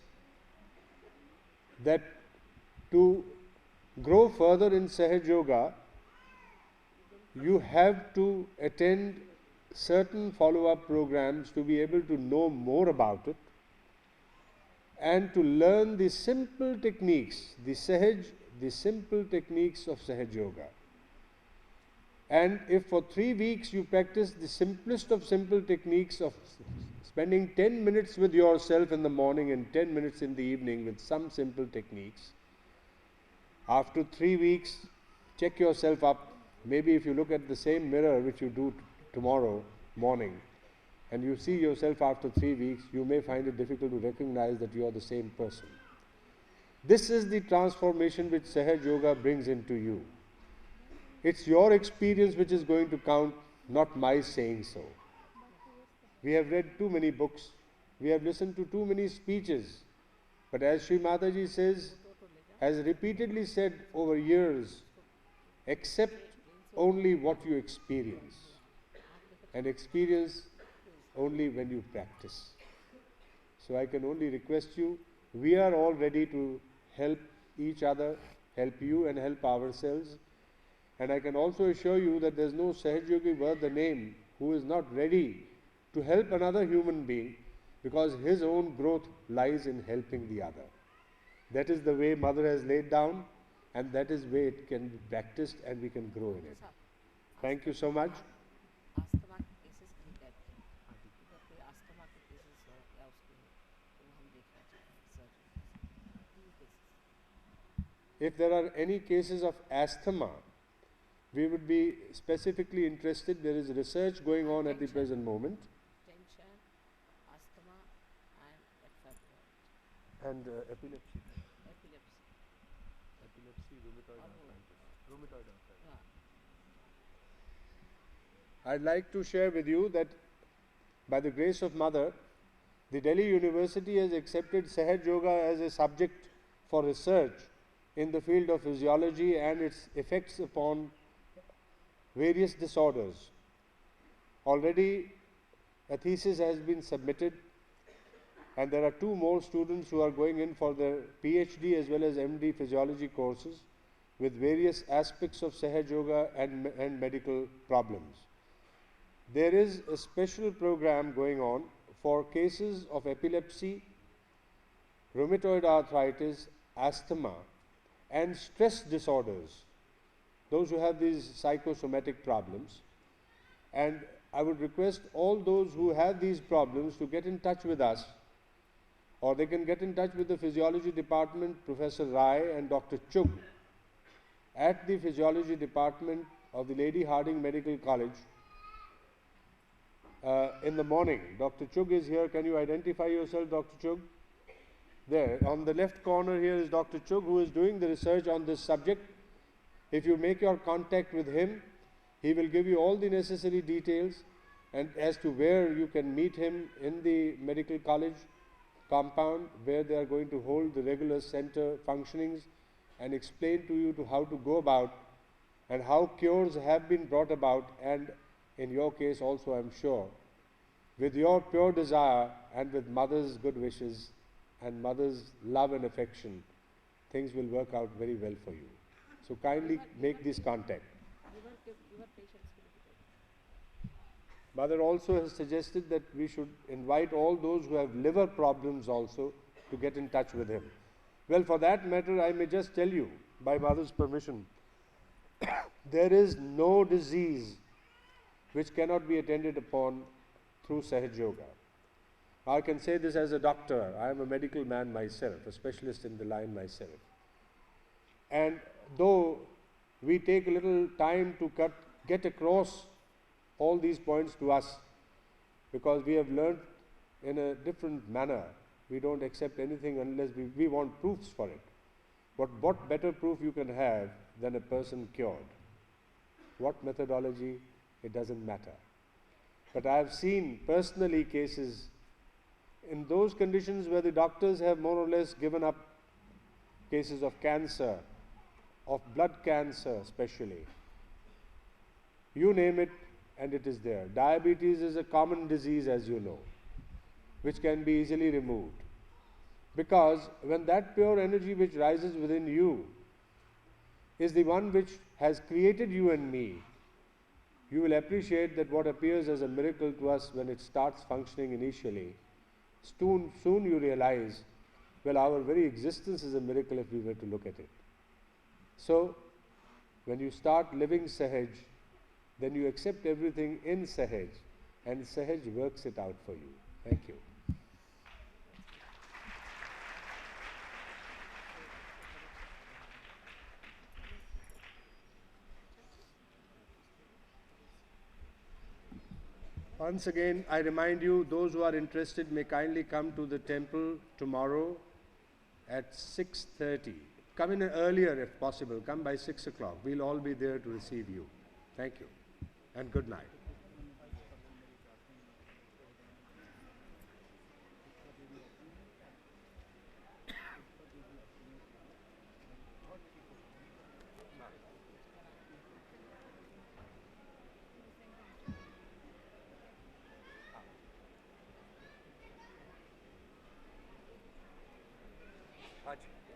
S3: that to grow further in Sahaj Yoga, you have to attend certain follow-up programs to be able to know more about it and to learn the simple techniques, the simple techniques of Sahaj Yoga. And if for 3 weeks you practice the simplest of simple techniques of spending 10 minutes with yourself in the morning and 10 minutes in the evening with some simple techniques, after 3 weeks, check yourself up. Maybe if you look at the same mirror which you do tomorrow morning, and you see yourself after 3 weeks, you may find it difficult to recognize that you are the same person. This is the transformation which Sahaj Yoga brings into you. It's your experience which is going to count, not my saying so. We have read too many books, we have listened to too many speeches, but as Sri Mataji says, has repeatedly said over years, accept only what you experience, and experience only when you practice. So I can only request you, we are all ready to help each other, help you and help ourselves. And I can also assure you that there's no Sahaj Yogi worth the name who is not ready to help another human being, because his own growth lies in helping the other. That is the way Mother has laid down, and that is the way it can be practiced and we can grow in it. Thank you so much.
S5: Asthma के cases की कहते हैं, अगर कोई asthma के cases हो या उसके तो हम देखना चाहेंगे sir.
S3: If there are any cases of asthma, we would be specifically interested. There is research going on at the present moment.
S5: Tension, asthma and excitement,
S3: And epilepsy.
S5: Epilepsy,
S3: Epilepsy, rheumatoid arthritis. Rheumatoid arthritis.
S5: हाँ,
S3: I'd like to share with you that by the grace of Mother, the Delhi University has accepted Sahaj Yoga as a subject for research in the field of physiology and its effects upon various disorders. Already a thesis has been submitted, and there are 2 more students who are going in for their PhD as well as MD physiology courses with various aspects of Sahaj Yoga and medical problems. There is a special program going on for cases of epilepsy, rheumatoid arthritis, asthma, and stress disorders, those who have these psychosomatic problems. And I would request all those who have these problems to get in touch with us, or they can get in touch with the physiology department, Professor Rai and Dr. Chugh at the physiology department of the Lady Hardinge Medical College in the morning. Dr. Chugh is here. Can you identify yourself, Dr. Chugh? There, on the left corner here is Dr. Chugh, who is doing the research on this subject. If you make your contact with him, he will give you all the necessary details and as to where you can meet him in the medical college compound, where they are going to hold the regular center functionings, and explain to you to how to go about and how cures have been brought about, and in your case also, I'm sure, with your pure desire and with Mother's good wishes and Mother's love and affection, things will work out very well for you. So kindly make this contact.
S5: your patients will be there.
S3: Mother also has suggested that we should invite all those who have liver problems also to get in touch with him. Well, for that matter, I may just tell you, by Mother's permission, there is no disease which cannot be attended upon through Sahaj Yoga. I can say this as a doctor. I am a medical man myself, a specialist in the line myself. And though we take a little time to get across all these points to us, because we have learned in a different manner, we don't accept anything unless we want proofs for it. But what better proof you can have than a person cured? what methodology, it doesn't matter. But I have seen personally cases in those conditions where the doctors have more or less given up cases of cancer, of blood cancer especially. You name it and it is there. Diabetes is a common disease, as you know, which can be easily removed. Because when that pure energy which rises within you is the one which has created you and me, you will appreciate that what appears as a miracle to us when it starts functioning initially, soon you realize, well, our very existence is a miracle if we were to look at it. So, when you start living Sahaj, then you accept everything in Sahaj, and Sahaj works it out for you. Thank you. Once again, I remind you, those who are interested may kindly come to the temple tomorrow at 6:30. Come in earlier if possible. Come by 6 o'clock. We'll all be there to receive you. Thank you and good night.
S1: Haji.